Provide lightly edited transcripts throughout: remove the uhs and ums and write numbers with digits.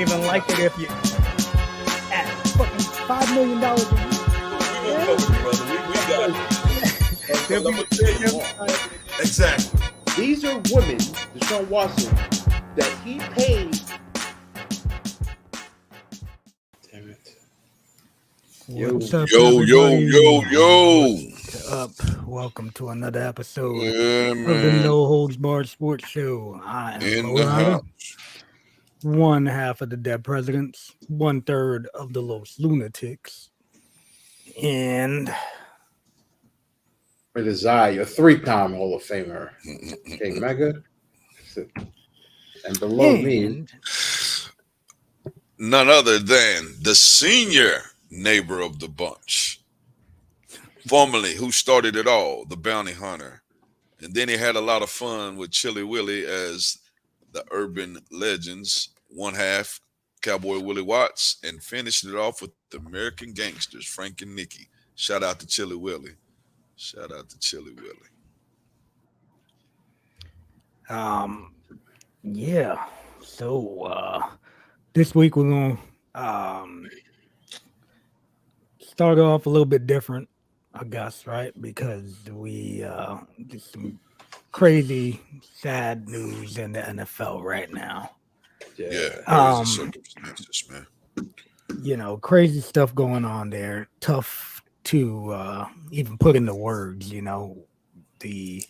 even like it if you at fucking $5 million a year. We got it. Exactly. These are women, Deshaun Watson, that he paid. Damn it. What's up, Yo. Up. Welcome to another episode Yeah, of the No Holds Barred Sports Show. I am LowRyda, one half of the Dead Presidents, 1/3 of the Los Lunatics, and It is I, your 3-time Hall of Famer, King Mega. And below me, none other than the senior neighbor of the bunch, formerly who started it all, the bounty hunter. And then he had a lot of fun with Chili Willie as the urban legends, one half Cowboy Willie Watts, and finished it off with the American Gangsters, Frank and Nikki. Shout out to Chili Willie. Shout out to Chili Willie. Yeah. So this week we're gonna start off a little bit different, I guess, right? Because we just some crazy, sad news in the NFL right now. Yeah. Circumstances, man. You know, crazy stuff going on there. Tough to even put into words, you know, the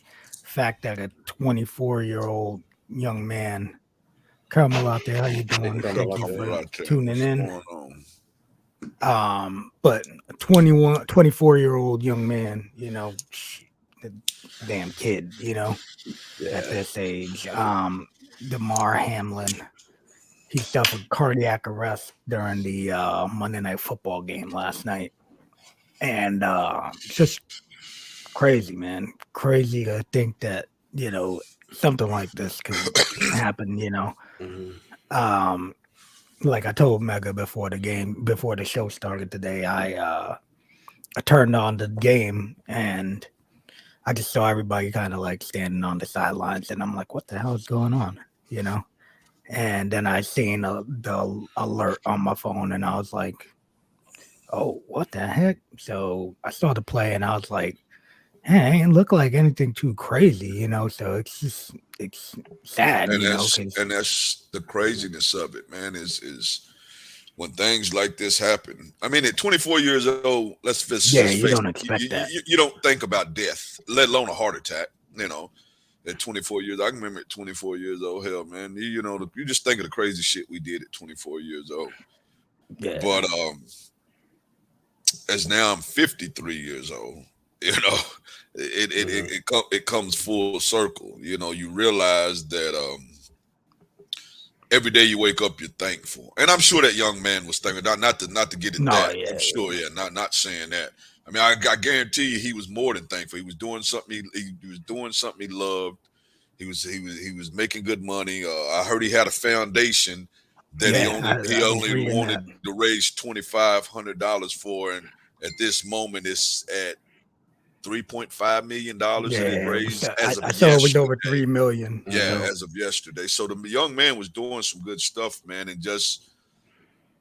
fact that a 24-year-old young man, Carmel out there, how you doing? Thank you for tuning in. But a 24-year-old young man, you know, damn kid, you know, at this age. Damar Hamlin, he suffered cardiac arrest during the Monday Night Football game last night. And just crazy, man. Crazy to think that, you know, something like this could happen, you know. mm-hmm. Like I told Mega before the show started today, I turned on the game and I just saw everybody kind of like standing on the sidelines, and I'm like, what the hell is going on, you know? And then I seen the alert on my phone, and I was like, oh, what the heck? So I saw the play, and I was like, hey, it ain't look like anything too crazy, you know? So it's sad, and you know? And that's the craziness of it, man, is when things like this happen. I mean, at 24 years old, let's face you don't expect that. You don't think about death, let alone a heart attack, you know. At 24 years, I can remember at 24 years old, hell, man, you know, you just think of the crazy shit we did at 24 years old. Yeah. But as now I'm 53 years old, you know, it comes full circle. You know, you realize that every day you wake up, you're thankful, and I'm sure that young man was thankful. Not to get it I'm sure, not saying that. I mean, I guarantee you, he was more than thankful. He was doing something. He was doing something he loved. He was making good money. I heard he had a foundation that he only wanted to raise $2,500 for, and at this moment, it's at $3.5 million that he raised as of yesterday. I saw it was over $3 million. Yeah, as of yesterday. So the young man was doing some good stuff, man, and just,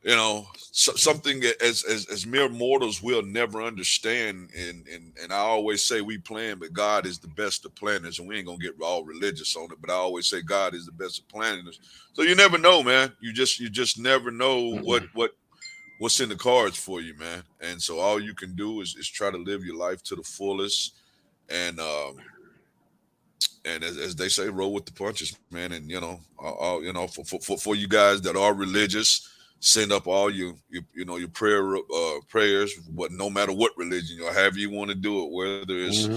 you know, something as mere mortals we'll never understand. And I always say we plan, but God is the best of planners, and we ain't gonna get all religious on it. But I always say God is the best of planners. So you never know, man. You just never know what's in the cards for you, man. And so all you can do is try to live your life to the fullest, and as they say, roll with the punches, man. And you know, for you guys that are religious, send up all your prayers, no matter what religion or however you want to do it, whether it's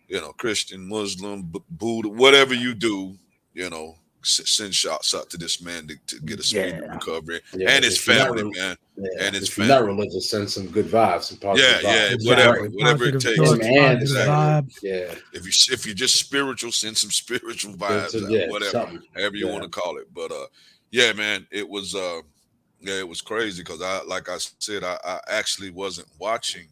you know, Christian, Muslim, Buddha, whatever you do, you know, send shots out to this man to get a speedy recovery and his family, man. Yeah. And his if family. You're not religious, send some good vibes, some positive vibes. Whatever it takes. If you're just spiritual, send some spiritual vibes, however you want to call it. But yeah, man, it was crazy because I actually wasn't watching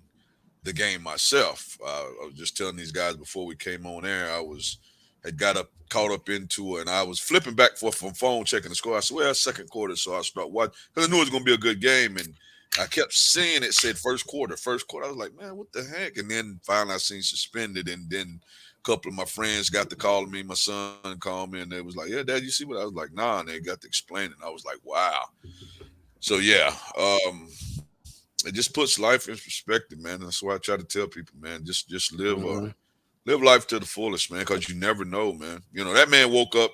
the game myself. I was just telling these guys before we came on air, I was had got caught up into it, and I was flipping back and forth from phone checking the score. I said, well, second quarter, so I start watching because I knew it was going to be a good game, and I kept seeing it said first quarter. I was like, man, what the heck? And then finally I seen suspended, and then a couple of my friends got to calling me. My son called me, and they was like, yeah, Dad, you see what? I was like, nah, and they got to explain it. And I was like, wow. So yeah, it just puts life in perspective, man. That's why I try to tell people, man, just live live life to the fullest, man, because you never know, man. You know, that man woke up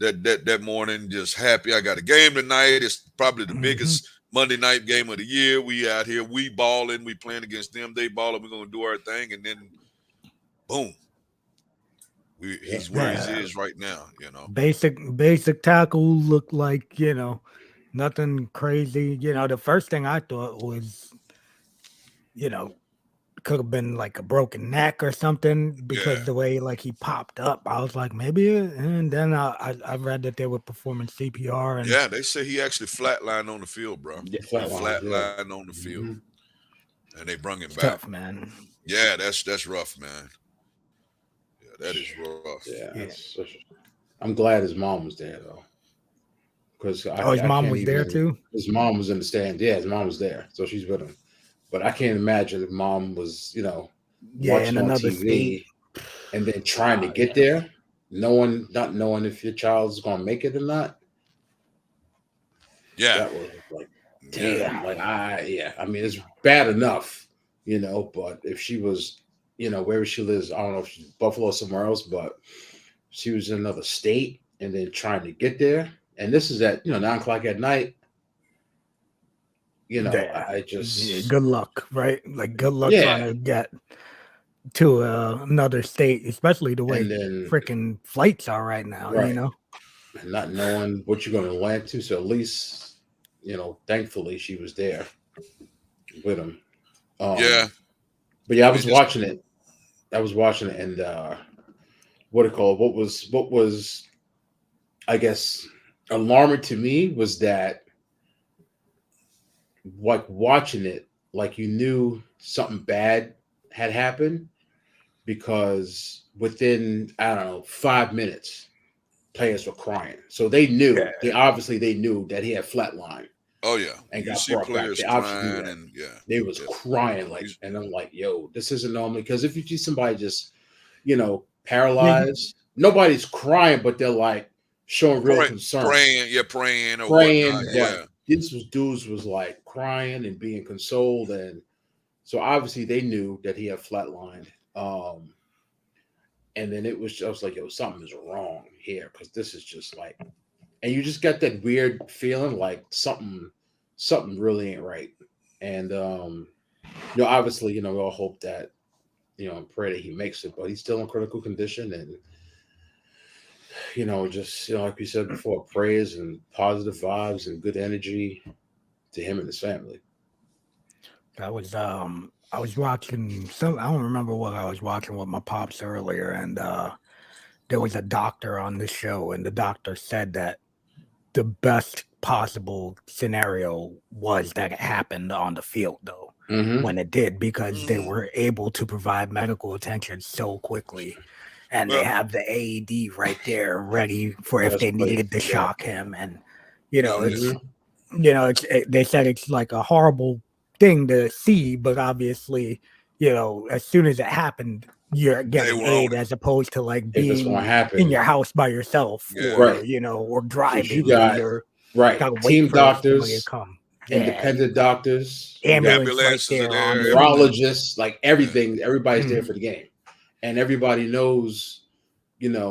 that morning just happy. I got a game tonight. It's probably the biggest Monday night game of the year. We out here, we balling, we playing against them, they balling, we're gonna do our thing, and then boom. He's where he is right now, you know. Basic tackle looked like, nothing crazy. The first thing I thought was, could have been like a broken neck or something because the way like he popped up, I was like maybe. And then I read that they were performing CPR. And yeah, they say he actually flatlined on the field, bro. Yeah, He flatlined on the field, and they brung him back. Tough, man. Yeah, that's rough, man. Yeah, that is rough. Yeah. I'm glad his mom was there though, because his mom was there too. His mom was in the stand. Yeah, his mom was there, so she's with him. But I can't imagine if mom was, watching on TV state. And then trying to get there, not knowing if your child's gonna make it or not. Yeah, that was like, damn. Like I mean, it's bad enough, But if she was, wherever she lives, I don't know if she's Buffalo or somewhere else, but she was in another state and then trying to get there. And this is at 9:00 at night. I just good luck, right? Like good luck trying to get to another state, especially the way freaking flights are right now, and not knowing what you're going to land to. So at least, thankfully she was there with him. But yeah, I was watching it. And what was I guess alarming to me was that, like, watching it, like, you knew something bad had happened, because within, I don't know, 5 minutes, players were crying. So they knew. They knew that he had flatlined. Oh yeah, and got brought back. They crying, and they was crying, like, and I'm like, yo, this isn't normal. Because if you see somebody just, paralyzed, nobody's crying, but they're like showing real concern, praying, or whatnot. This dudes was like crying and being consoled, and so obviously they knew that he had flatlined. And then I was like, yo, something is wrong here, because this is just like, and you just got that weird feeling like something really ain't right. And obviously, we all hope that, and pray that he makes it, but he's still in critical condition. And just like we said before, prayers and positive vibes and good energy to him and his family. I was watching I don't remember what I was watching with my pops earlier, and there was a doctor on the show, and the doctor said that the best possible scenario was that it happened on the field, though, when it did, because they were able to provide medical attention so quickly. And they have the AED right there ready for if they needed to shock him. And, they said it's like a horrible thing to see, but obviously, as soon as it happened, you're getting aid, as opposed to like being in your house by yourself, or driving. You got team doctors, independent doctors, ambulance right there, neurologists, like everything. Everybody's there for the game. And everybody knows, they meet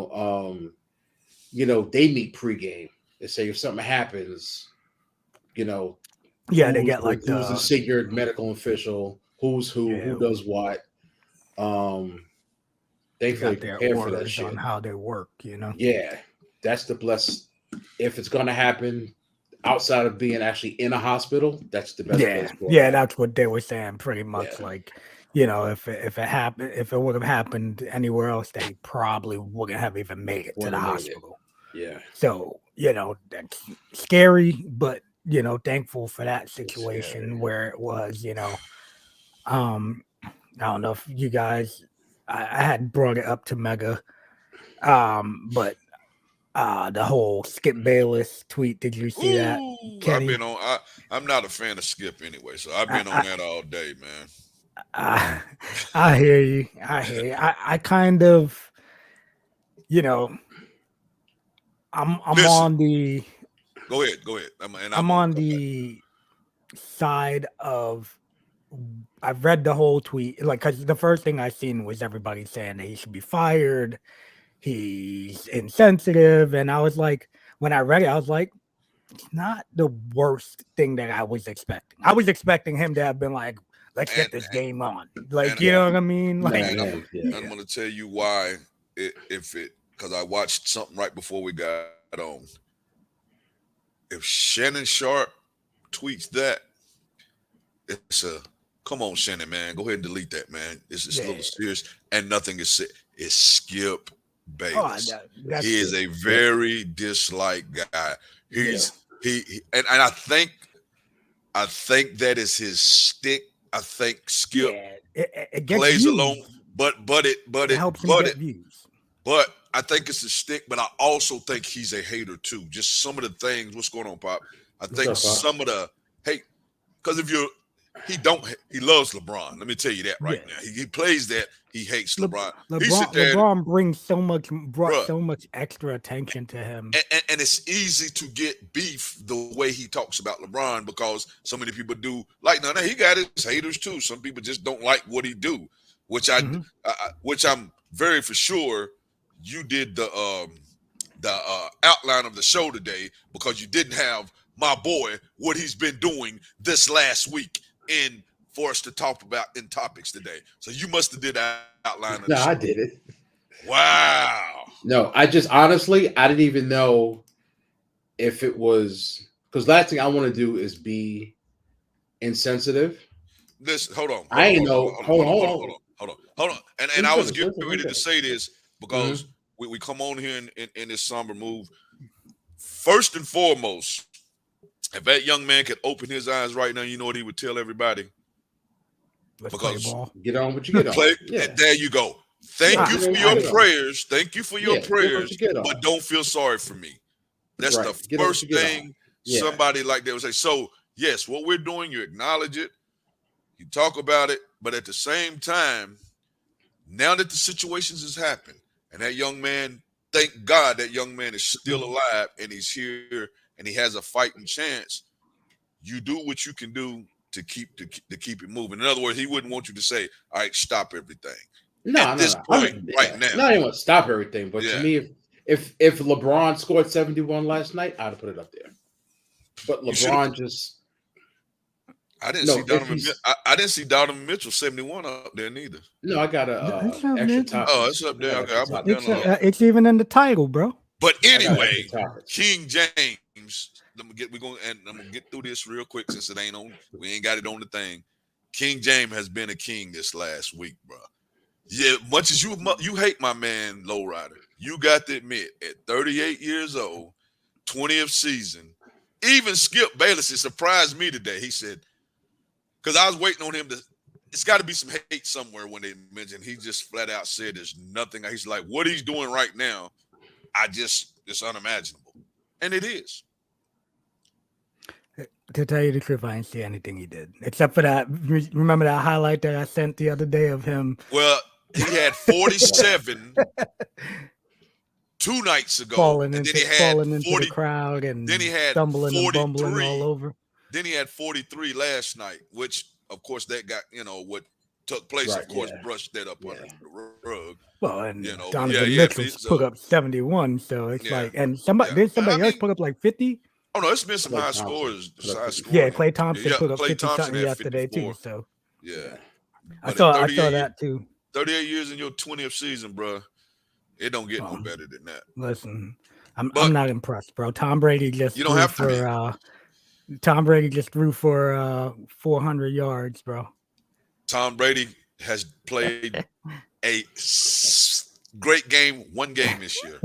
pregame. They say if something happens, they get like who's the senior medical official, who's who does what. They prepare for that shit. On how they work, Yeah, that's the bless. If it's going to happen outside of being actually in a hospital, that's the best place for it. That's what they were saying, pretty much. Like, if it would have happened anywhere else, they probably wouldn't have even made it to the hospital. Yeah. So, that's scary, but thankful for that situation where it was, I don't know if you guys, I had brought it up to Mega But the whole Skip Bayless tweet, did you see that, Ooh, Kenny? I'm not a fan of Skip anyway, so I've been on that all day, man. I hear you. I kind of, you know, I'm Listen, on the go ahead. I'm on the side of, I've read the whole tweet, like, because the first thing I seen was everybody saying that he should be fired. He's insensitive, and I was like, when I read it, I was like, it's not the worst thing that I was expecting. I was expecting him to have been like, let's get this game on, like, you know what I mean? Like, I'm gonna tell you why. Because I watched something right before we got on. If Shannon Sharp tweets that, it's a come on, Shannon, man. Go ahead and delete that, man. It's a little serious, and nothing is said. It's Skip Bayless. He is a very disliked guy. He and I think that is his stick. I think Skip it plays views. alone, but it helps him get views. But I think it's a stick, but I also think he's a hater too. Just some of the things. What's going on, Pop? I think some of the hate, because he loves LeBron. Let me tell you that right now. He plays that. He hates LeBron. LeBron brought so much extra attention to him. And it's easy to get beef the way he talks about LeBron, because so many people do like, no, he got his haters too. Some people just don't like what he do, which I'm very for sure you did the outline of the show today, because you didn't have my boy what he's been doing this last week for us to talk about in topics today. So you must have did that outline of the show. I did it. Wow. No, I just honestly, I didn't even know if it was, because last thing I want to do is be insensitive. Listen, hold on. I ain't know. Hold on. And I was getting ready to say this because we come on here in this somber move. First and foremost, if that young man could open his eyes right now, you know what he would tell everybody? Let's play ball. Get on what you get on. There you go. Thank you for your prayers. Thank you for your prayers, but don't feel sorry for me. That's the first thing somebody like that would say. So, yes, what we're doing, you acknowledge it, you talk about it, but at the same time, now that the situations has happened, and that young man, thank God that young man is still alive and he's here and he has a fighting chance, you do what you can do to keep it moving. In other words, he wouldn't want you to say, all right, stop everything. At this point, right now. No, I didn't want to stop everything, but to me, if LeBron scored 71 last night, I'd have put it up there. But LeBron just I didn't see Donovan Mitchell 71 up there neither. No, I got a extra top. Oh, it's up there. Okay, it's even in the title, bro. But anyway, King James. We're gonna get through this real quick since it ain't on. We ain't got it on the thing. King James has been a king this last week, bro. Yeah, much as you hate my man LowRyda, you got to admit, at 38 years old, 20th season, even Skip Bayless, it surprised me today. He said, because I was waiting on him to. It's got to be some hate somewhere when they mentioned. He just flat out said, "There's nothing." He's like, "What he's doing right now, it's unimaginable," and it is. To tell you the truth, I didn't see anything he did except for that. Remember that highlight that I sent the other day of him? Well, he had 47 2 nights ago, falling into the crowd, and then he had stumbling and bumbling all over. Then he had 43 last night, which of course that got what took place. Of course, brushed that up under the rug. Well, and Donovan Mitchell put up 71, so it's like, and somebody else put up like 50. Oh no, it's been some high scores. Yeah, Klay Thompson put up 50 something yesterday too. So yeah, I saw that too. 38 years in your 20th season, bro. It don't get no better than that. Listen, I'm not impressed, bro. Tom Brady just Tom Brady just threw for 400 yards, bro. Tom Brady has played a great game, one game this year.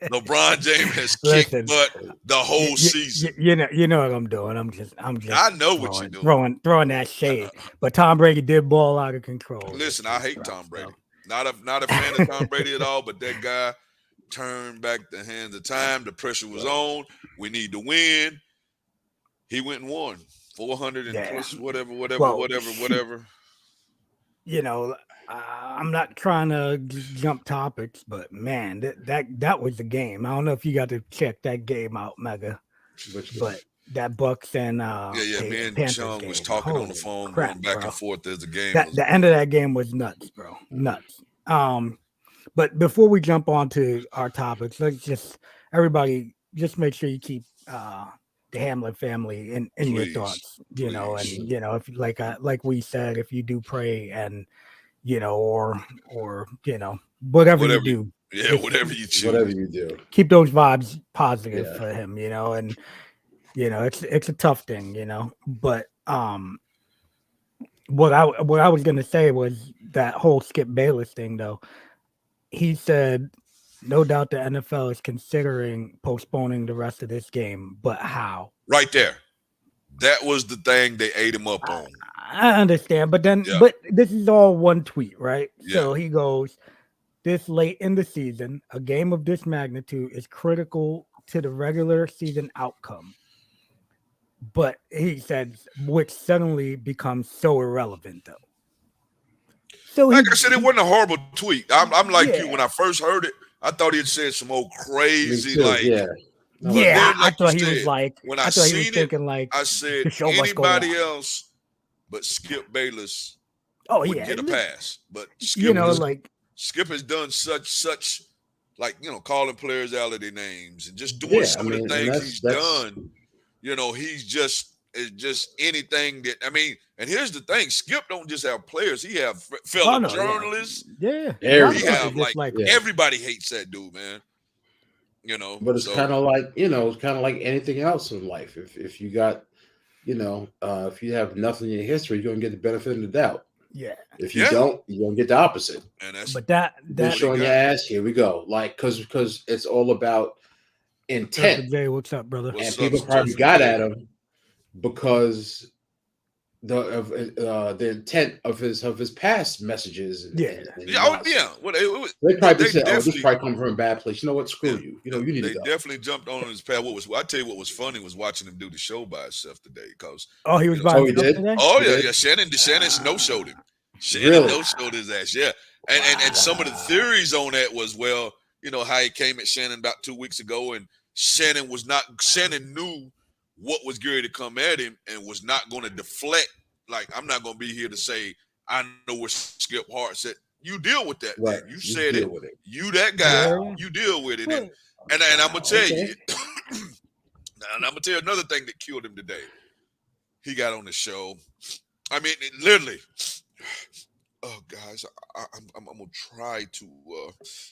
LeBron James has kicked butt the whole season. You know what I'm doing. I'm just. I know what you're doing. Throwing that shade. But Tom Brady did ball out of control. Listen, I hate Tom Brady. Not a fan of Tom Brady at all, but that guy turned back the hands of time. The pressure was on. We need to win. He went and won 400 and plus whatever. You know, I'm not trying to jump topics, but man, that was the game. I don't know if you got to check that game out, Mega, but that Bucks and me and Panthers Chung game. was talking Holy on the phone, crap, going back bro. and forth as the game. The end of that game was nuts, bro. Nuts. But before we jump on to our topics, let's just everybody just make sure you keep the Hamlin family in your thoughts, you know, and you know, if like we said, if you do pray and you know, or you know, whatever you do. Yeah, whatever you choose. Whatever you do. Keep those vibes positive for him, you know, and you know, it's a tough thing, you know. But what I was gonna say was that whole Skip Bayless thing though. He said no doubt the NFL is considering postponing the rest of this game, but how? Right there. That was the thing they ate him up on. I understand, but then but this is all one tweet, right? Yeah. So he goes, this late in the season, a game of this magnitude is critical to the regular season outcome. But he said, which suddenly becomes so irrelevant, though. So like I said, it wasn't a horrible tweet. I'm like you. When I first heard it, I thought he had said some old crazy I thought he was like. When I seen it, I said anybody else but Skip Bayless would get a pass. But Skip, you know, like Skip has done such like, you know, calling players out of their names and just doing some of the things he's done. You know, he's just anything that, I mean, and here's the thing, Skip don't just have players, he have fellow journalists. Yeah. He have everybody hates that dude, man. You know. But it's kind of like, you know, it's kind of like anything else in life. If you got, you know, if you have nothing in your history, you're gonna get the benefit of the doubt. Yeah. If you don't, you're gonna get the opposite. And that's that showing your ass. Here we go. Like because it's all about intent. Jay, what's up, brother? And people probably got at him because the intent of his past messages. They probably said, "Oh, this probably come from a bad place." You know what? Screw you. You know, you need to go. They definitely jumped on his path. I tell you what was funny was watching him do the show by himself today. Because he was by himself today? Oh yeah. Shannon no showed him. Shannon no showed his ass. Yeah, and some of the theories on that was, well, you know how he came at Shannon about 2 weeks ago, and Shannon knew what was going to come at him and was not going to deflect. Like, I'm not going to be here to say, I know what Skip Hart said. You deal with that. Right. You said it. You that guy. Yeah. You deal with it. And I'm going to tell you. And I'm going to tell you another thing that killed him today. He got on the show. I mean, literally. Oh, guys, I'm going to try to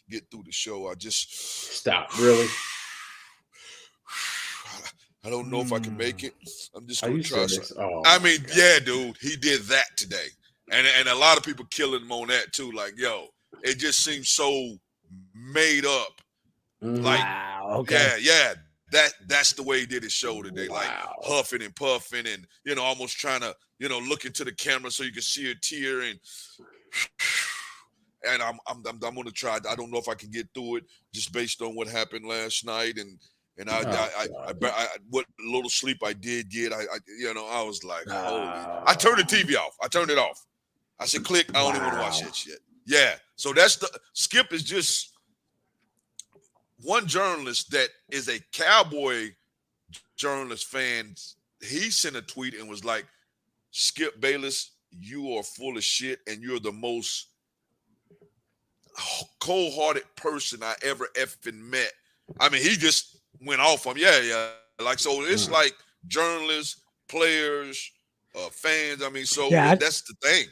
get through the show. I just. Stop. Really? I don't know if I can make it. I'm just going to try something. Oh, I mean, yeah, dude, he did that today. And a lot of people killing him on that too. Like, yo, it just seems so made up. Like, that's the way he did his show today. Like huffing and puffing and, you know, almost trying to, you know, look into the camera so you can see a tear and I'm going to try. I don't know if I can get through it just based on what happened last night and I what little sleep I did get, I was like, holy. I turned the TV off. I turned it off. I said, click. I don't even want to watch that shit. Yeah. So Skip is just one journalist that is a Cowboy journalist fan. He sent a tweet and was like, Skip Bayless, you are full of shit and you're the most cold-hearted person I ever effing met. I mean, he just went off on like, so it's like journalists, players, fans. I mean, so that's the thing.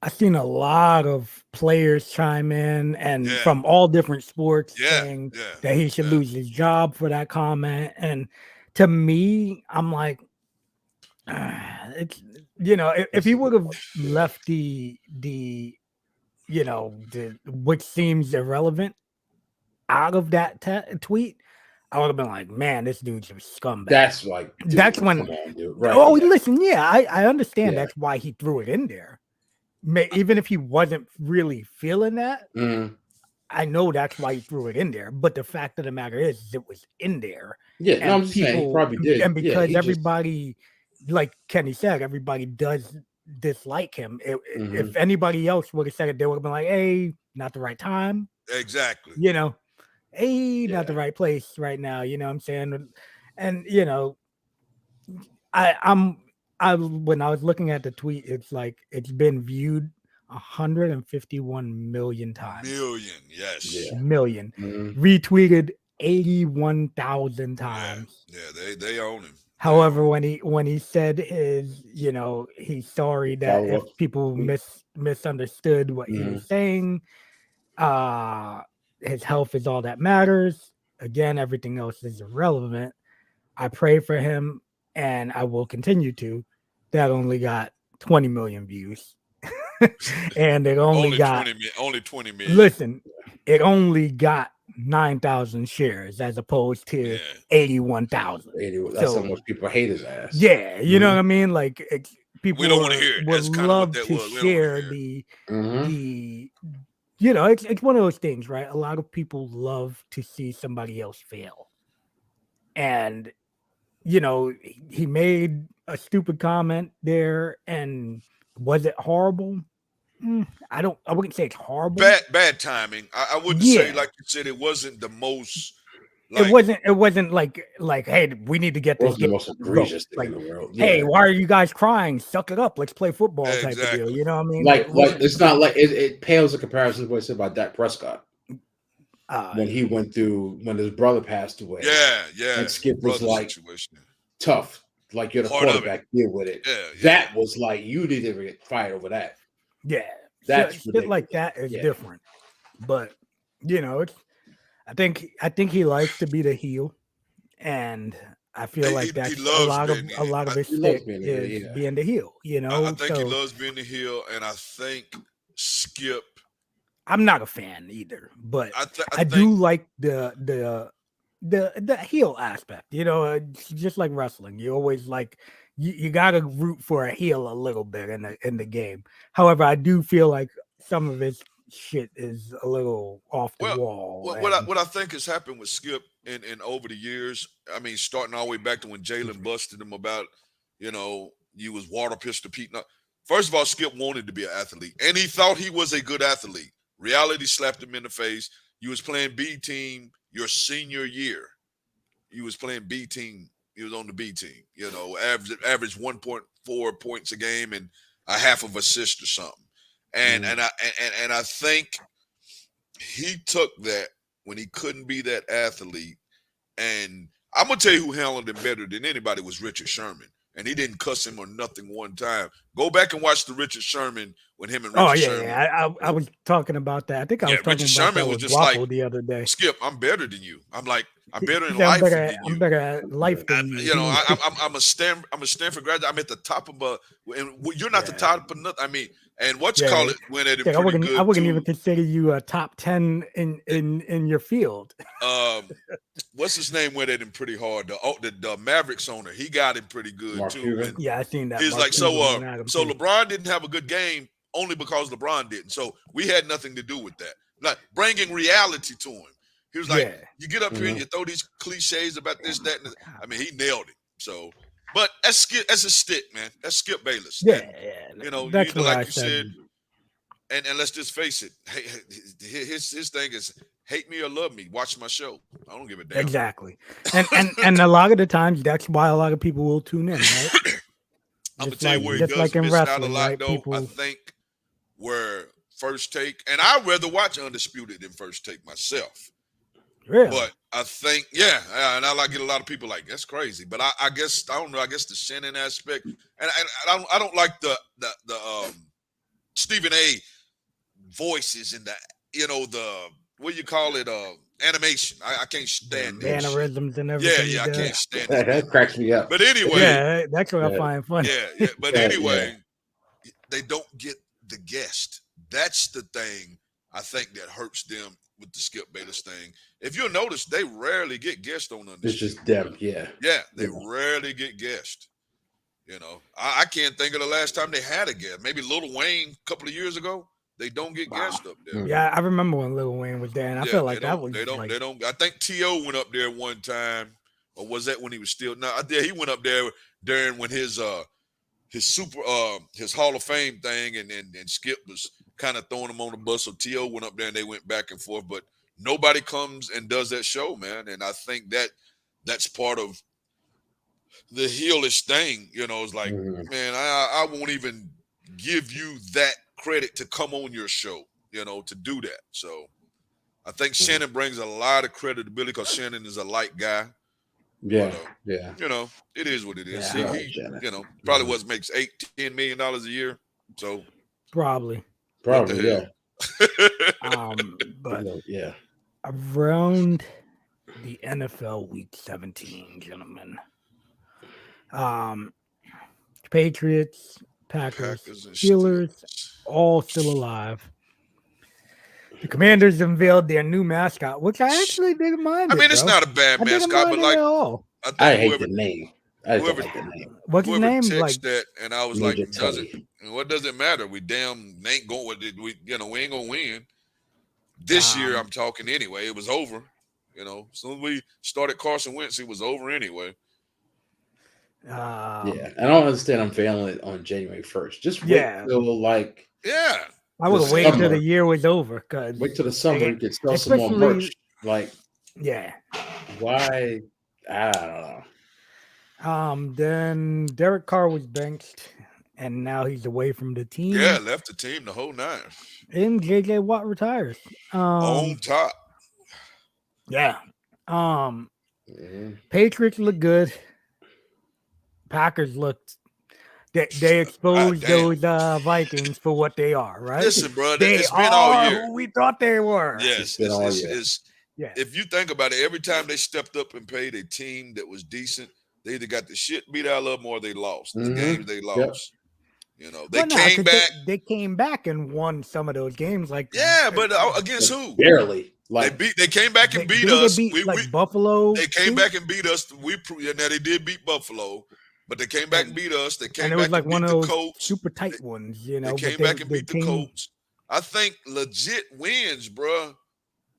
I've seen a lot of players chime in and from all different sports saying that he should lose his job for that comment. And to me, I'm like, it's, you know, if he would have left the which seems irrelevant out of that tweet, I would have been like, man, this dude's a scumbag. That's like, dude, that's when. on, dude. Right, listen, I understand that's why he threw it in there. even if he wasn't really feeling that, Mhm. I know that's why he threw it in there. But the fact of the matter is, it was in there, Yeah, no, I'm and just saying he probably did. and Yeah, because he just everybody, like Kenny said, everybody does dislike him. If mhm. anybody else would have said it, they would have been like, "Hey, not the right time," Exactly. you know. Hey, not the Yeah. right place right now. You know what I'm saying? And you know, I when I was looking at the tweet, it's like it's been viewed 151 million times. Million, yes. Yeah. Million. Mhm. Retweeted 81,000 Yeah, times. yeah, they own him. They own However, him. when he said his, he's sorry that if Follow-up people tweet. misunderstood what he was Mhm. saying, uh his health is all that matters. Again, everything else is irrelevant. I pray for him and I will continue to. That only got 20 million views. And it only got, Only 20 million. listen, it only got 9,000 shares as opposed to Yeah. 81,000. That's how So, much people hate his ass. yeah, you know Mhm. what I mean? Like We don't want people to hear it. would That's kind of what love that to was. We don't want to share hear it. Mhm. the it's one of those things, right? A lot of people love to see somebody else fail. And he made a stupid comment there, and was it horrible? I wouldn't say it's horrible. Bad timing. I wouldn't say, Yeah, like you said, it wasn't the most it like wasn't. It wasn't like, hey, we need to get this Wasn't the game most on the road. egregious thing in Like, the world. hey, Yeah. why are you guys crying? Suck it up. Let's play football, type of deal. exactly. You know what I mean? It Like wasn't. it's not like it pales in comparison to what I said about Dak Prescott Uh, when he went through when his brother passed away. Yeah. And Skip was Brother like situation. tough. Like you're the Part of it. quarterback, deal with it. Yeah. That was like you didn't even get fired over that. yeah, That's shit like ridiculous. that is Yeah. different. But it's. I think he likes to be the heel, and I feel like He that's loves being a lot of his He loves stick being here. is Yeah. being the heel. I think he So loves being the heel, and I think Skip. I'm not a fan either, but I I think do like the heel aspect. It's just like wrestling. You always like you gotta root for a heel a little bit in the game. However, I do feel like some of his shit is a little off the well, wall. what I think has happened with Skip in over the years. I mean, starting all the way back to when Jalen busted him about, you was water pistol Pete. First of all, Skip wanted to be an athlete, and he thought he was a good athlete. Reality slapped him in the face. You was playing B team your senior year. You was playing B team. You was on the B team. Average 1.4 points a game and a half of assist or something. And Mhm. and I think he took that when he couldn't be that athlete. And I'm gonna tell you who handled him better than anybody was Richard Sherman. And he didn't cuss him or nothing one time. Go back and watch the Richard Sherman when him and Oh Richard yeah, Sherman. yeah. I was talking about that. I think I Yeah, was talking Richard about Sherman that was with just like, Guapo the other day. Skip, I'm better than you. I'm like, I'm better He in said, life than I'm you. better at life than you. I'm a Stanford graduate. I'm at the top of and you're not the Yeah. top of nothing. I mean, and what you Yeah. call it went at him Like, pretty I good wouldn't even too. consider you a top 10 in your field. What's his name went at him pretty hard. The Mavericks owner, he got him pretty good Mark too. Cuban. And Yeah, I seen that. he's Mark like, Cuban went at him so too. LeBron didn't have a good game only because LeBron didn't. So we had nothing to do with that. Like bringing reality to him. He was like, Yeah. you get up here and you throw these cliches about this, that, and I mean, he nailed it. So, but that's a stick, man. That's Skip Bayless. Yeah, And, yeah. you That's either, what like I you said. said, and let's just face it, his thing is hate me or love me. Watch my show. I don't give a damn. Exactly. And a lot of the times that's why a lot of people will tune in, right? I'm gonna tell you where he Just does like in miss out a wrestling, lot, right? though. People I think where First Take, and I'd rather watch Undisputed than First Take myself. really. But I think, yeah, and I get a lot of people like that's crazy. But I guess I don't know. I guess the Shannon aspect, and I don't like the Stephen A. voices and the what do you call it animation. I can't stand that shit. Mannerisms and everything. Yeah, I can't stand That it. cracks me up. But anyway, Yeah, that's what I Yeah. find funny. yeah. But Yeah, anyway, they don't get the guest. That's the thing I think that hurts them with the Skip Bayless thing. If you'll notice, they rarely get guests on It's Undisputed. just them. Yeah. Yeah, they rarely get guests. You know, I can't think of the last time they had a guest. Maybe Lil Wayne a couple of years ago. They don't get Wow. guests up there. Yeah, I remember when Lil Wayne was there, and I Yeah, felt like that was like, they don't. I think T.O. went up there one time, or was that when he was still? No, yeah, he went up there during when his his Hall of Fame thing, and Skip was kind of throwing him on the bus. So T.O. went up there and they went back and forth, but nobody comes and does that show, man. And I think that's part of the heelish thing. You know, it's like, man, I won't even give you that credit to come on your show, you know, to do that. So I think Shannon brings a lot of credibility because Shannon is a light guy. Yeah, But, yeah. You know, it is what it is. Yeah. He you know, probably makes $8-10 million a year. So probably. what the Yeah. hell? But yeah. around the NFL Week 17, gentlemen. Patriots, Packers, and Steelers, all still alive. The Commanders unveiled their new mascot, which I actually didn't mind. I mean, it's bro. not a bad I didn't mascot, mind but it like at all. I hate the name. I don't like the name. What's his whoever name? texted Like that, and I was Major like, what does it matter? We damn ain't going with it. We ain't gonna win. This year, I'm talking anyway. It was over. You know, as soon as we started Carson Wentz, it was over anyway. Yeah, I don't understand. I'm failing it on January 1st. Just wait till like I would wait till the year was over. Wait till the summer. You could sell some more merch. Like why? I don't know. Then Derek Carr was benched, and now he's away from the team. Yeah, left the team the whole nine. And JJ Watt retires. On top. Yeah. Patriots look good. Packers looked. They exposed those Vikings for what they are, right? Listen, bro, it's been all year. Who we thought they were. Yes, it's if you think about it, every time they stepped up and played a team that was decent, they either got the shit beat out of them or they lost. The games they lost. You know, they came back. They came back and won some of those games. Like but against who? Barely. Like they came back and beat us. We Buffalo. They came back and beat us. Now they did beat Buffalo, but they came back and beat us. They came back and beat the Colts. Super tight ones, you know. They came back and beat the Colts. I think legit wins, bro,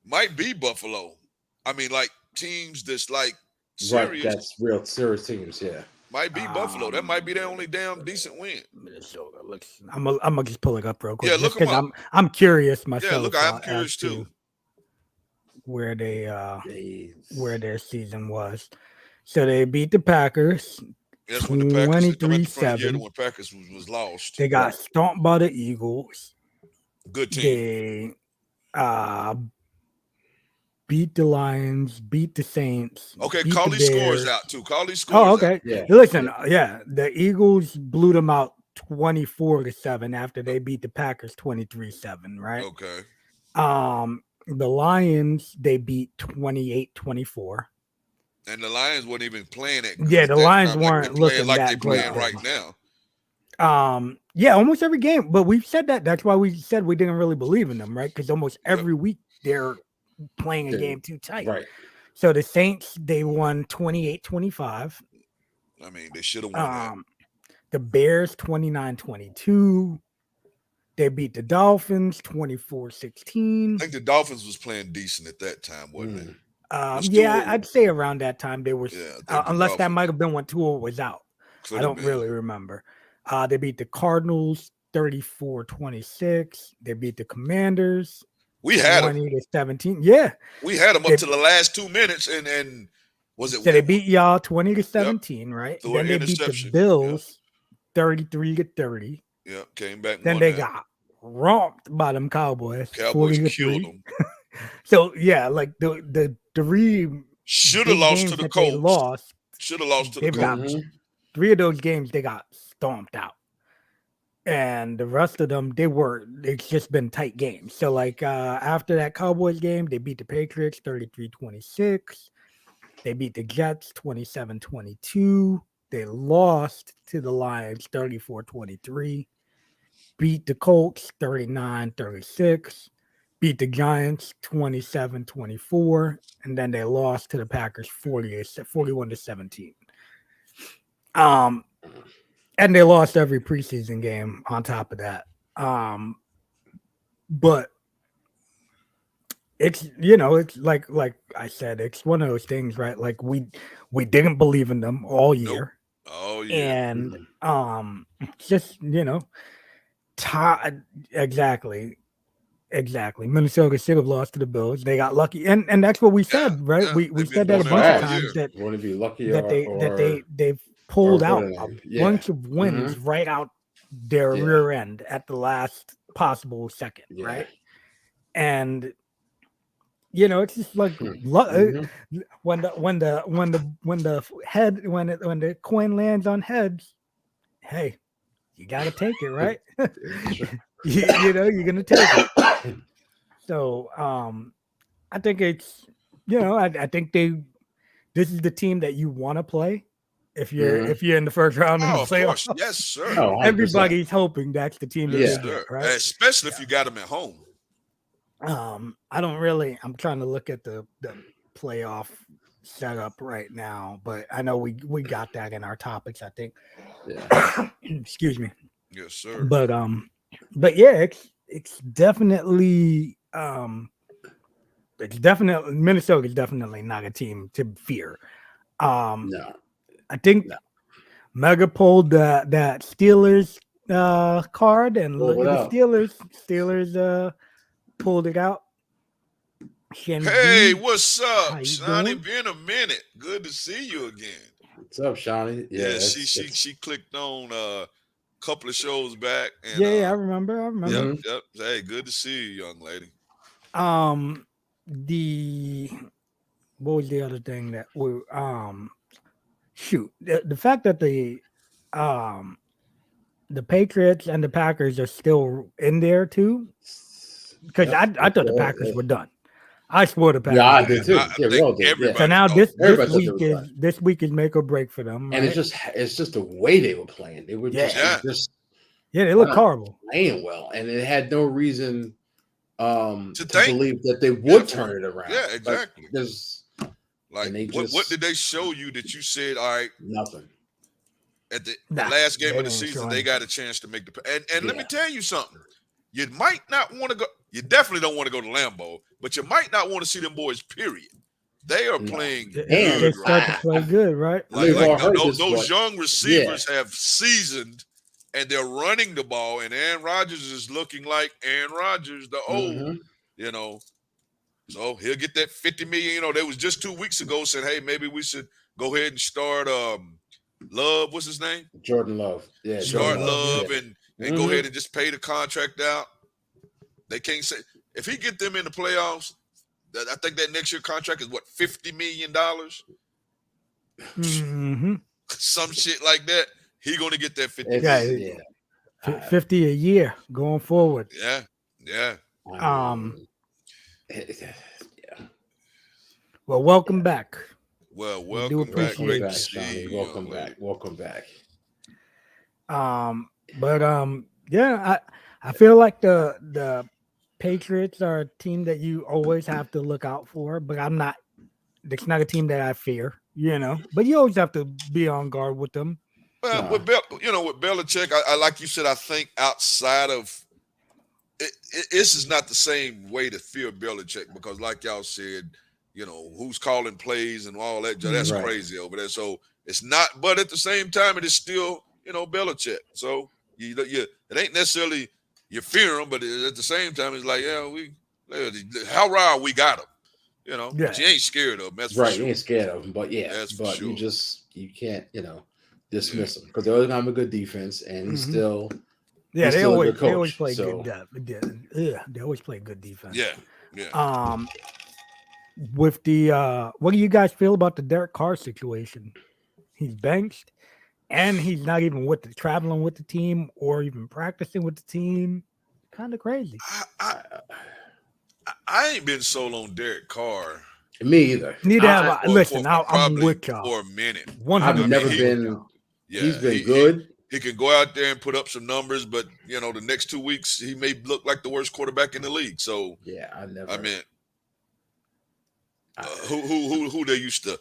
might be Buffalo. I mean, like teams that's like serious. Right, that's real serious teams, yeah. Might be Buffalo. That might be their only damn decent win. Minnesota. I'm gonna just pull it up real quick. Yeah, look them up. I'm curious myself. Yeah, look, I'm curious too. Where where their season was. So they beat the Packers. That's when the Packers 23-7. When Packers was lost. They got stomped by the Eagles. Good team. They beat the Lions, beat the Saints. Okay, call these scores out too. Call these scores. Oh, okay. Out. Yeah. Listen, the Eagles blew them out 24-7 after they beat the Packers 23-7, right? Okay. The Lions, they beat 28-24. And the Lions weren't even playing it. Yeah, the Lions weren't looking like that they're playing right now. Yeah, almost every game. But we've said that. That's why we said we didn't really believe in them, right? Because almost every week they're playing a game too tight. Right. So the Saints, they won 28-25. I mean, they should have won that. The Bears, 29-22. They beat the Dolphins 24-16. I think the Dolphins was playing decent at that time, wasn't it? I'd say around that time they were, unless that might have been when Tua was out. I don't really remember. They beat the Cardinals 34-26. They beat the Commanders. We had 20-17. Yeah, we had them up to the last 2 minutes, and was it? So they beat y'all 20-17, right? Through then they beat the Bills 33-30. Yeah, came back. Then they got romped by them Cowboys. Cowboys killed them. So yeah, like the three should have lost to the Colts. Lost. Should have lost to the Colts. 3 of those games they got stomped out. And the rest of them, it's just been tight games. So, like, after that Cowboys game, they beat the Patriots 33-26. They beat the Jets 27-22. They lost to the Lions 34-23. Beat the Colts 39-36. Beat the Giants 27-24. And then they lost to the Packers 41-17. And they lost every preseason game on top of that. But it's it's like I said, it's one of those things, right? Like we didn't believe in them all Nope. year. Oh yeah. And just exactly. Minnesota should have lost to the Bills. They got lucky, and that's what we said, right? Yeah. We They've said been that a doing bunch that of all times year. that You want to be lucky they've pulled out a bunch Yeah. of wins right out their rear end at the last possible second, right? And it's just like when the coin lands on heads, hey, you got to take it, right? You're gonna take it. So I think it's I think this is the team that you want to play if you're in the first round in the Oh, of playoffs. course. Yes, sir. Oh, 100%. Everybody's hoping that's the team that Yes, they sir. get, right? Especially if you got them at home. I don't really. I'm trying to look at the playoff setup right now, but I know we got that in our topics, I think. Yeah. Excuse me. Yes, sir. But yeah, it's definitely Minnesota is definitely not a team to fear. No. I think Mega pulled that Steelers card, and look at the Steelers pulled it out. Hey, what's how up, you Shawnee? doing? Been a minute. Good to see you again. What's up, Shawnee? Yeah, she clicked on a couple of shows back. And, Yeah, I remember. Yep. Hey, good to see you, young lady. What was the other thing that we the fact that the Patriots and the Packers are still in there too, because I thought the Packers were done. I swore the Packers. Yeah, I did too. We all did. So now this week is make or break for them, and right? it's just the way they were playing. They were just they look horrible, playing well, and it had no reason to believe that they would turn it around. Yeah, exactly. Like, what did they show you that you said, all right, nothing? At the last game of the season, they got a chance to make and let me tell you something. You might not want to go. You definitely don't want to go to Lambeau, but you might not want to see them boys. Period. They are playing good. They start to play good, right? Those young receivers have seasoned, and they're running the ball. And Aaron Rodgers is looking like Aaron Rodgers, the old, So he'll get that $50 million. There was just 2 weeks ago said, hey, maybe we should go ahead and start Love. What's his name? Jordan Love. Yeah. Start Love and go ahead and just pay the contract out. They can't say if he get them in the playoffs. I think that next year contract is what, $50 million, some shit like that. He gonna get that 50. Yeah, 50 a year going forward. Yeah. Well, welcome back. Well, welcome back. Great to see you. Welcome back. I feel like the Patriots are a team that you always have to look out for, but it's not a team that I fear, but you always have to be on guard with them. Well, with Belichick, I like you said, I think outside of this is not the same way to fear Belichick, because like y'all said, who's calling plays and all that, that's crazy over there. So it's not, but at the same time, it is still, Belichick. So it ain't necessarily you fear him, but at the same time, it's like, how raw we got him, but you ain't scared of him. That's for sure. You ain't scared of him, but that's for sure. you can't, dismiss him, because they're going to have a good defense, and he's still. Yeah, they always play good defense. Yeah, they always play good defense. Yeah. With the what do you guys feel about the Derek Carr situation? He's benched, and he's not even traveling with the team or even practicing with the team. Kind of crazy. I ain't been sold on Derek Carr. Me either. Neither have I. Listen, I'm with y'all for a minute. I've never been. Yeah, he's been good. He can go out there and put up some numbers, but the next 2 weeks he may look like the worst quarterback in the league. So who they used to,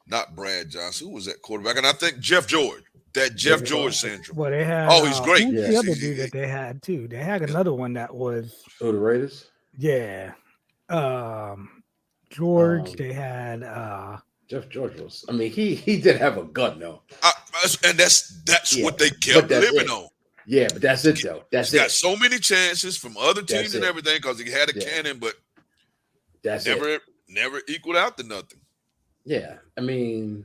not Brad Johnson. Who was that quarterback? And I think Jeff George. That Jeff George syndrome. Well, they had. Oh, he's great. Who's the Yes. other dude that they had too? They had another one that was. Oh, the Raiders. Yeah. George. They had. Jeff George was. I mean, he did have a gun though. And that's Yeah, what they but kept that's living it. on. Yeah, but that's it though. That's He's it. got so many chances from other That's teams and it. everything because he had a Yeah. cannon, but That's it. never equaled out to nothing. Yeah, I mean,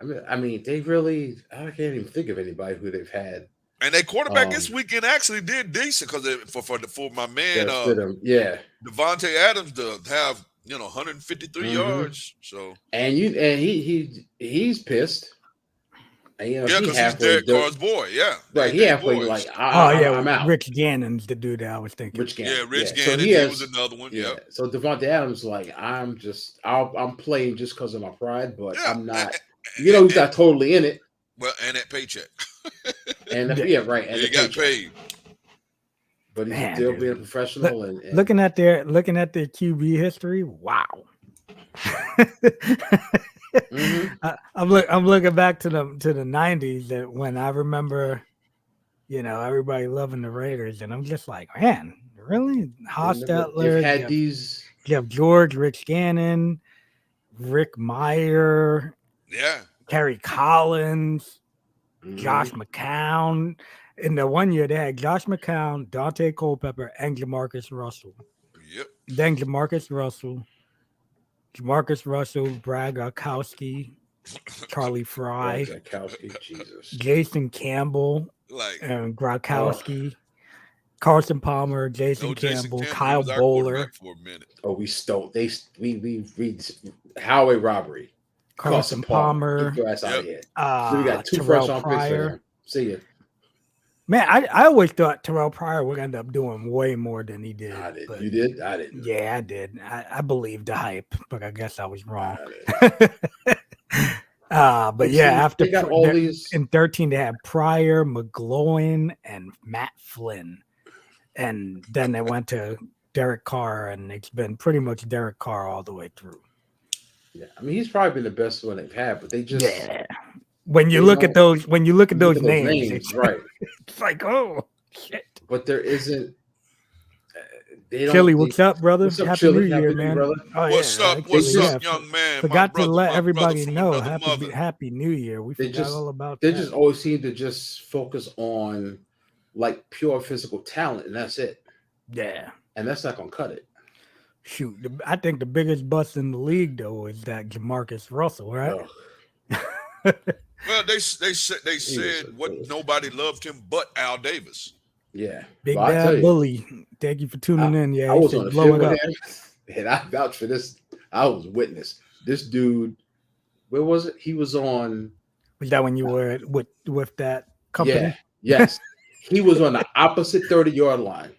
they really. I can't even think of anybody who they've had. And their quarterback this weekend actually did decent because for my man Devontae Adams to have 153 yards. So he's pissed. And, because he's Derek Carr's boy. Yeah, right. He halfway like I'm out. Rich Gannon's the dude that I was thinking. Rich Gannon. Yeah, Rich So Gannon. he Was another one. Yeah. So Devontae Adams like I'm playing just because of my pride, but I'm not. He's not totally in it. Well, and that paycheck. And right. And he got paid. But he's still being a professional. And looking at their QB history, wow. I'm looking back to the 90s that when I remember, everybody loving the Raiders, and I'm just like, man, really? Hostetler, had these Jeff George, Rich Gannon, Rick Meyer, Terry Collins, Josh McCown. In the one year, they had Josh McCown, Dante Culpepper, and Jamarcus Russell. Yep. Then Jamarcus Russell, Brad Gronkowski, Charlie Fry, Jesus. Jason Campbell, and Gronkowski, Carson Palmer, Jason Campbell, Kyle Bowler. For a minute. Oh, we stole. We highway robbery. Carson Palmer. Get your ass out of here. So we got 2 Terrell first round picks for him. See ya. Man, I always thought Terrell Pryor would end up doing way more than he did. I did. But You did? I didn't. Yeah, I did. I believed the hype, but I guess I was wrong. But yeah, after they got all these in 13, they had Pryor, McGloin, and Matt Flynn, and then they went to Derek Carr, and it's been pretty much Derek Carr all the way through. Yeah, I mean he's probably been the best one they've had, but they just When you look at those names, right? It's like, oh shit. But there isn't. Chili, what's up, brother? What's up, Happy Chili? New Year, Happy man. brother. Oh, What's up, young man? Forgot to let my everybody brother know. from another mother. Happy New Year. We forgot all about they that. They just always seem to just focus on like pure physical talent, and that's it. Yeah. And that's not gonna cut it. Shoot, I think the biggest bust in the league though is that Jamarcus Russell, right? Well, they said nobody loved him but Al Davis. Yeah, Big Bad Bully. Thank you for tuning in. Yeah, I was on the field with him, and I vouch for this. I was witness. This dude, where was it? He was on. Was that when you were with that company? Yeah. Yes, he was on the opposite 30-yard line,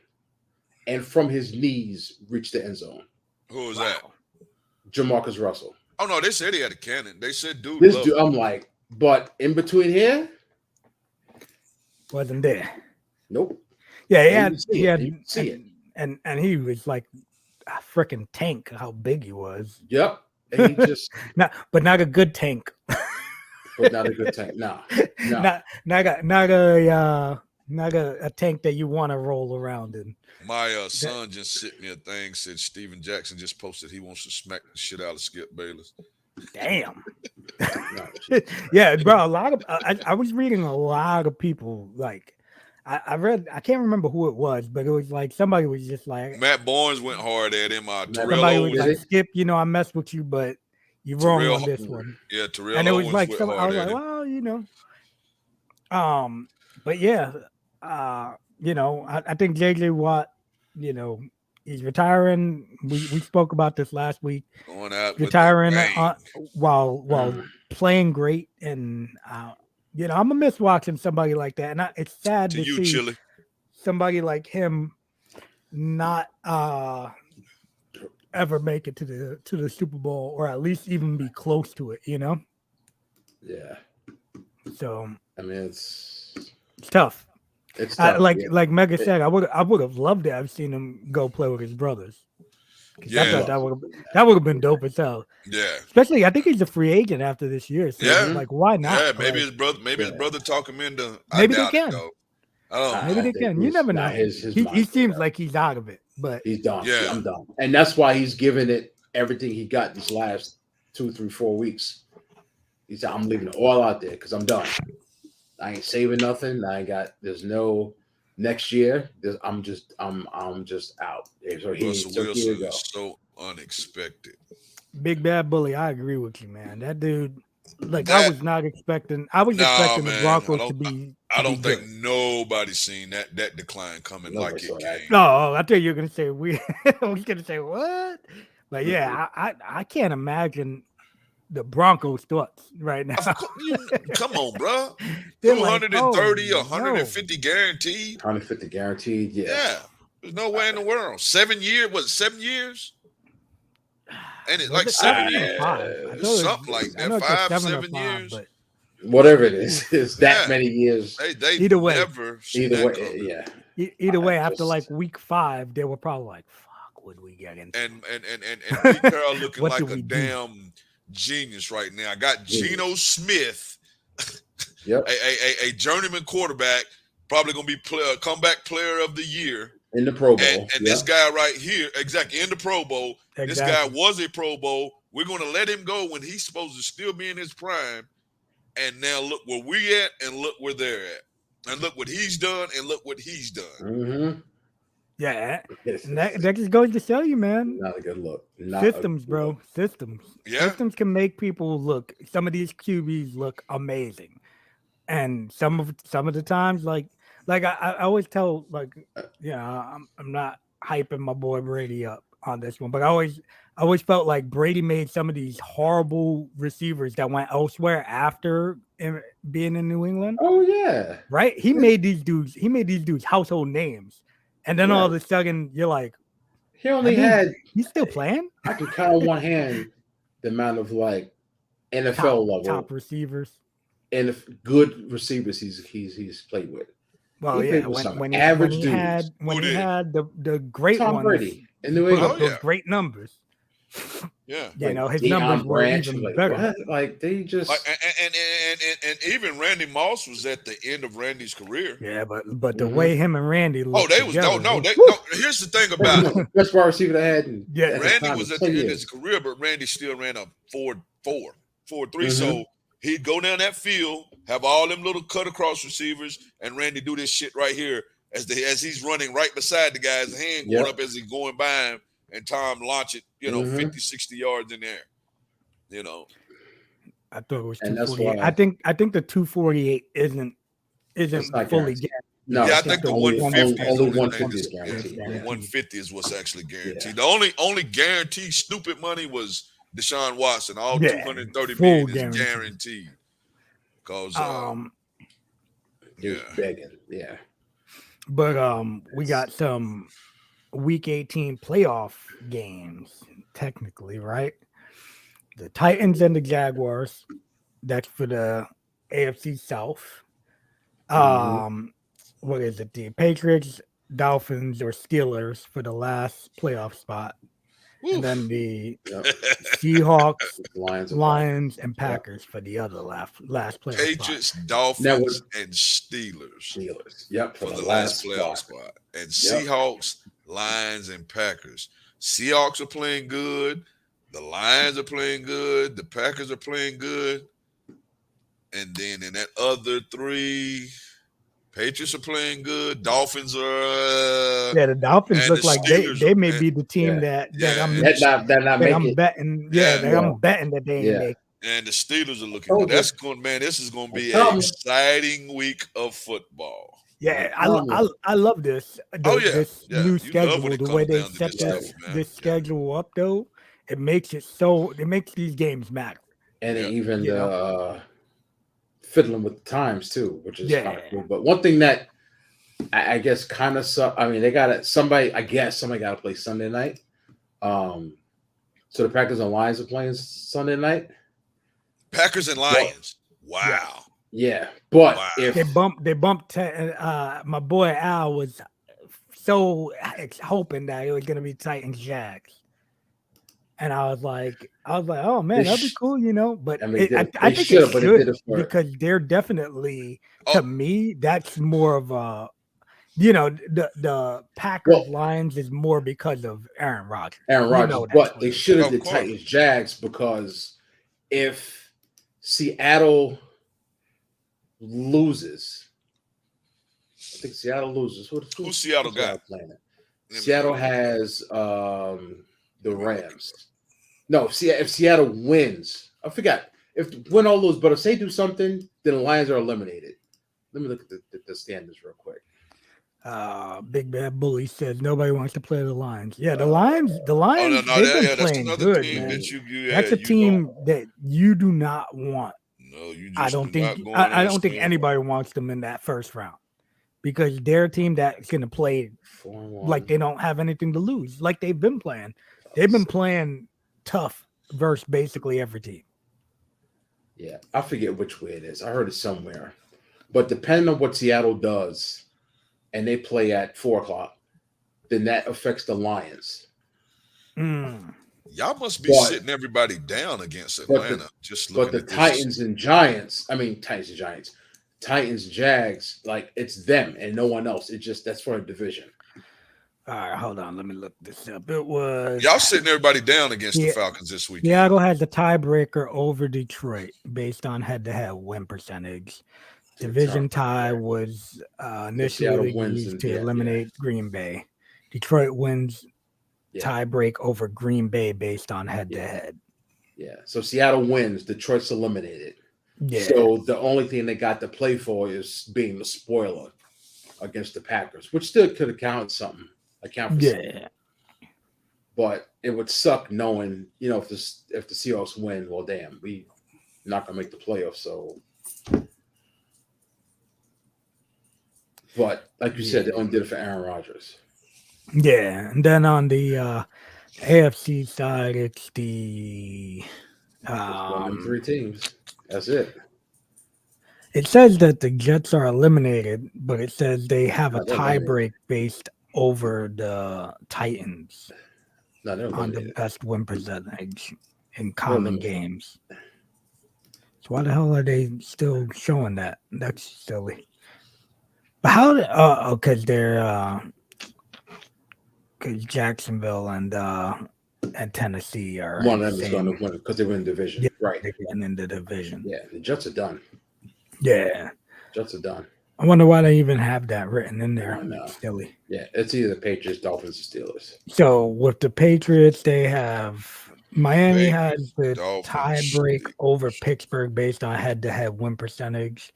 and from his knees reached the end zone. Who was that? Jamarcus Russell. Oh no, they said he had a cannon. They said dude. This dude, I'm like, but in between here, wasn't there. Nope. Yeah, he had and he was like a freaking tank. How big he was. Yep. And he just not a good tank. But not a good tank. No. Not a tank that you want to roll around in. My son just sent me a thing. Said Steven Jackson just posted he wants to smack the shit out of Skip Bayless. Damn. Yeah, bro. A lot of I was reading a lot of people like. I read. I can't remember who it was, but it was like somebody was just like Matt Barnes went hard at him. Somebody was like, "Skip, I messed with you, but you're wrong on this one." Yeah, Terrell. And it was like, I was like, well, but yeah, I think JJ Watt, he's retiring. We spoke about this last week. Going out retiring while playing great, and I'm gonna miss watching somebody like that, and it's sad to see Chili. Somebody like him not ever make it to the Super Bowl, or at least even be close to it. Yeah. So I mean, it's tough. It's tough. Like Mega said, I would have loved to have seen him go play with his brothers. I thought that would have been dope as hell. Yeah. Especially, I think he's a free agent after this year. So Yeah. like, why not? Yeah, maybe like, his brother talk him into. Maybe they doubt can. It, though. I don't Maybe know. they can. You never know. He seems like he's out of it, but he's done. Yeah. I'm done. And that's why he's given it everything he got these last 2, 3, 4 weeks. He said, I'm leaving it all out there because I'm done. I ain't saving nothing. There's no next year. I'm just out. So Russell Wilson here we go. is so unexpected. Big Bad Bully, I agree with you, man. That dude, I was not expecting. I was expecting the Broncos to be. I don't think nobody's seen that decline coming like it came. No, I thought you were gonna say we. I was gonna say what? But yeah, I can't imagine the Broncos' thoughts right now. Come on, bro. They're 230, 150 guaranteed. 150 guaranteed. Yeah. There's no way in the world. 7 years? Was it 7 years? And it's like 7 years. Something like that. 5, 7 years. But whatever it is, it's that many years. They either way, never either way, Either way, after like week 5, they were probably like, "Fuck, what do we get into?" And Pete Carroll looking like a damn genius right now. I got Geno Smith, a journeyman quarterback, probably gonna be comeback player of the year in the Pro Bowl. And this guy right here, exactly in the Pro Bowl. Exactly. This guy was a Pro Bowl. We're gonna let him go when he's supposed to still be in his prime. And now look where we at, and look where they're at, and look what he's done, and look what he's done. Mm-hmm. Yeah, and that just goes to show you, man. Not a good look. Systems, bro. Systems. Yeah. Systems can make people look. Some of these QBs look amazing, and some of the times, like I always tell, I'm not hyping my boy Brady up on this one, but I always felt like Brady made some of these horrible receivers that went elsewhere after being in New England. Oh yeah, right. He made these dudes household names, and then all of a sudden you're like, he's still playing. I can count on one hand the amount of like NFL level top receivers and good receivers he's played with. Well, yeah, when he had the great Tom ones, Brady in New England, those great numbers. Yeah, his numbers were even better. Like they just and even Randy Moss was at the end of Randy's career. Yeah, but the way him and Randy looked Here's the thing about it. Best wide receiver they had. Randy was at the end of his career, but Randy still ran a 4.3. So he'd go down that field, have all them little cut across receivers, and Randy do this shit right here as he's running right beside the guy's hand going up as he's going by him, and Tom launch it, 50, 60 yards in there. I thought it was 248. I think the 248 isn't fully guaranteed. No, I think the 150 only 150 is guaranteed. 150 is what's actually guaranteed. The only guaranteed stupid money was Deshaun Watson. All 230 million is guaranteed. Because begging, yeah. But we got some Week 18 playoff games, technically, right? The Titans and the Jaguars. That's for the AFC South. What is it? The Patriots, Dolphins, or Steelers for the last playoff spot. Oof. And then the Seahawks, Lions, and Packers for the other last playoff Patriots, spot. Dolphins, and Steelers. Yep, for the last playoff spot. And Seahawks, Lions, and Packers. Seahawks are playing good. The Lions are playing good. The Packers are playing good. And then in that other 3, Patriots are playing good. Dolphins are. The Dolphins look like they may be the team that I'm betting. I'm betting that they ain't make. And the Steelers are looking good. That's going, man. This is going to be an exciting week of football. Yeah, I love this. This new schedule, the way they set this schedule up, though, it makes these games matter. And even fiddling with the times too, which is kind of cool. But one thing that I guess kind of they got somebody got to play Sunday night. So the Packers and Lions are playing Sunday night. Packers and Lions. Wow. Yeah, but if they bumped my boy Al was so hoping that it was going to be Titans Jags. And I was like, oh man, that'd be cool, But I mean, I they think should it have, but they did should it for because they're definitely Oh. to me that's more of a the Packers Lions is more because of Aaron Rodgers. But they should have Of did course. Titans Jags because if Seattle loses, I think Seattle loses. Who's Seattle got? Playing it? Seattle has the Rams. No, if Seattle wins, I forgot. If win or lose, but if they do something, then the Lions are eliminated. Let me look at the standings real quick. Big Bad Bully says nobody wants to play the Lions. Yeah, the Lions, they've been playing good, man. That's a team that you do not want. No, you just I don't think anybody wants them in that first round because they're a team that's going to play like they don't have anything to lose, like they've been playing. They've been playing tough versus basically every team. Yeah, I forget which way it is. I heard it somewhere. But depending on what Seattle does, and they play at 4:00, then that affects the Lions. Y'all must be sitting everybody down against Atlanta. But the Titans and Giants, Titans, Jags, like it's them and no one else. It's just that's for a division. All right, hold on. Let me look this up. It was y'all sitting everybody down against the Falcons this week. Seattle has the tiebreaker over Detroit based on head-to-head win percentage. Division tie was initially used to eliminate Green Bay. Detroit wins tie break over Green Bay based on head-to-head. Yeah, so Seattle wins. Detroit's eliminated. Yeah. So the only thing they got to play for is being the spoiler against the Packers, which still could account for something. But it would suck knowing, if the Seahawks win, well, damn, we not gonna make the playoffs. So, but like you said, they only did it for Aaron Rodgers. Yeah, and then on the AFC side, it's the 3 teams. That's it. It says that the Jets are eliminated, but it says they have a tiebreak based over the Titans on the best win percentage in common games. So why the hell are they still showing that? That's silly. But how? Because they're because Jacksonville and Tennessee are one of them is going to win because they win the division, right? They're getting in the division. Yeah, the Jets are done. Yeah, Jets are done. I wonder why they even have that written in there. Silly. Yeah, it's either the Patriots, Dolphins, or Steelers. So with the Patriots, they have Miami has the tie break over Pittsburgh based on head-to-head win percentage,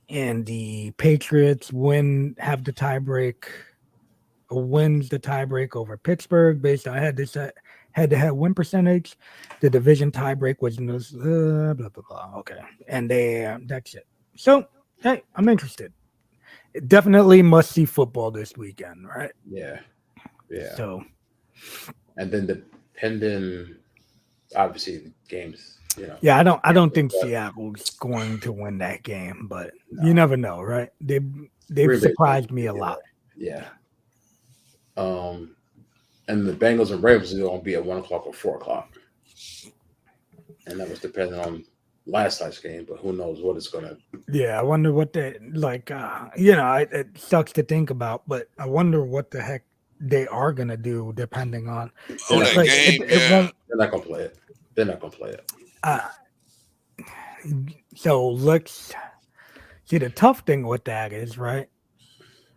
and the Patriots have the tie break. Wins the tiebreak over Pittsburgh based on head-to-head win percentage. The division tiebreak was blah blah blah. Okay, and that's it. So hey, I'm interested. Definitely must see football this weekend, right? Yeah. So, and then depending, obviously, games. Yeah, I don't think Seattle's going to win that game, but you never know, right? They've surprised me a lot. Yeah. And the Bengals and Ravens are going to be at 1:00 or 4:00, and that was depending on last night's game. But who knows what it's going to. Yeah, I wonder what they like. It sucks to think about, but I wonder what the heck they are going to do depending on that game. They're not going to play it. They're not going to play it. So let's see. The tough thing with that is, right?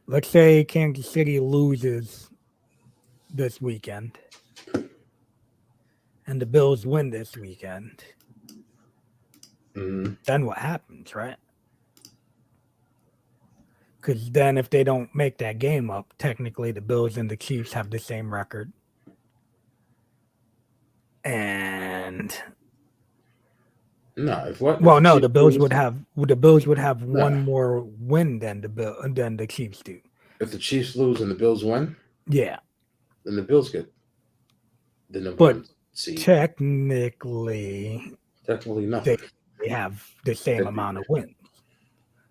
Let's say Kansas City loses this weekend and the Bills win this weekend. Then what happens, right? Because then if they don't make that game up, technically the Bills and the Chiefs have the same record. And the Bills would have one more win than the Chiefs do. If the Chiefs lose and the Bills win, yeah, then the Bills get the number one seed. Technically nothing. They have the same amount of wins.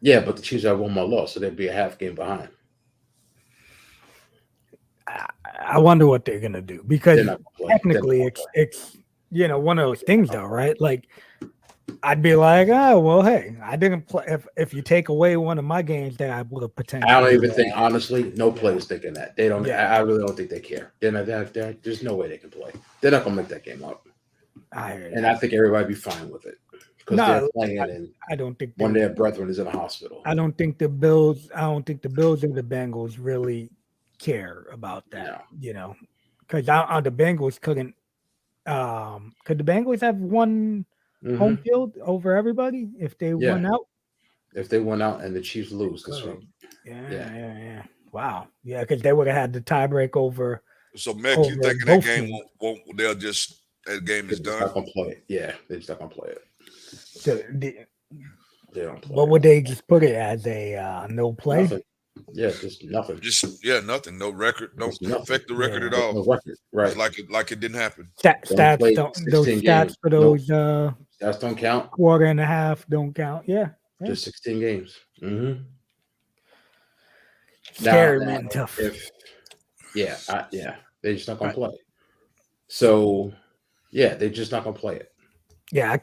Yeah, but the Chiefs have one more loss, so they'd be a half game behind. I wonder what they're gonna do because They're not gonna play. technically it's one of those things though, right? Like I'd be like, oh well, hey, I didn't play. If you take away one of my games, that I would have potentially. I don't even think, honestly, no players thinking that. They don't. Yeah. I really don't think they care. There's no way they can play. They're not gonna make that game up. I think everybody be fine with it because they're playing, and I don't think one of their brethren is in a hospital. I don't think the Bills and the Bengals really care about that. No. Because the Bengals couldn't. Could the Bengals have won home field over everybody if they won out? If they won out and the Chiefs lose this week. Yeah. Wow. Yeah, because they would have had the tiebreak over. So, Mac, you thinking that game won't? They'll just that game is done. Not gonna play it. Yeah, they're just not gonna play it. So they don't play what would they just put it as a no play? Nothing. Yeah, just nothing. Nothing. No record. Don't affect the record at all. No record. Right. It's like it didn't happen. Stats don't. Those stats for those stats don't count. Quarter and a half don't count. Yeah. Just 16 games. Mm-hmm. Scary, man. Tough. They're just not gonna play it. So, they're just not gonna play it. Yeah, I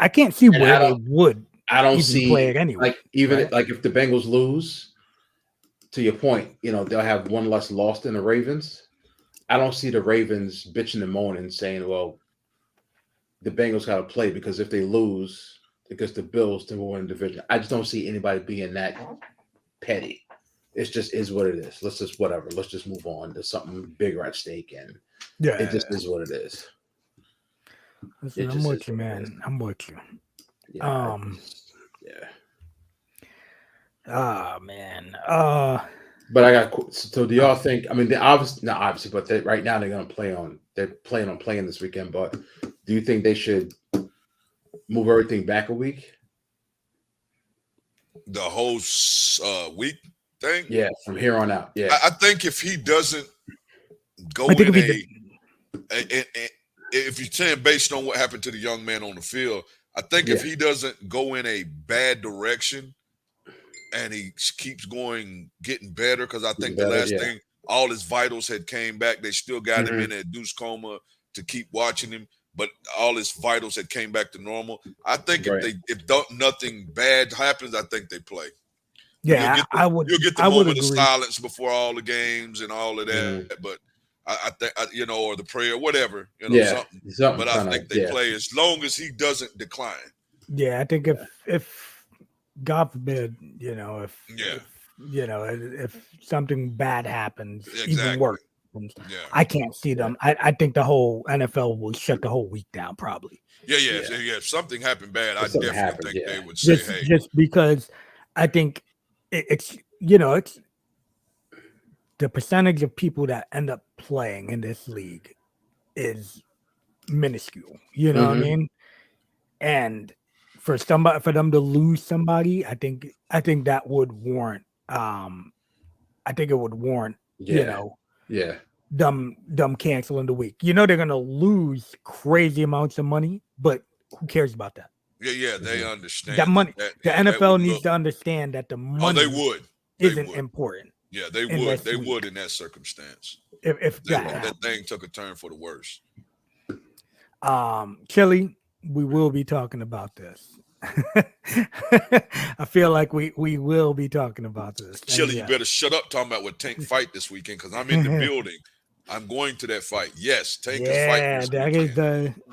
can't see where they would. I don't see play it anyway. Like even like if the Bengals lose, to your point, they'll have one less loss than the Ravens. I don't see the Ravens bitching and moaning, saying, "Well, the Bengals got to play because if they lose against the Bills, then we'll win the division." I just don't see anybody being that petty. It just is what it is. Let's just whatever. Let's just move on. There's something bigger at stake, and it just is what it is. Listen, I'm with you, man. I'm with you. Yeah. Oh man. But I got. So do y'all think? I mean, they obviously, but right now they're gonna play on. They're planning on playing this weekend. But do you think they should move everything back a week? The whole week thing? Yeah, from here on out. Yeah, I think if he doesn't go in if you're saying based on what happened to the young man on the field, I think if he doesn't go in a bad direction and he keeps getting better, because I think the last thing, all his vitals had came back. They still got him in a induced coma to keep watching him, but all his vitals had came back to normal. I think if nothing bad happens, I think they play. Yeah, you'll get the moment of silence before all the games and all of that, but I think or the prayer, whatever, something. But I think they play as long as he doesn't decline. Yeah, I think if God forbid, if something bad happens, even worse, I can't see them. I think the whole NFL will shut the whole week down, probably. Yeah. If something happened bad, I definitely think they would say, "Hey," just because I think it's the percentage of people that end up playing in this league is minuscule. You know what I mean? And for them to lose somebody, I think that would warrant. I think it would warrant. Them canceling the week. They're gonna lose crazy amounts of money, but who cares about that? Yeah, they understand that money. The NFL needs to understand that the money isn't important. Yeah, they would. They would in that circumstance. If that thing took a turn for the worse. Chili, we will be talking about this. I feel like we will be talking about this. Chili, you better shut up talking about what Tank fight this weekend, because I'm in the building. I'm going to that fight. Yes, Tank is fighting this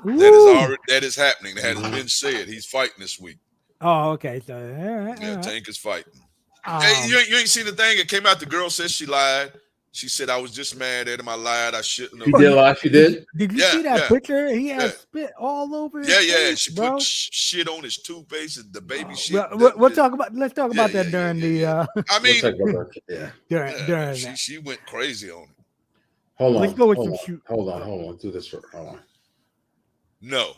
weekend. That is happening. That has been said. He's fighting this week. Oh, okay. So Tank is fighting. Hey, you ain't seen the thing. It came out. The girl said she lied. She said, "I was just mad at him. I lied. I shouldn't have." She did lie. She did. Did you see that picture? He had spit all over his face, She bro. put shit on his toothpaste. The baby shit. Let's talk about that during the. I mean, during she went crazy on it. Hold on. Let's go with some shoot. Hold on. Do this for. Hold on. No.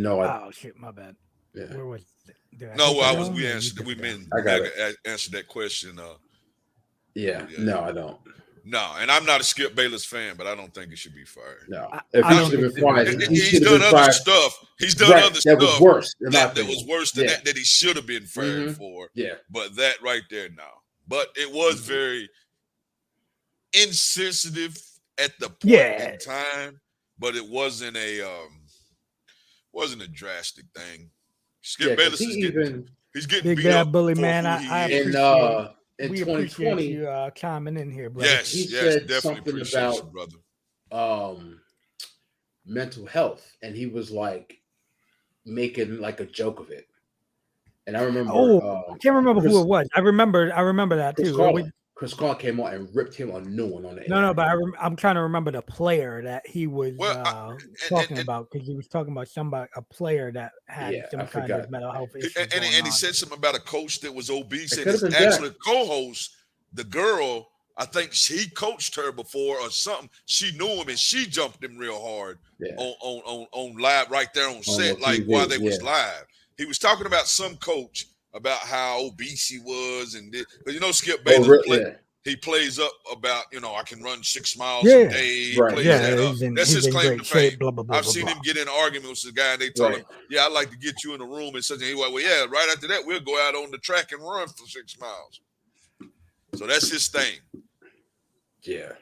Oh shit! My bad. Yeah. Where was? We answered that question. No, I don't. No, and I'm not a Skip Bayless fan, but I don't think he should be fired. No, if he should have been fired, he's done other stuff. He's done other stuff that was worse. That was worse than that he should have been fired for. Yeah, but that right there, no. But it was very insensitive at the point Yeah. in time, but it wasn't a drastic thing. Skip Bayless is getting Big beat up Bad Bully, for man. who I he is. appreciate in we appreciate 2020, you chiming in here, brother. Yes, he yes, said definitely something appreciate you, about brother. mental health, and he was like making like a joke of it. And I remember, I can't remember who it was. I remember that Chris too. Carlin. Chris Carlin came on and ripped him a new one on the air. No, but I'm trying to remember the player that he was talking And about, because he was talking about a player that had some kind of mental health issues and he said something about a coach that was obese, and his actual co-host, the girl, I think he coached her before or something. She knew him and she jumped him real hard on live right there on set, like TV, while they was live. He was talking about some coach about how obese he was, and but Skip Bayless he plays up about I can run 6 miles a day. He plays that up. That's his claim to fame. Blah, blah, blah, I've seen him get in an argument with the guy, and they told him, "Yeah, I'd like to get you in a room and such." And he went, "Well, yeah." Right after that, we'll go out on the track and run for 6 miles. So that's his thing. Yeah.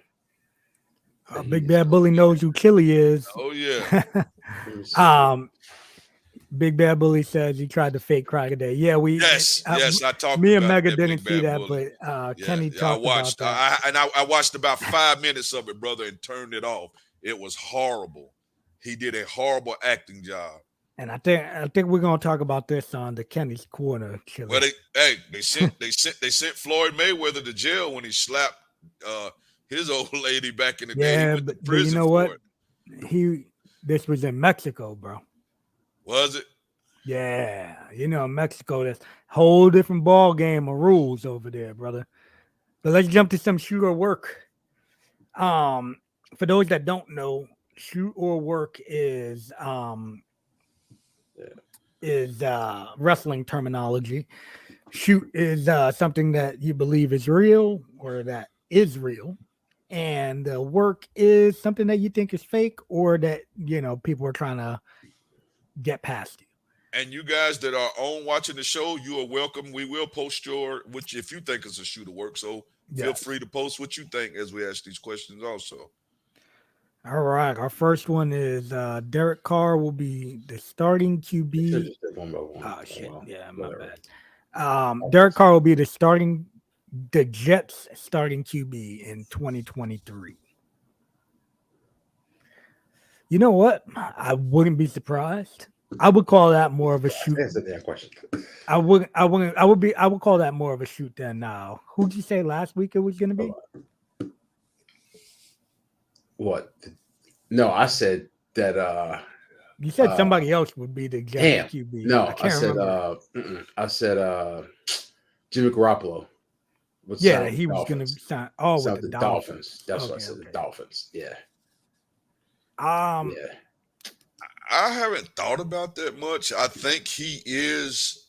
Big Bad Bully knows who Killy is. Oh yeah. Big Bad Bully says he tried to fake cry today. Yeah, yes, I talked. Me about and Mega that didn't see that, Bully. but Kenny talked about that. I watched about 5 minutes of it, brother, and turned it off. It was horrible. He did a horrible acting job. And I think we're gonna talk about this on the Kenny's Corner. Chili. Well, they sent Floyd Mayweather to jail when he slapped his old lady back in the day. Yeah, but you know what? This was in Mexico, bro. Was it? Yeah, in Mexico, there's a whole different ball game of rules over there, brother. But let's jump to some shoot or work. For those that don't know, shoot or work is wrestling terminology. Shoot is something that you believe is real or that is real, and work is something that you think is fake or that people are trying to get past you. And you guys that are on watching the show, you are welcome. We will post which if you think it's a shoot or work. So feel free to post what you think as we ask these questions also. All right. Our first one is Derek Carr will be the starting QB. Oh, shit. Yeah, my bad. Derek Carr will be the Jets starting QB in 2023. You know what? I wouldn't be surprised. I would call that more of a shoot. Answer that question. I would call that more of a shoot than now. Who'd you say last week it was going to be? What? No, I said that. You said somebody else would be the Jets QB. No, I said Jimmy Garoppolo. He was going to sign. Oh, with the Dolphins. That's what I said. The Dolphins. Yeah. I haven't thought about that much. I think he is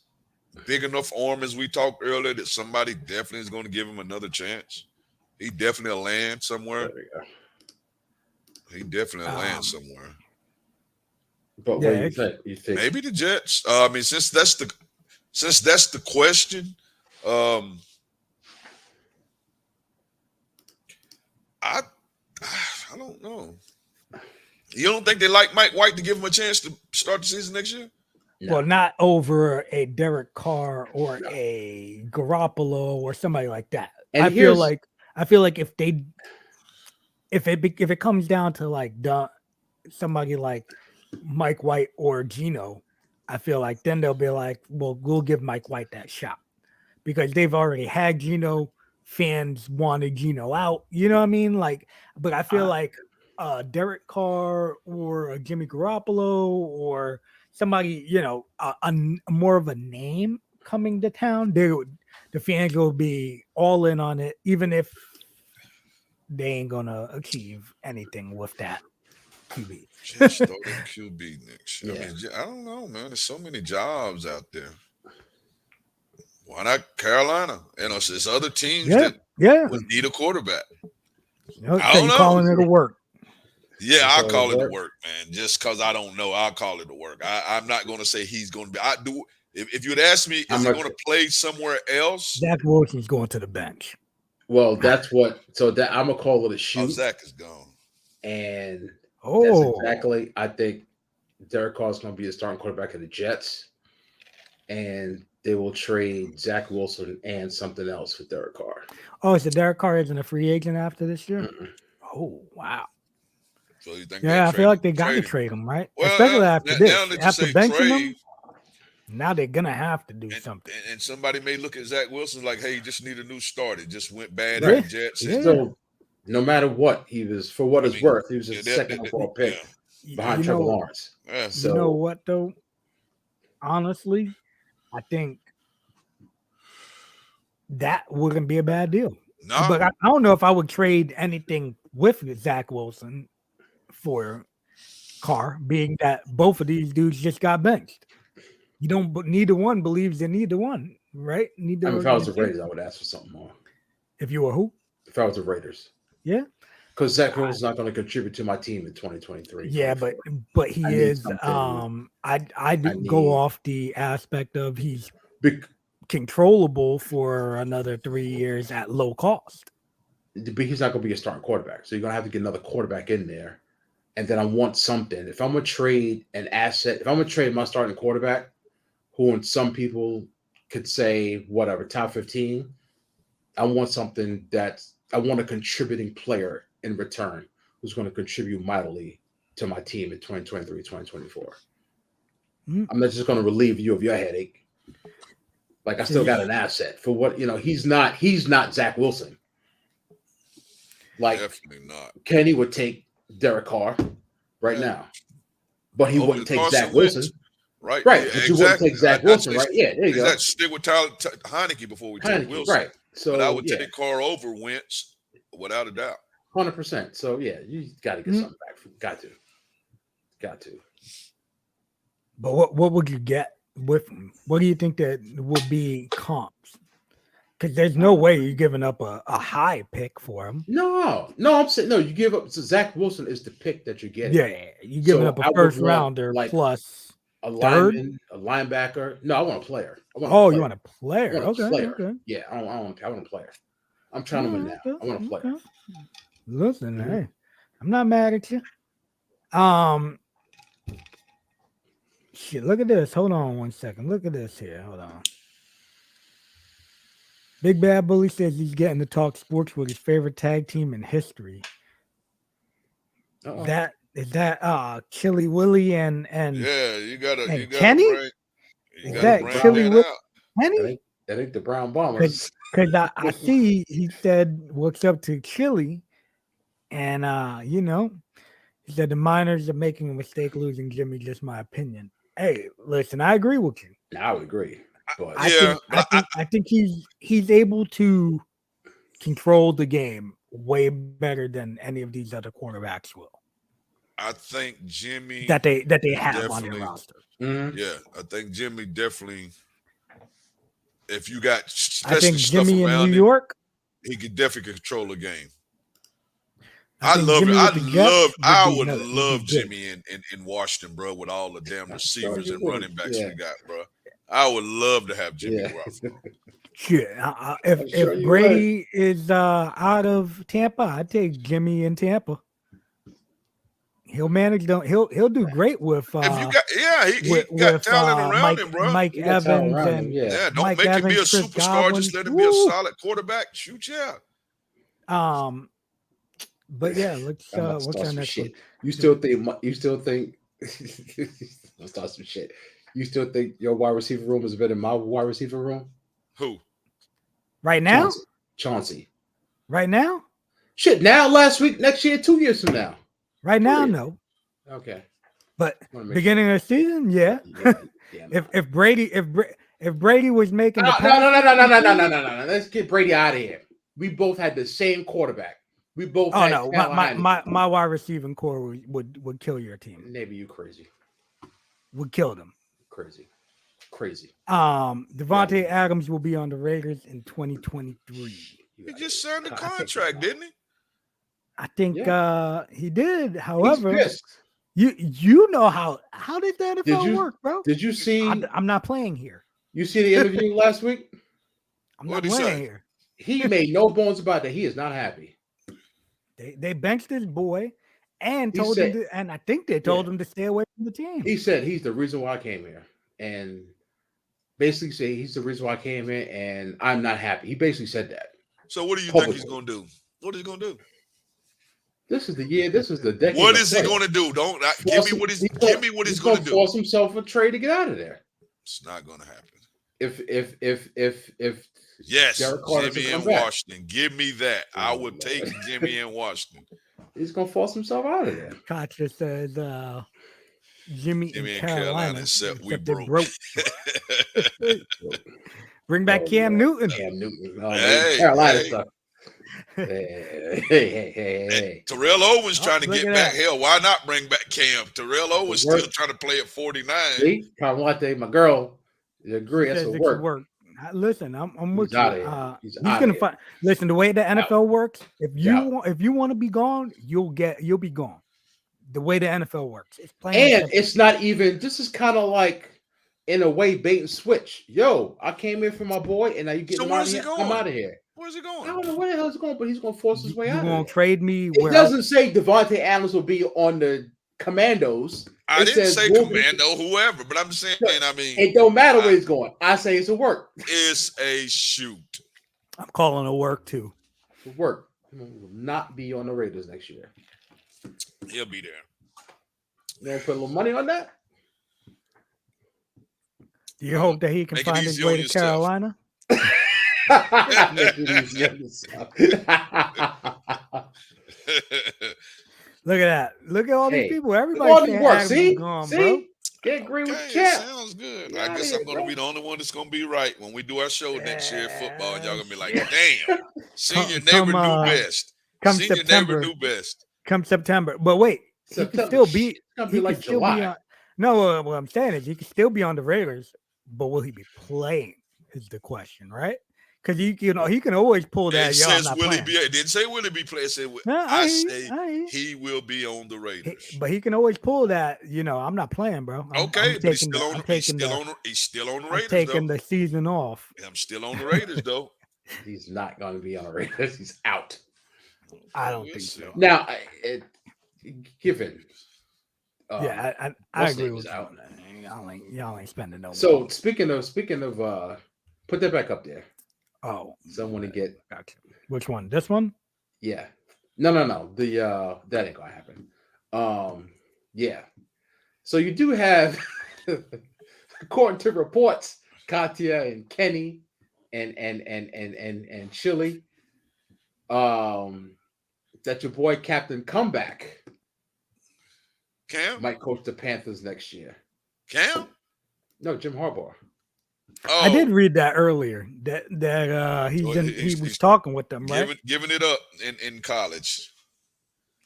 big enough arm, as we talked earlier, that somebody definitely is going to give him another chance. He definitely will land somewhere. There we go. He definitely will land somewhere. But what do you think? You think maybe the Jets? I mean, since that's the question, I don't know. You don't think they like Mike White to give him a chance to start the season next year? No. Well, not over a Derek Carr or a Garoppolo or somebody like that. And I feel like if it comes down to like somebody like Mike White or Geno, I feel like then they'll be like, well, we'll give Mike White that shot because they've already had Geno. Fans wanted Geno out. You know what I mean? Like, but I feel like Derek Carr or a Jimmy Garoppolo or somebody, more of a name coming to town, the fans will be all in on it, even if they ain't gonna achieve anything with that QB. Just starting QB next year. Yeah. I don't know, man. There's so many jobs out there. Why not Carolina? There's other teams that would need a quarterback. I don't know. Calling it a work. Yeah, I'll call it a work, man. Just because I don't know, I'll call it a work. I'm not going to say he's going to be. I do. If you would ask me, is he going to play somewhere else? Zach Wilson's going to the bench. Well, that's what. So that I'm gonna call it a Oh, shoot, Zach is gone. and that's Oh, exactly. I think Derek Carr's gonna be the starting quarterback of the Jets, and they will trade Zach Wilson and something else for Derek Carr. oh, so Derek Carr isn't a free agent after this year? Mm-mm. Oh, wow. So you think Yeah, they I feel like they got to trade him? trade him, right? Well, Especially after now this. that you After say benching trade, him, now they're gonna have to do and, something. and somebody may look at Zach Wilson like, hey, you just need a new start. It just went bad Right. at the Jets. Yeah. So no matter what, he was for what I it's mean, worth. He was yeah, just a second overall pick behind You Trevor know, Lawrence. Yeah. So you know what though? Honestly, I think that wouldn't be a bad deal. No, But I don't know if I would trade anything with Zach Wilson for Carr, being that both of these dudes just got benched. You don't, but neither one believes in neither one, right? Neither. I mean, if I was the organization. Raiders, I would ask for something more. If you were who? If I was the Raiders, Yeah. because Zach Wilson's not going to contribute to my team in 2023. Yeah, but he I need is. something. I do go off the aspect of he's controllable for another 3 years at low cost. But he's not going to be a starting quarterback, so you're going to have to get another quarterback in there. And then I want something. If I'm going to trade an asset, if I'm going to trade my starting quarterback, who and some people could say whatever top 15, I want something I want a contributing player in return who's going to contribute mightily to my team in 2023, 2024. Mm-hmm. I'm not just going to relieve you of your headache. Like I still got an asset for what, he's not Zach Wilson. Like definitely not. Kenny would take Derek Carr right now, but he wouldn't take Zach Wilson. Right. Right. Yeah, but you wouldn't take Zach Wilson, right? Yeah, there you go. Stick with Tyler Heineke before we take Wilson. Right. So but I would take Carr over Wentz without a doubt. 100%. So yeah, you got to get something back from. Got to. But what would you get with him? What do you think that would be comps? Because there's no way you're giving up a high pick for him. No, I'm saying no. You give up. So Zach Wilson is the pick that you're getting. Yeah, you're giving up a first rounder plus a lineman, a linebacker. No, I want a player. You want a player? Okay. Yeah, I want a player. I'm trying to win now. I want a player. Listen, hey, I'm not mad at you. Shit, look at this. Hold on 1 second. Look at this here. Hold on. Big Bad Bully says he's getting to talk sports with his favorite tag team in history. Is that Chili Willy and yeah, you gotta Kenny? Is that Chili Willy Kenny? I think the Brown Bombers. Because I see he said what's up to Chili, and he said the Miners are making a mistake losing Jimmy. Just my opinion. Hey, listen, I agree with you. I would agree. But I think he's able to control the game way better than any of these other quarterbacks will. I think Jimmy that they have on their roster. Mm-hmm. Yeah, I think Jimmy definitely. If you got, I think Jimmy in New York, he could definitely control the game. I would love Jimmy in Washington, bro, with all the damn receivers and running backs we got, bro. I would love to have Jimmy Garoppolo. Yeah, if Brady is out of Tampa, I'd take Jimmy in Tampa. He'll manage. He'll do great with. If you got, he got talent around him, bro. Mike Evans and don't Mike make Evans, him be a Chris superstar. Godwin. Just let him be a solid quarterback. Shoot you out. But yeah, what's our next shit? one? You still think? Let's start some shit. You still think your wide receiver room is better than my wide receiver room? Who? Right now? Chauncey. Right now? Shit. Now, last week, next year, 2 years from now. Right now, no. Okay. But beginning of the season, yeah. If Brady was making no. Let's get Brady out of here. We both had the same quarterback. We both. My wide receiving core would kill your team. Maybe you crazy. Would kill them. Crazy. Devontae Adams will be on the Raiders in 2023. He just signed a contract, didn't he? I think he did. However, you know how did the NFL work, bro? Did you see? I'm not playing here. You see the interview last week? I'm not playing here. he made no bones about that. He is not happy. They benched his boy and He told said- him to, and I think they told him to stay away from the team. He said he's the reason why I came here, and basically say he's the reason why I came here, and I'm not happy. He basically said that. So what do you think he's going to do? What is he going to do? This is the year. This is the decade. What is he going to do? Don't give me what he's going to do. Force himself a trade to get out of there. It's not going to happen. If Yes, Derek Carter Jimmy to come in back. Washington. Give me that. I would take Jimmy in Washington. He's gonna force himself out of there. Koch says Jimmy Jimmy in in Carolina, except we they broke. Bring back Cam Newton. Cam Newton. Hey, Carolina hey. stuff. Hey. Terrell Owens trying to look get at back. that. Hell, why not bring back Cam? Terrell Owens Work. still trying to play at 49. See, Carmelate, my girl, you agree? That's Says a it work. should work. Listen, I'm with He's you. outta here. He's outta gonna here. find. Listen, the way the NFL works, if you Yeah. want to be gone, you'll be gone. The way the NFL works, it's plain And simple. it's not even. This is kind of like, in a way, bait and switch. Yo, I came in for my boy, and now you get So him where's out of he here. going? I'm out of here. Where's he I don't going? know where the hell he's going, but he's going to force his way you out. gonna Of there. trade me? It Where doesn't say Devontae Adams will be on the Commandos. I It didn't says say we'll be- Commando, whoever, but I'm just saying. I mean, It don't matter where he's going. I say it's a work. it's a shoot. I'm calling it work too. It's a work. He will not be on the Raiders next year. He'll be there. You want to put a little money on that? Do you hope that he can Make it find his easy way on to yourself. Carolina? Make it easy on yourself. Look at that. Look at all Hey, these people. All Everybody's these saying work. Adams See? is gone, See? bro. Can't agree with Okay, the champ. sounds good. Yeah, I guess yeah, I'm going to bro. be the only one that's going to be right when we do our show next year, football. And y'all going to be like, Yeah. damn, senior Come, neighbor uh, knew best. Come Senior September. neighbor knew best. Come September. But wait, he can September. still be. It's gonna He be can like still July. be on. No, what I'm saying is he can still be on the Raiders, but will he be playing? Is the question, right? Because he can always pull that. It Yo, I'm says not will he playing. be? It didn't say will he be playing. It said No, I hear you. say I hear you. he will be on the Raiders. But he can always pull that. I'm not playing, bro. Okay, but he's still on. He's still on the I'm Raiders taking though. the season off. I'm still on the Raiders though. He's not going to be on the Raiders. He's out. I don't We'll think see. so. Now, given. Yeah, I what's agree name with is you. out. Y'all ain't spending no. So money. speaking of, put that back up there. Oh, Someone to get. gotcha. Which one? This one? Yeah. No. The that ain't gonna happen. Yeah. So you do have, according to reports, Katya and Kenny and Chili, that your boy Captain Comeback Cam? might coach the Panthers next year. Cam? No, Jim Harbaugh. Oh, I did read that earlier. That he he's was talking with them, right? giving it up in college.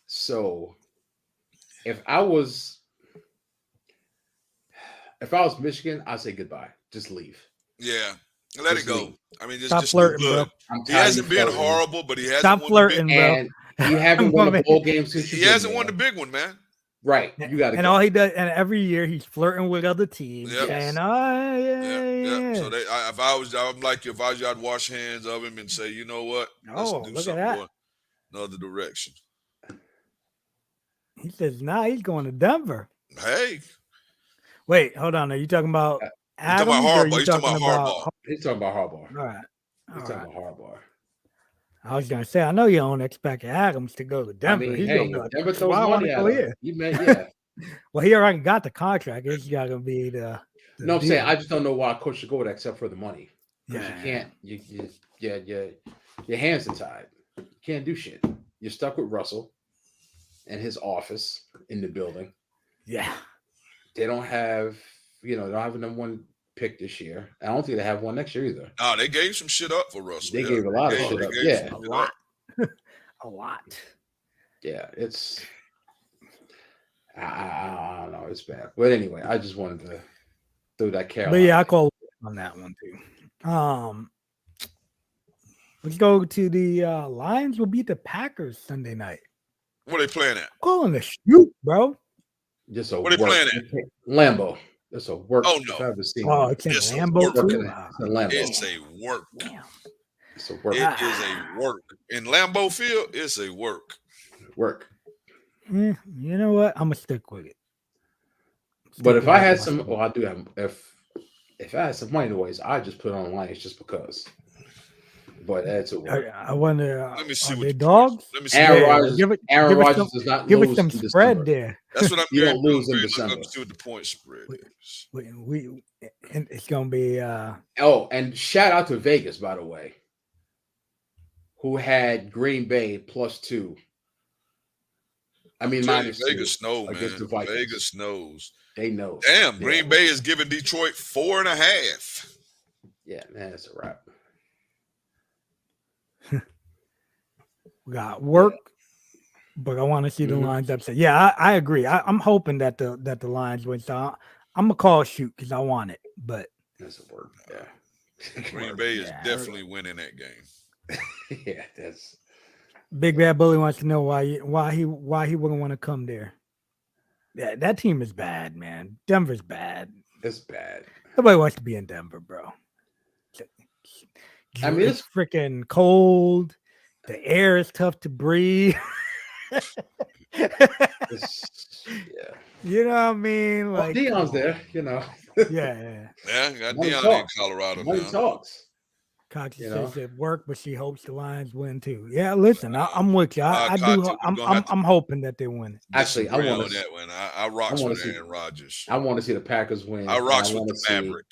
So if I was Michigan, I'd say goodbye. Just leave. Yeah, let Just it go. leave. I mean, Stop just flirting, good. bro. I'm He tired of hasn't you been flirting. horrible, but he hasn't Stop won flirting, the bro. And you haven't won a bowl game since big, you He been hasn't there. won the big one, man. Right. You got to And all he does, and every year he's flirting with other teams, Yep. saying, "Oh, yeah." So if I was, I'm like you. If I was you, I'd wash hands of him and say, you know what? Let's Oh, do look at something that. more another direction. He says, "Nah, he's going to Denver." Hey, Wait, hold on. Are you talking about you Adams? talking about or are Harbaugh? you He's talking about Harbaugh. He's talking about Harbaugh. All right. He's All talking right. about Harbaugh. I was gonna say, I know you don't expect Adams to go to Denver. I mean, He's hey, gonna be like, Denver throws "Why I wanna money at go him. here?" You may, yeah. Well, he already got the contract. It's got to be the No, I'm saying deal. I just don't know why a coach should go there except for the money. 'Cause Yeah. you can't. Your hands are tied. You can't do shit. You're stuck with Russell and his office in the building. Yeah. They don't have, they don't have a number one pick this year. I don't think they have one next year either. No, they gave some shit up for Russell. They gave a lot of They shit gave up. some Yeah. shit A up. lot. A lot. Yeah, it's. I don't know. It's bad. But anyway, I just wanted to throw that Carolina. But yeah, I call on that one too. Let's go to the Lions will beat the Packers Sunday night. Where they playing at? Calling the shoot, bro. Just a What they work. playing at? Lambeau. That's a work. Oh, no. I've ever seen. Oh, it's in It's a Lambeau work. too. It's a Lambeau. It's a work. Damn. It's a work. It is a work. In Lambeau Field, it's a work. Work. In Lambeau Field, it's a work. Work. You know what? I'm gonna stick with it. But if I had some, well, I do have. If I had some money to waste, I'd just put it on Lions just because. But that's a work. I wonder. Let me see Are what they the dogs? Let me see. Aaron Yeah, Rodgers. give it. Aaron Give us Rodgers some. does not Give us lose some in spread December. there. That's what I'm You doing. don't lose in Let December. me see what the point spread is. We and it's gonna be. Oh, and shout out to Vegas, by the way, who had Green Bay +2. I mean, -2 Vegas knows, against man. the Vikings. Vegas knows. They know. Damn, Green Bay is giving Detroit 4.5. Yeah, man, it's a wrap. We got work, but I want to see the Lions upset. Yeah, I agree. I'm hoping that the Lions win. So I'm gonna call shoot because I want it. But that's a work. Yeah, Green Bay is definitely winning that game. Yeah, that's. Big Bad Bully wants to know why he wouldn't want to come there. Yeah, that team is bad, man. Denver's bad. It's bad. Nobody wants to be in Denver, bro. I mean, it's freaking cold. The air is tough to breathe. Yeah. You know what I mean? Like Deion's there, you know. Yeah, got Deion in Colorado Money now. Talks. Coxie says it worked, but she hopes the Lions win too. Yeah, listen, I'm with you. I do. I'm hoping that they win. Actually, I want to that one. I rock with Aaron Rodgers. I want to see the Packers win. I rocks with the Maverick.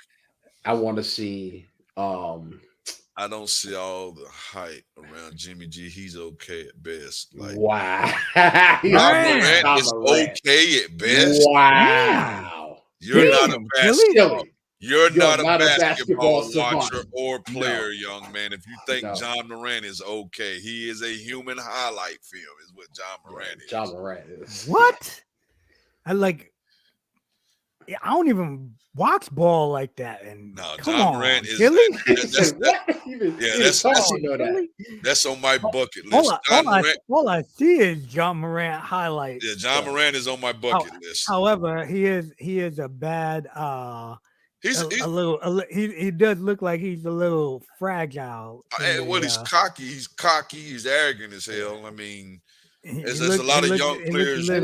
I want to see. I don't see all the hype around Jimmy G. He's okay at best. Like, wow, John Morant is okay at best. Wow, you're not a basketball. You're not a basketball watcher or player, young man. If you think John Morant is okay, he is a human highlight film, is what John Morant is. John Morant is. What? I don't even watch ball like that. And no, come John on, Morant is. That's on my bucket list. All I see is John Morant highlights. Yeah, John Morant is on my bucket list. However, he is a bad. He's a little. He does look like he's a little fragile. He's cocky. He's cocky. He's arrogant as hell. I mean, there's a lot of young players that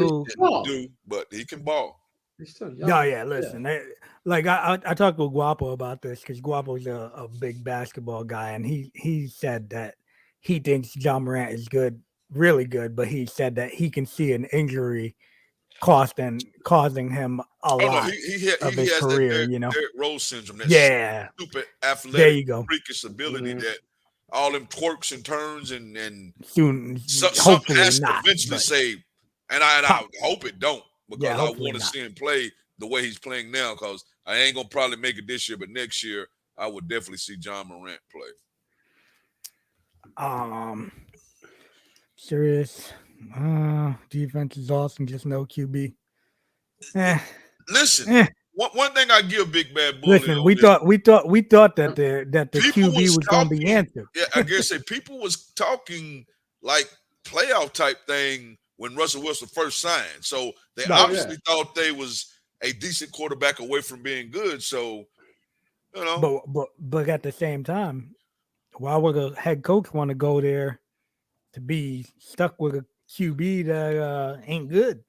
do, but he can ball. He's still young. No, yeah. Listen, I talked with Guapo about this because Guapo's a big basketball guy, and he said that he thinks John Morant is good, really good, but he said that he can see an injury causing him a lot of his career, you know. Derrick Rose syndrome, that stupid athletic, freakish ability that all them twerks and turns and soon something has to eventually say, and I hope it don't, because I want to see him play the way he's playing now, because I ain't gonna probably make it this year, but next year I would definitely see John Morant play. Serious. Defense is awesome, just no QB. Listen, one thing I give Big Bad Bully. Listen, we thought that the QB was going to be answered. Yeah, I guess people was talking like playoff type thing when Russell Wilson first signed. So they obviously thought they was a decent quarterback away from being good. So, you know, but at the same time, why would a head coach want to go there to be stuck with a QB that ain't good?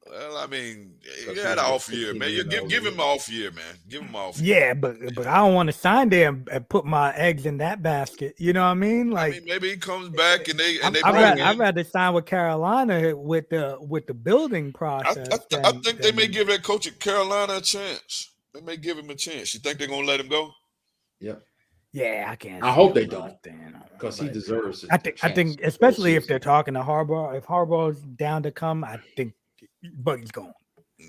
Well, I mean, you had an off year, man. You give him an off year, man. Give him off. Yeah, but I don't want to sign there and put my eggs in that basket. You know what I mean? Like, I mean, maybe he comes back and they. I'd rather sign with Carolina with the building process. I think they may give that coach at Carolina a chance. They may give him a chance. You think they're gonna let him go? Yep. Yeah, I can't. I hope they don't, because he deserves it. I think, especially if they're talking to Harbaugh. If Harbaugh's down to come, I think Buggy's going. Yeah.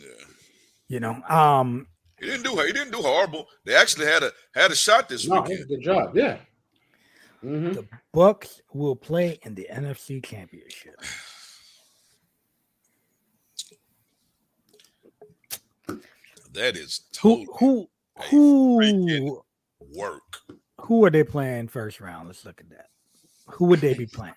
You know, he didn't do horrible. They actually had a shot this weekend. Good job. Yeah. Mm-hmm. The Bucs will play in the NFC Championship. That is totally who work. Who are they playing first round? Let's look at that. Who would they be playing?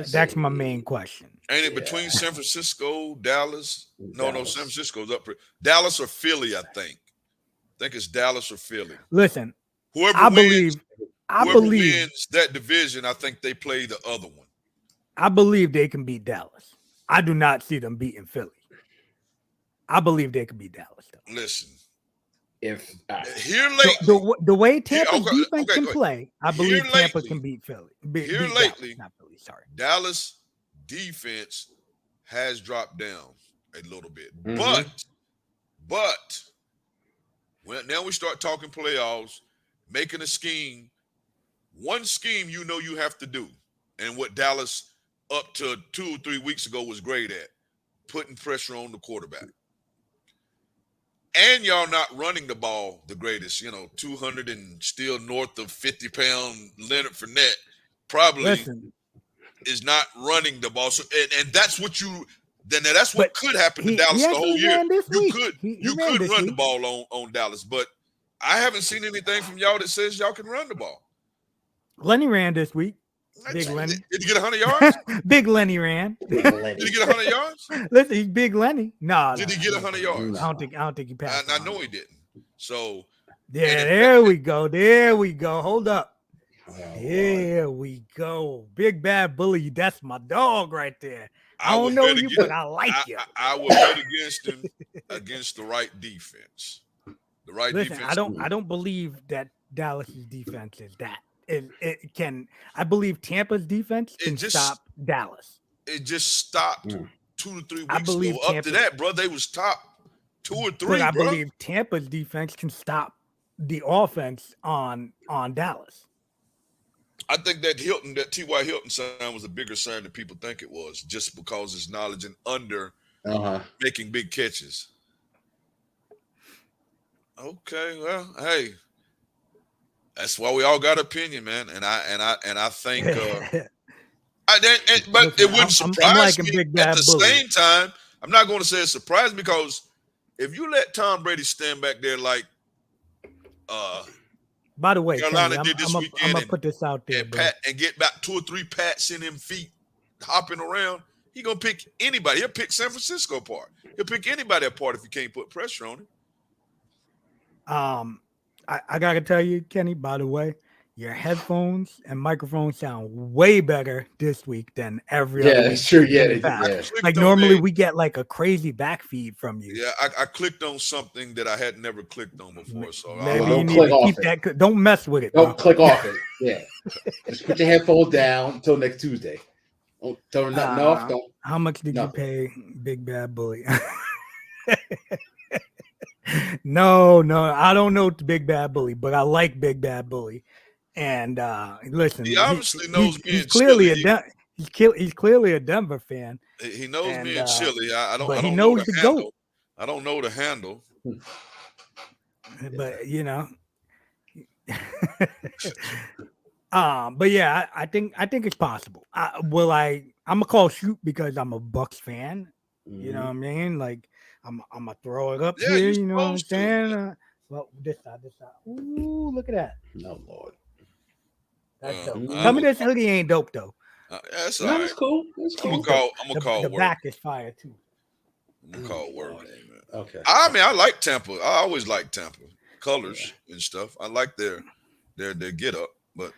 That's my main question. Ain't it between San Francisco, Dallas? No, San Francisco's up. Dallas or Philly, I think. think it's Dallas or Philly. Listen, Whoever I wins believe that division, I think they play the other one. I believe they can beat Dallas. I do not see them beating Philly. I believe they can beat Dallas, though. Listen, If here lately, the way Tampa's defense can play, I believe Here Tampa lately- can beat Philly. here Beat lately, Dallas, not Philly. Sorry. Dallas defense has dropped down a little bit, Mhm. but when now we start talking playoffs, making a scheme. One scheme you know you have to do, and what Dallas up to 2 or 3 weeks ago was great at, putting pressure on the quarterback. And y'all not running the ball the greatest, 200 and still north of 50-pound Leonard Fournette probably is not running the ball. So and that's what that's what could happen to Dallas the whole year. You could run the ball on Dallas, but I haven't seen anything from y'all that says y'all can run the ball. Lenny ran this week. Big Lenny. Did you get 100 yards? Big Lenny ran. Big Lenny. Did he get 100 yards? Listen, he's Big Lenny. No. Did he get 100 yards? I don't think he passed. I know he didn't. So yeah, there we go. There we go. Hold up. Here we go. Big Bad Bully. That's my dog right there. I don't know you, but I like you. I would bet against him against the right defense. The right Listen, defense. I don't believe that Dallas's defense is that. It can. I believe Tampa's defense can stop Dallas. It just stopped 2 to 3 weeks I believe ago. Up to that, bro, they was top 2 or 3. But I believe Tampa's defense can stop the offense on Dallas. I think that T.Y. Hilton sign was a bigger sign than people think it was, just because his knowledge and making big catches. Okay, well, hey. That's why we all got opinion, man, and I think, but it wouldn't surprise me. At the same time, I'm not going to say it surprised me, because if you let Tom Brady stand back there like, by the way, Carolina Kenny, did this weekend, I'm gonna put this out there, and get about 2 or 3 pats in him feet, hopping around, he gonna pick anybody. He'll pick San Francisco apart. He'll pick anybody apart if you can't put pressure on him. I gotta tell you, Kenny, by the way, your headphones and microphones sound way better this week than every other week. Yeah, that's true. Yeah. Like normally we get like a crazy backfeed from you. Yeah, I clicked on something that I had never clicked on before. So maybe you need to keep that. Don't mess with it. Don't click off it. Yeah. Just put your headphones down until next Tuesday. Don't turn nothing off. How much did you pay Big Bad Bully? No, I don't know Big Bad Bully, but I like Big Bad Bully. And listen, he obviously knows me. He's clearly he's clearly a Denver fan. He knows me and Chili. I don't he know knows the GOAT. handle. I don't know the handle. But but yeah, I think it's possible. I'm gonna call shoot because I'm a Bucks fan. You know what I mean? Like I'm gonna throw it up here. You know what I'm saying? Well, this side. Ooh, look at that. No, Lord. That's dope. Tell me this hoodie ain't dope though. That's all right. That's cool. That's cool. I'm gonna call the work. back is fire too. I'm gonna call work. Okay. I mean, I like Tampa. I always like Tampa colors and stuff. I like their get up, but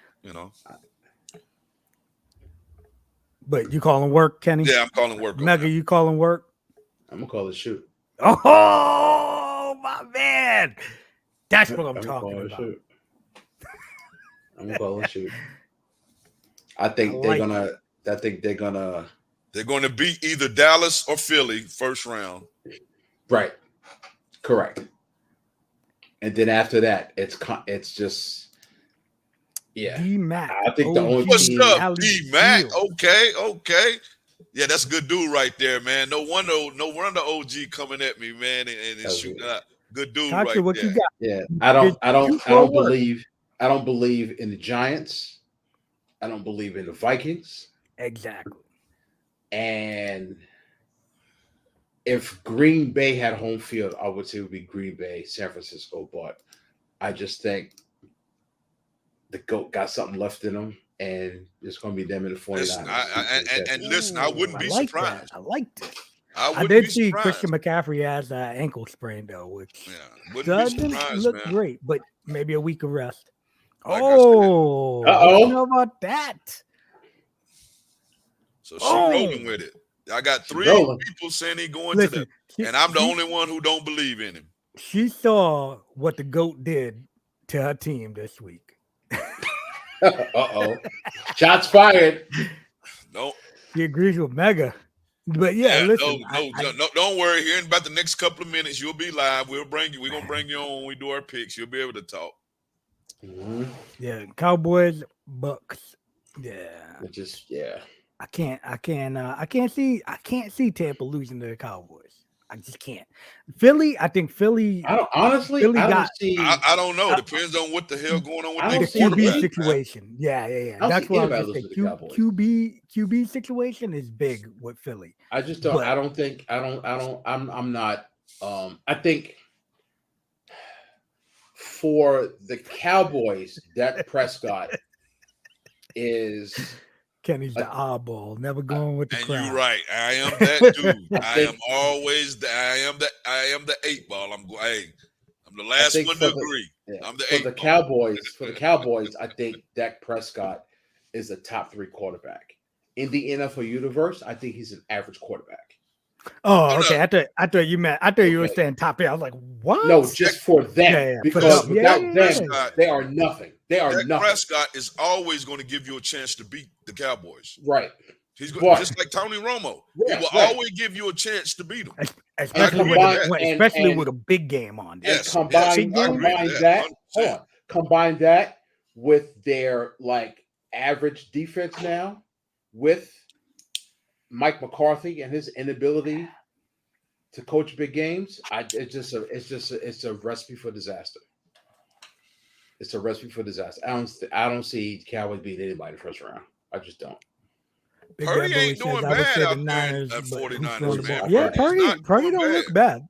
But you calling work, Kenny? Yeah, I'm calling work. Mega, you calling work? I'm gonna call it shoot. Oh my man, that's what I'm talking about. Shoot. I'm gonna call it shoot. I think they're gonna beat either Dallas or Philly first round. Right. Correct. And then after that, it's just D-Mac. I think the only what's team, up, D-Mac? Okay. Yeah, that's a good dude right there, man. No wonder OG coming at me, man, and shooting out. Good dude right there. What you got? Yeah, I don't believe in the Giants. I don't believe in the Vikings. Exactly. And if Green Bay had home field, I would say it would be Green Bay, San Francisco. But I just think the GOAT got something left in them, and it's going to be them in the 49ers. Listen, I wouldn't be surprised. I like this. I wouldn't did be see surprised. Christian McCaffrey has an ankle sprain though, which Wouldn't be doesn't surprised, look man. great, but maybe a week of rest. Like I said. What you know about that? So she rolling with it. I got 3 people saying he going to the, and I'm the only one who don't believe in him. She saw what the GOAT did to her team this week. Shots fired. No. She agrees with Mega. But listen. Don't worry. Here in about the next couple of minutes, you'll be live. We're gonna bring you on when we do our picks. You'll be able to talk. Mm-hmm. Yeah, Cowboys, Bucks. Yeah. I can't see Tampa losing to the Cowboys. I just can't. Philly, I think Philly. I don't see. I don't know. Depends on what the hell going on with the QB situation. Yeah. That's what I was just saying. QB situation is big with Philly. I just don't. I'm not. I think for the Cowboys, Dak Prescott is. Kenny's the oddball, never going with the crowd. And you're right. I am that dude. I am always I am the 8 ball. I'm the last one to agree. I'm the 8 ball. For the Cowboys, I think Dak Prescott is a top 3 quarterback. In the NFL universe, I think he's an average quarterback. Oh, okay. I thought you were saying top 8. I was like, what? No, just for them. Because without them, they are nothing. Dak Prescott is always going to give you a chance to beat the Cowboys. Right. He's going just like Tony Romo. He will always give you a chance to beat them. Especially with a big game on. Yes. Combine that with their average defense now, with Mike McCarthy and his inability to coach big games. It's a recipe for disaster. It's a recipe for disaster. I don't see Cowboys beating anybody in the first round. I just don't. Purdy ain't doing bad out there at 49ers, man. Yeah, Purdy don't look bad.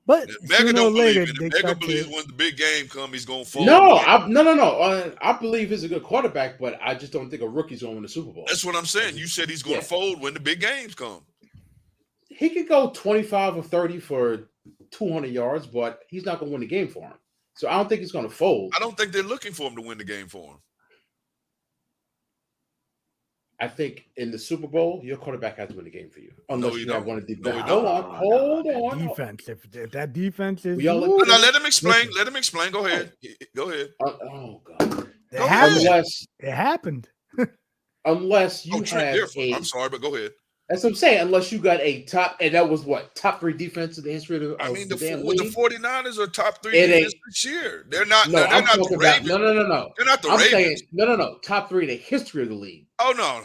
But Mega don't believe in it. Mega believes when the big game comes, he's going to fall. No. I believe he's a good quarterback, but I just don't think a rookie's going to win the Super Bowl. That's what I'm saying. You said he's going to fold when the big games come. He could go 25 or 30 for 200 yards, but he's not going to win the game for him. So I don't think he's going to fold. I don't think they're looking for him to win the game for him. I think in the Super Bowl, your quarterback has to win the game for you. Unless you have one of the Hold on. Defense. If that defense is no, let him explain. Let him explain. Go ahead. Go ahead. Oh God. It happened. Unless you have I'm sorry, but go ahead. That's what I'm saying. Unless you got a top, and that was top 3 defense in the history of the the 49ers are top 3 defense this year. They're not. No, they're not the Ravens. No. They're not the I'm Ravens. Saying, no. Top 3 in the history of the league. Oh no,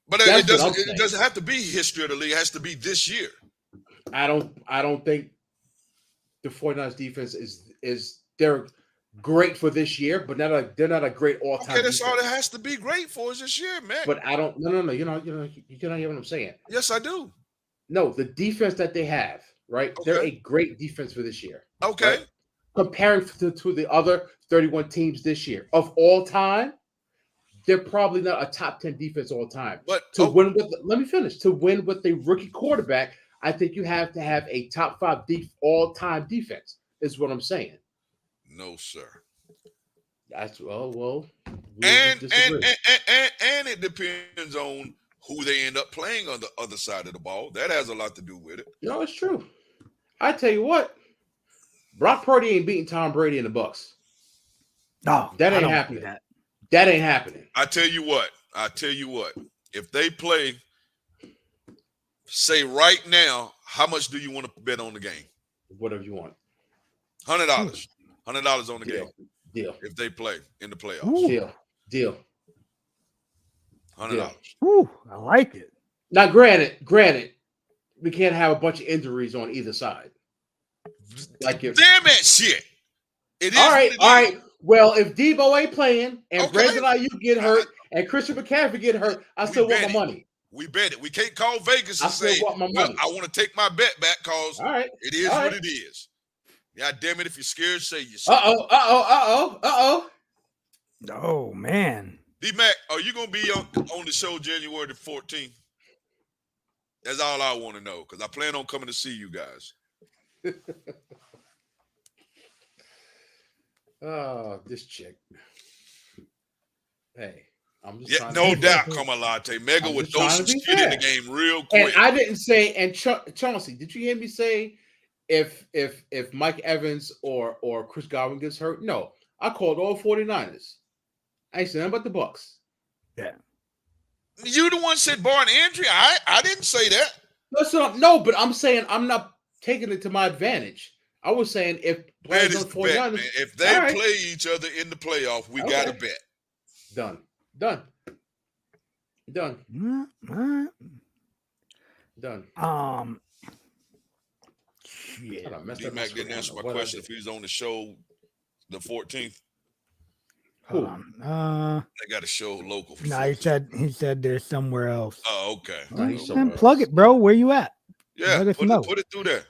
but it doesn't have to be history of the league. It has to be this year. I don't think the 49ers defense is they're great for this year, but they're not a great all-time. Okay, that's defense. all it has to be great for is this year, man. But I don't. No. You not hear what I'm saying? Yes, I do. No, the defense that they have, right? Okay. They're a great defense for this year. Okay. Right? Comparing to the other 31 teams this year of all time, they're probably not a top 10 defense all time. But win let me finish. To win with a rookie quarterback, I think you have to have a top 5 all-time defense. Is what I'm saying. No, sir. That's well. And it depends on who they end up playing on the other side of the ball. That has a lot to do with it. No, it's true. I tell you what, Brock Purdy ain't beating Tom Brady in the Bucs. No, that ain't happening. That ain't happening. I tell you what. If they play, say right now, how much do you want to bet on the game? Whatever you want. $100. $100 on the game. Deal. If they play in the playoffs. Deal. $100. Ooh, I like it. Now, granted, we can't have a bunch of injuries on either side. Damn that shit. It is. All right. Well, if Debo ain't playing and Brandon Ayuk get hurt and Christian McCaffrey get hurt, I still want my money. We bet it. We can't call Vegas and say, want my money. I want to take my bet back because it is what it is. God damn it, if you're scared, say you're scared. Uh-oh. Oh, man. D-Mac, are you going to be on the show January the 14th? That's all I want to know because I plan on coming to see you guys. Oh, this chick. Hey, I'm just Yeah, trying no to doubt, Latte. Mega I'm would just throw trying some to be shit in the fair. game real And quick. I didn't say, and Chauncey, did you hear me say if Mike Evans or Chris Godwin gets hurt? No, I called all 49ers. I ain't saying nothing about the Bucks. Yeah. You the one said barring injury. I didn't say that. No, but I'm saying I'm not taking it to my advantage. I was saying if Man, players it's on the bet, 49ers, man. If they all right, play each other in the playoff, we got to bet. Done. Shit. D-Mac didn't answer my question if he's on the show the 14th. Hold on. They got a show local. For No, he said there's somewhere else. Oh, okay. No, he's Man, somewhere plug else. it, bro. Where you at? Yeah, Let us know. put it through there.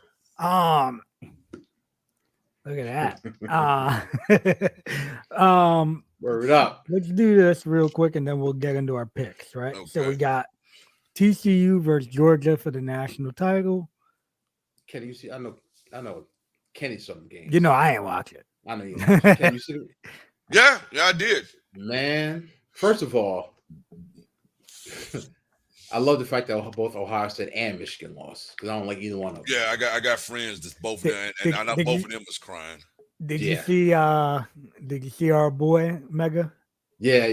Look at that. Word up. Let's do this real quick and then we'll get into our picks, right? Okay. So we got TCU versus Georgia for the national title. Kenny, you see, I know Kenny some games. You know, I ain't watch it. I know you. Can you see it? Yeah, I did. Man, first of all, I love the fact that both Ohio State and Michigan lost because I don't like either one of them. Yeah, I got friends that's both of them, and I know both of them was crying. Did you see our boy Mega? Yeah.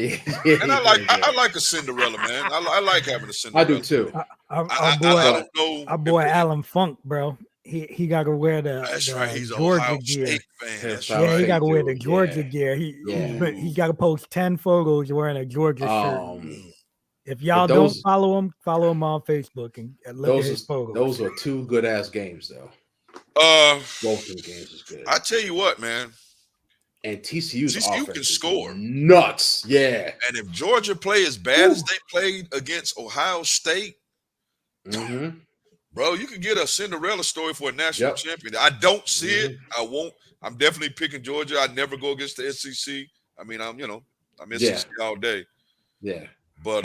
And I like a Cinderella, man. I like having a Cinderella. I do too. Our boy Alan Funk, bro. He got to wear the right. He's a Georgia Ohio gear. State fan. That's Yeah, right. he got to wear the Georgia gear. He got to post 10 photos wearing a Georgia shirt. If y'all don't follow him on Facebook and look at his photos. Those are two good ass games, though. Both of the games is good. I tell you what, man. And TCU can score. Nuts, yeah. And if Georgia play as bad as they played against Ohio State, bro, you can get a Cinderella story for a national champion. I don't see it. I won't. I'm definitely picking Georgia. I never go against the SEC. I mean, I'm SEC all day. Yeah. But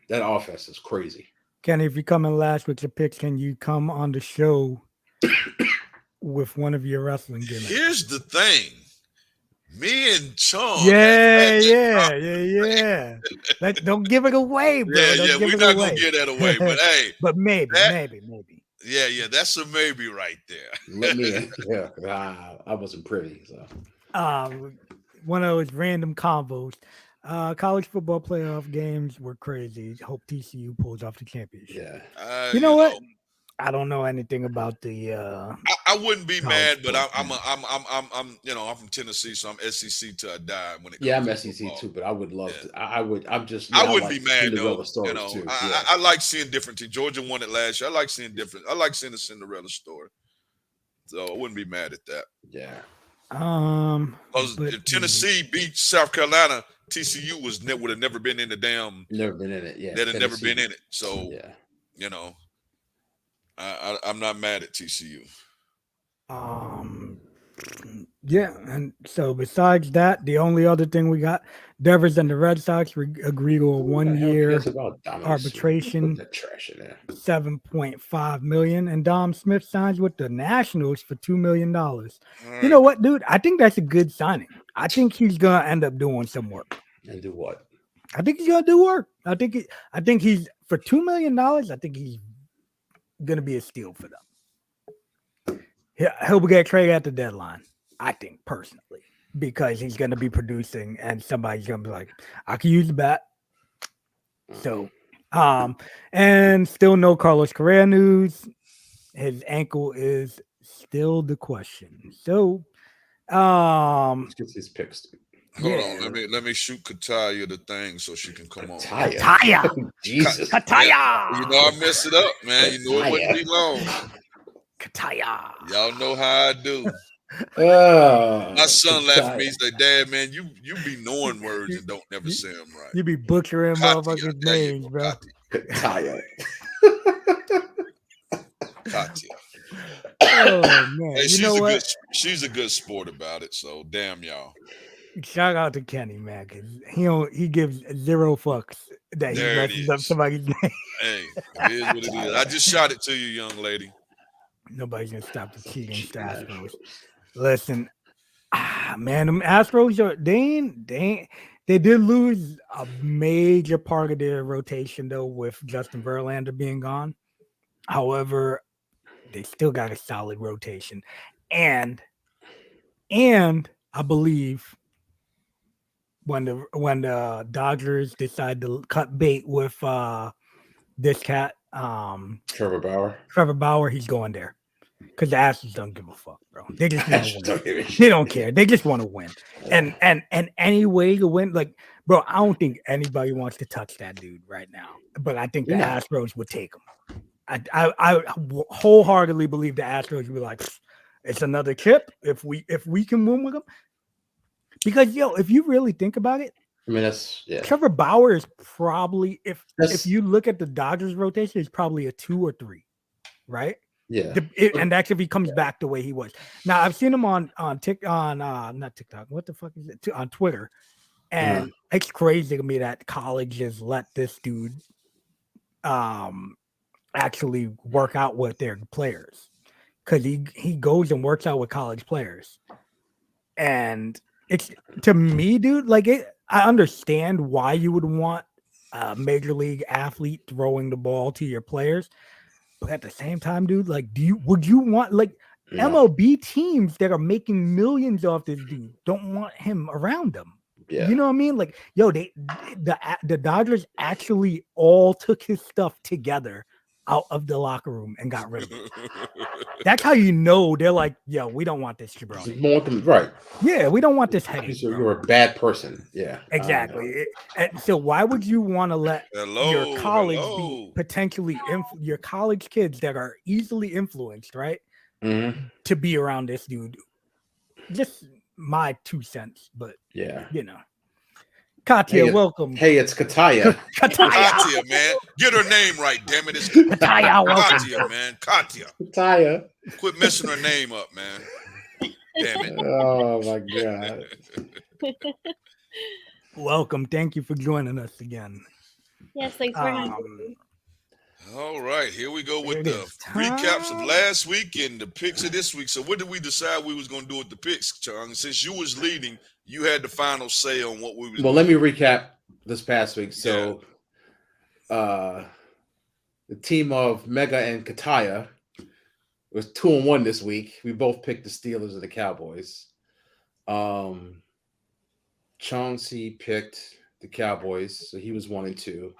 that offense is crazy. Kenny, if you come in last with your picks, can you come on the show with one of your wrestling gimmicks? Here's the thing. Me and Chong. Yeah. Don't give it away, bro. Yeah, we're not gonna give that away. But hey, but maybe. Yeah, that's a maybe right there. Let me in. Yeah, I wasn't privy. So one of those random combos. College football playoff games were crazy. Hope TCU pulls off the championship. Yeah. You know what? I don't know anything about the. I wouldn't be mad, but I'm from Tennessee, so I'm SEC till I die. When it comes I'm to SEC football. too, but I would love to. I wouldn't be mad though. I like seeing different teams. Georgia won it last year. I like seeing the Cinderella story. So I wouldn't be mad at that. Yeah. Because if Tennessee beat South Carolina, TCU would have never been in the damn. Never been in it. Yeah. They'd have never been in it. So yeah. I'm not mad at TCU. Yeah, and so besides that, the only other thing we got, Devers and the Red Sox agree to a 1-year arbitration, $7.5 million, and Dom Smith signs with the Nationals for $2 million. Right. You know what, dude? I think that's a good signing. I think he's gonna end up doing some work. And do what? I think he's gonna do work. I think he's for $2 million. I think he's gonna be a steal for them. He'll get traded at the deadline. I think personally, because he's going to be producing and somebody's going to be like, I can use the bat. So, and still no Carlos Correa news. His ankle is still the question. So, let's get these picks. Hold on, let me shoot Kataya the thing so she can come on. Kataya. Jesus. Kataya. You know I messed it up, man. You know it wouldn't be long. Kataya. Y'all know how I do. My son laughed at me. He said, "Dad, man, you be knowing words and don't never say them right. You be butchering motherfuckers' names, bro." Kataya. Katya. Oh man, hey, she's a good sport about it. So damn y'all. Shout out to Kenny, man, because he gives zero fucks that he There it messes up is. somebody's name. Hey, it is what it is. I just shot it to you, young lady. Nobody's gonna stop the cheating Cheating Astros. Listen, man, them Astros they did lose a major part of their rotation though with Justin Verlander being gone. However, they still got a solid rotation, and I believe when the Dodgers decide to cut bait with this cat, Trevor Bauer, he's going there. Because the Astros don't give a fuck, bro. They just want to Don't win. give a shit. They don't care. They just want to win. And any way to win, like, bro, I don't think anybody wants to touch that dude right now. But I think the Astros would take him. I wholeheartedly believe the Astros would be like, it's another chip if we can win with them. Because if you really think about it, I mean, that's Trevor Bauer is probably if you look at the Dodgers rotation, it's probably a 2 or 3, right? Yeah, And that's if he comes back the way he was. Now I've seen him on not TikTok. What the fuck is it? On Twitter, and it's crazy to me that colleges let this dude actually work out with their players, because he goes and works out with college players, and it's, to me, dude, like I understand why you would want a major league athlete throwing the ball to your players. But at the same time, dude, like, would you want, like, MLB teams that are making millions off this dude don't want him around them? Yeah. You know what I mean? Like, the Dodgers actually all took his stuff together out of the locker room and got rid of it. That's how you know they're like, yo, we don't want this jabroni. Right. Yeah, we don't want this headache. You're a bad person. Yeah. Exactly. And so why would you want to let your college be potentially your college kids that are easily influenced, right? Mm-hmm. To be around this dude. Just my 2 cents, but Katya, welcome. Hey, it's Katya. Katya, man. Get her name right, damn it. It's Katya, welcome. Katya, man. Katya. Quit messing her name up, man. Damn it. Oh my God. Welcome. Thank you for joining us again. Yes, thanks for having me. All right, here we go with the recaps of last week and the picks of this week. So what did we decide we was going to do with the picks, Chung? Since you was leading, you had the final say on what we was Well, let me recap this past week. So the team of Mega and Kataya was 2-1 this week. We both picked the Steelers and the Cowboys. Chauncey picked the Cowboys, so he was 1-2.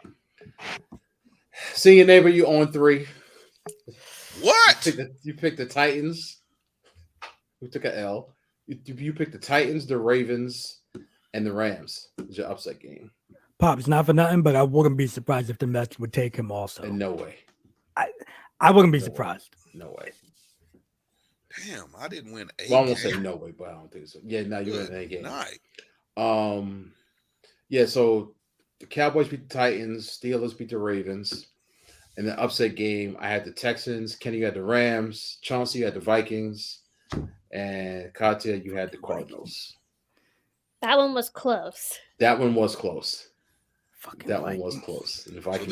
Seeing your neighbor, you 0-3. What? You picked the Titans, who took an L. You picked the Titans, the Ravens, and the Rams. It's your upset game. Pops, not for nothing, but I wouldn't be surprised if the Mets would take him also. In no way. I wouldn't be surprised. No way. Damn, I didn't win a Well, I won't say no way, but I don't think so. Yeah, no, you win a game. So the Cowboys beat the Titans, Steelers beat the Ravens. In the upset game, I had the Texans, Kenny, you had the Rams, Chauncey, you had the Vikings, and Katya, you had the Cardinals. That one was close. That one was close. Fucking that Vikings. one was close. The So Vikings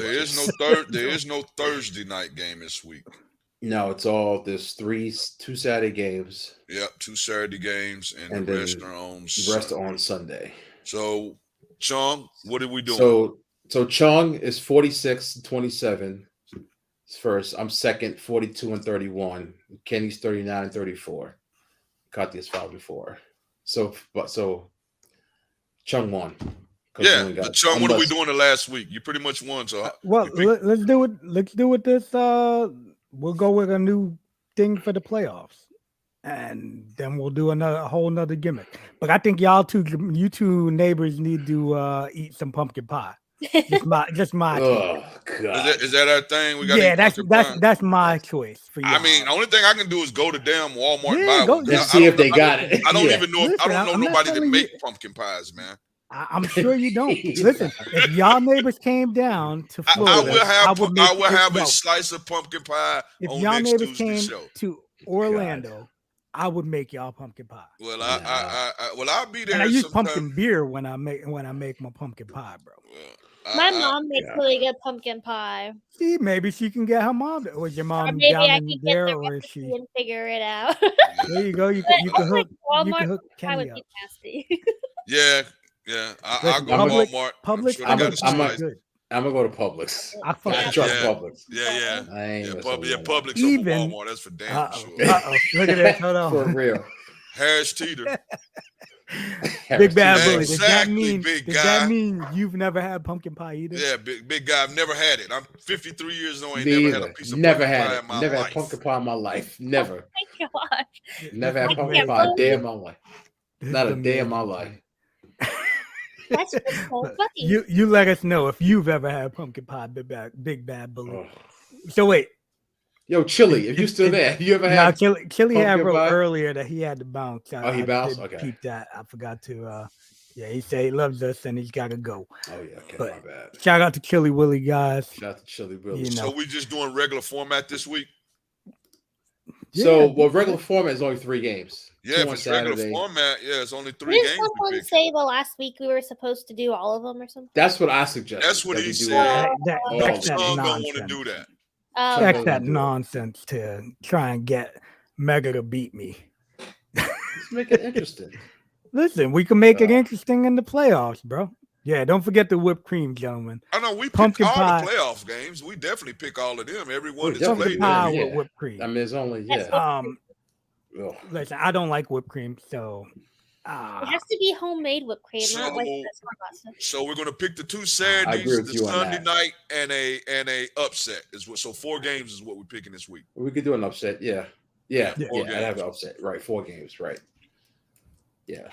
there is no Thursday night game this week. No, there's two Saturday games. Yep, 2 Saturday games, and the rest are on Sunday. So, Chung, what are we doing? So Chung is 46-27. First, I'm second, 42-31. Kenny's 39-34. Katya's 5-4. So Chung won. Yeah, Chung, what are we doing the last week? You pretty much won. So let's do it. Let's do it this. We'll go with a new thing for the playoffs, and then we'll do a whole nother gimmick. But I think you two neighbors need to eat some pumpkin pie. Just my oh God. Is that our thing? We got that's my choice for you. I mean, the only thing I can do is go to damn Walmart and buy one. Let's see if they got it. I don't even know. I don't know nobody that make pumpkin pies, man. I'm sure you don't. Listen, if y'all neighbors came down to Florida, I will have a slice of pumpkin pie. If on y'all next neighbors Tuesday came show. to Orlando, I would make y'all pumpkin pie. Well, Nah. I'll be there. And I use sometime. pumpkin beer when I make my pumpkin pie, bro. Well, My mom makes yeah. really good pumpkin pie. See, maybe she can get her mom. Was your Or mom maybe down I in could get there, the or is recipe she? and figure it out. There you go. You But can I hook. like Walmart You can hook pie would Kenny be up. nasty. yeah. I'll Listen, go to Publix- Walmart. Publix I'm sure they I'm got a- it pumpkin pie I'm is sliced. good. I'm gonna go to Publix. I fuck I with trust Yeah. Publix. Yeah. I ain't messing with Walmart. Publix over Even- Walmart. That's for damn Uh-oh. sure. Look at this. Hold For on. real. Harris Teeter. Big bad Harris bully. Teeter. Does that Exactly, mean? big Does guy. that mean you've never had pumpkin pie either? Yeah, big guy. I've never had it. I'm 53 years old. Ain't Me never either. had a piece of Never pumpkin had pie it. in my Never life. had pumpkin pie in my life. Never. Oh my gosh. Never had This pumpkin man- pie a day believe- in my life. this Not is a day in amazing, my man. life. That's just so Look, funny. You let us know if you've ever had pumpkin pie, big bad bully. Oh. So wait, Yo, Chili, if you still there, you ever now had? Chili had pumpkin wrote pie? earlier that he had to bounce. Oh, he bounced? did Okay. Peep that. I forgot to. Yeah, he said he loves us and he's got to go. Oh yeah, okay, But- my bad. Shout out to Chili Willy, guys. Shout out to Chili Willy. You know. So we just doing regular format this week? So, Yeah, well, regular format is only 3 games. Yeah, 2 if on it's regular Saturday. format, yeah, it's only 3 Didn't games. we someone pick. say the last week we were supposed to do all of them or something? That's what I suggested. That's what that he we do said. it. That, Oh, that's Some that don't nonsense. want to do that. Oh, That's Some that doesn't do it. nonsense to try and get Mega to beat me. Let's make it interesting. Listen, we can make it Uh, interesting in the playoffs, bro. Yeah, don't forget the whipped cream, gentlemen. I know we pick Pumpkin all pie. the playoff games. We definitely pick all of them. Every one We that's definitely played. do. Pie yeah. with whipped cream. I mean, it's only That's yeah. Ugh. Listen, I don't like whipped cream, so it has to be homemade whipped cream, not like So- the store pasta. So we're gonna pick the 2 agree Saturdays, with the you on Sunday that. night, and a upset. Is what. So 4 games is what we're picking this week. We could do an upset. Yeah. Yeah. Yeah. Yeah. I'd have an upset. Right. 4 games. Right. Yeah.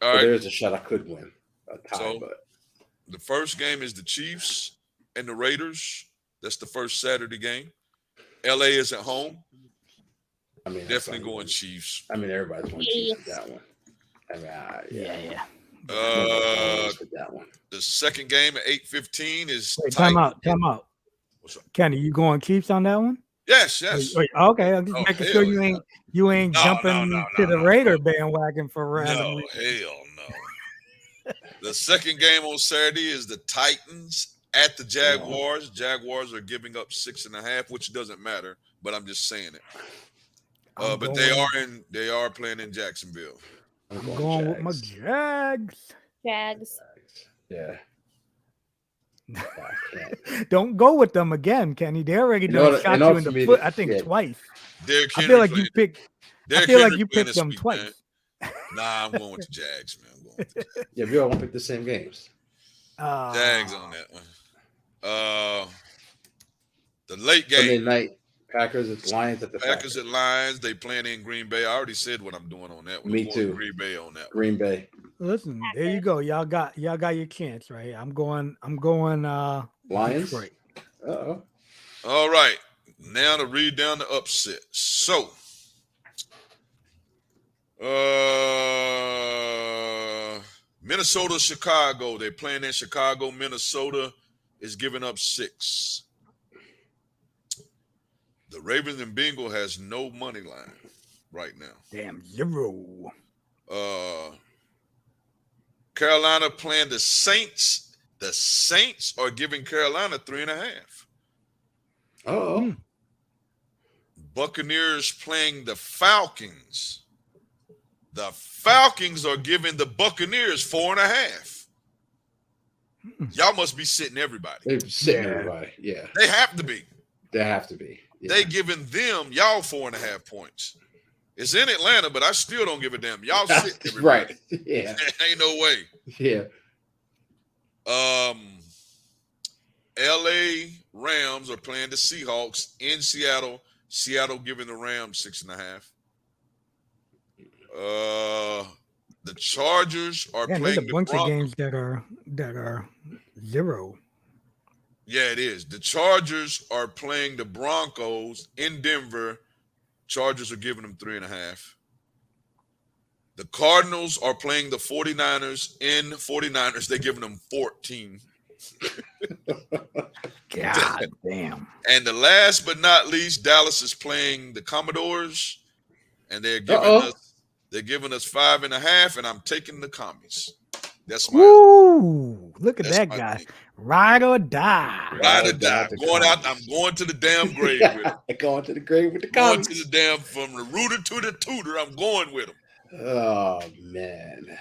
All But right. there's a shot I could win. A tie, So- but The first game is the Chiefs and the Raiders. That's the first Saturday game. LA is at home. I mean, that's Definitely not going even- Chiefs. I mean, everybody's going Chiefs with that one. I mean, yeah. with that one. The second game at 8:15 is Wait, tight. time out. What's up? Kenny, you going Chiefs on that one? Yes. Wait, okay, I'm just Oh, making hell sure you yeah. ain't No, jumping no, to the no. Raider bandwagon for random No, reasons. hell no. The second game on Saturday is the Titans at the Jaguars. Jaguars are giving up 6.5, which doesn't matter, but I'm just saying it. I'm But they are playing in Jacksonville. I'm I'm going with my Jags. Jags. Jags. Yeah. I can't. Don't go with them again, Kenny. They already In order- shot in you order in for the me foot. to- I think yeah. twice. Derrick I Henry feel like you playing- picked. I Derrick feel like Henry you playing picked this them week, twice. man. Nah, I'm going with the Jags, man. I'm going with the Jags. Yeah, we all gonna pick the same games. Jags on that one. The late Sunday game, night, Packers at Lions at the Packers at Lions. They playing in Green Bay. I already said what I'm doing on that one. Me I'm going too. Green Bay on that one. Green Bay. Listen, there you go. Y'all got your chance, right? I'm going. Lions. Detroit. Uh-oh. All right. Now to read down the upset. So, Minnesota, Chicago. They're playing in Chicago. Minnesota is giving up 6. The Ravens and Bengals has no money line right now. Damn 0. Carolina playing the Saints. The Saints are giving Carolina 3.5. Uh-oh. Buccaneers playing the Falcons. The Falcons are giving the Buccaneers 4.5. Y'all must be sitting everybody. They're sitting Yeah. everybody. Yeah. They have to be. They have to be. Yeah. They giving them y'all 4.5 points. It's in Atlanta, but I still don't give a damn. Y'all sit everybody. Right. Yeah. Ain't no way. Yeah. LA Rams are playing the Seahawks in Seattle. Seattle giving the Rams 6.5. The Chargers are Yeah, there's playing a the bunch of Broncos. games that are 0. Yeah, it is. The Chargers are playing the Broncos in Denver. Chargers are giving them 3.5. The Cardinals are playing the 49ers in 49ers. They're giving them 14. God damn. And the last but not least, Dallas is playing the Commodores, and they're giving us 5.5, and I'm taking the Commies. That's my. Ooh, look at that guy. Team. Ride or die. Ride or die. I'm going to the damn grave with him. Going to the grave with the Going Commies. to the damn, from the rooter to the tutor. I'm going with him. Oh man.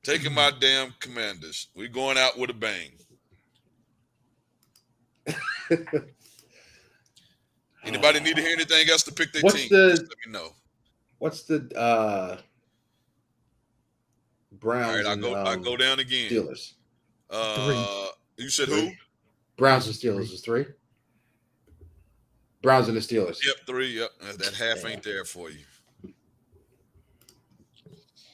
Taking my damn Commanders. We're going out with a bang. Anybody need to hear anything else to pick their team? Just let me know. What's the Browns? All right, I go down again. Steelers. You said who? Browns and Steelers is 3. Browns and the Steelers. Yep, 3. Yep, that half ain't there for you.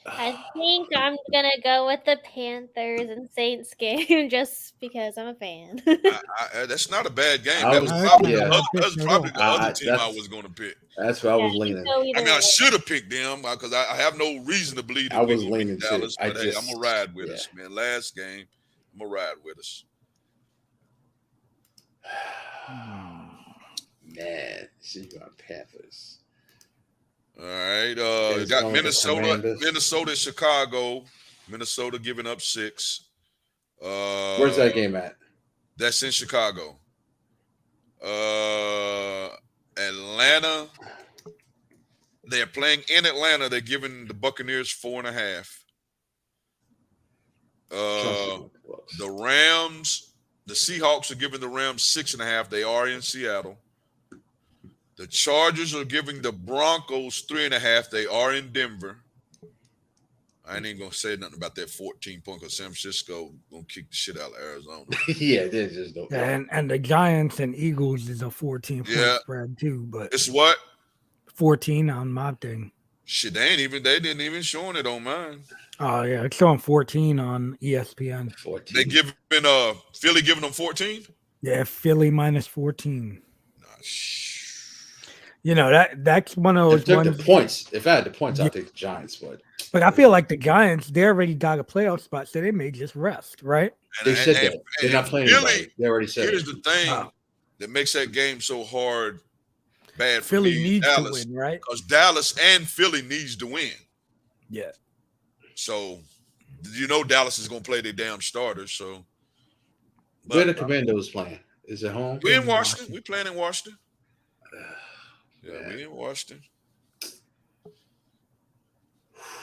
I think I'm gonna go with the Panthers and Saints game just because I'm a fan. That's not a bad game. That was probably the other team I was going to pick. That's what I was leaning. I should have picked them because I have no reason to believe that I was leaning Dallas. But hey, I'm gonna ride with us, man. Last game, I'm gonna ride with us. Man, see you on Panthers. All right, we got Minnesota, Chicago. Minnesota giving up 6. Where's that game at? That's in Chicago. Atlanta. They're playing in Atlanta. They're giving the Buccaneers 4.5. The Rams, the Seahawks are giving the Rams 6.5. They are in Seattle. The Chargers are giving the Broncos 3.5. They are in Denver. I ain't gonna say nothing about that 14 point because San Francisco gonna kick the shit out of Arizona. Yeah, they just don't. And the Giants and Eagles is a 14 point spread too, but it's what 14 on my thing. Shit, they didn't even showing it on mine. Oh yeah, it's showing 14 on ESPN. 14. They giving Philly giving them 14. Yeah, Philly minus 14. You know that's one of those ones. The points. If I had the points, I'd take the Giants. But I feel like the Giants, they already got a playoff spot, so they may just rest, right? They said that they're not playing. Philly, they already said. Here's the thing that makes that game so hard. Bad for Philly me, needs Dallas, to win, right? Because Dallas and Philly needs to win. Yeah. So Dallas is gonna play their damn starters. So where the Commandos playing? Is it home? We're in Washington. We're playing in Washington. Yeah, we're in Washington.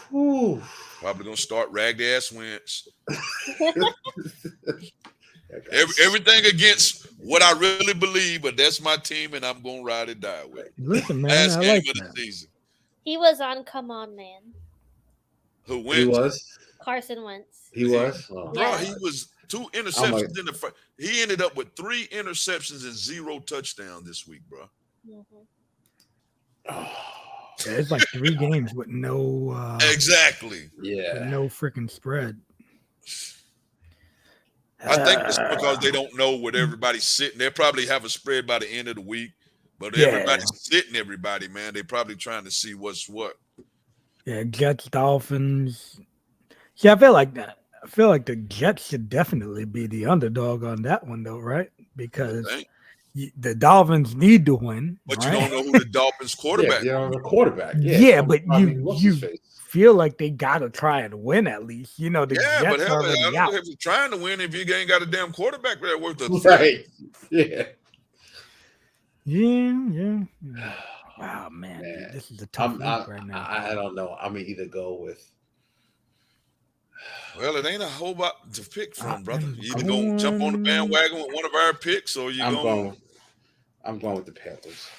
Whew. Probably gonna start ragged ass Wentz. Everything against what I really believe, but that's my team, and I'm gonna ride or die with it. Listen, man, last I game like of the that. season. He was on Come On Man. Who wins? He was. Carson Wentz. He was. Oh. Bro, he was 2 interceptions in the first. He ended up with 3 interceptions and 0 touchdowns this week, bro. Mm-hmm. Yeah, it's like 3 games with no exactly. with no freaking spread. I think it's because they don't know what everybody's sitting. They probably have a spread by the end of the week, but everybody's sitting everybody, man. They're probably trying to see what's what. Yeah, Jets, Dolphins. Yeah, I feel like the Jets should definitely be the underdog on that one, though, right? Because the Dolphins need to win. But right? You don't know who the Dolphins quarterback is. Yeah, the quarterback. Yeah, but you feel like they got to try and win at least. The Jets but hell, already I don't out. know if you're trying to win if you ain't got a damn quarterback there worth of right. Yeah. Yeah. Wow, man. This is a tough week right now. I don't know. I'm gonna either go with. Well, it ain't a whole lot to pick from, brother. You either gonna jump on the bandwagon with one of our picks, or I'm going with the Panthers.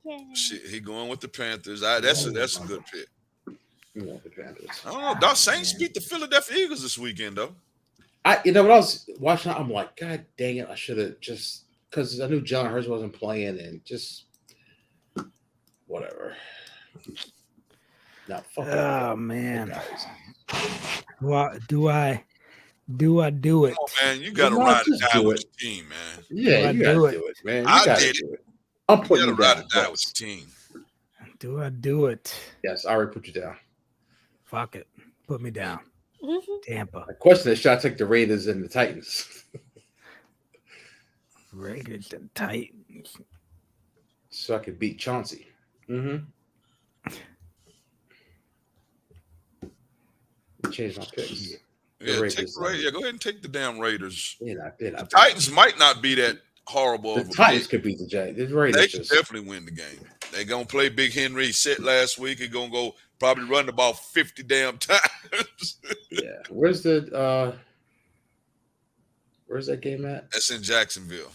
Yeah. Shit, he going with the Panthers. That's a good pick. I'm going with the Panthers. I don't know. The Saints beat the Philadelphia Eagles this weekend, though. When I was watching, I'm like, God dang it! I should have just because I knew Jalen Hurts wasn't playing, and just whatever. Oh man. Do I do it? Come on, man. You got to ride or die with your team, man. Yeah, you got to do it, man. I did it. I'm putting you down. Ride or die with your team. Do I do it? Yes, I already put you down. Fuck it. Put me down. Mm-hmm. Tampa. The question is, should I take the Raiders and the Titans? Raiders and Titans. So I could beat Chauncey. Mm-hmm. Change my picks. Yeah, Raiders, take the Raiders. Yeah, go ahead and take the damn Raiders. They're not The Titans might not be that horrible. The Titans could beat the Jags. The Raiders they can definitely win the game. They're gonna play Big Henry. He set last week. He's gonna go probably run the ball 50 damn times. Yeah. Where's that game at? That's in Jacksonville.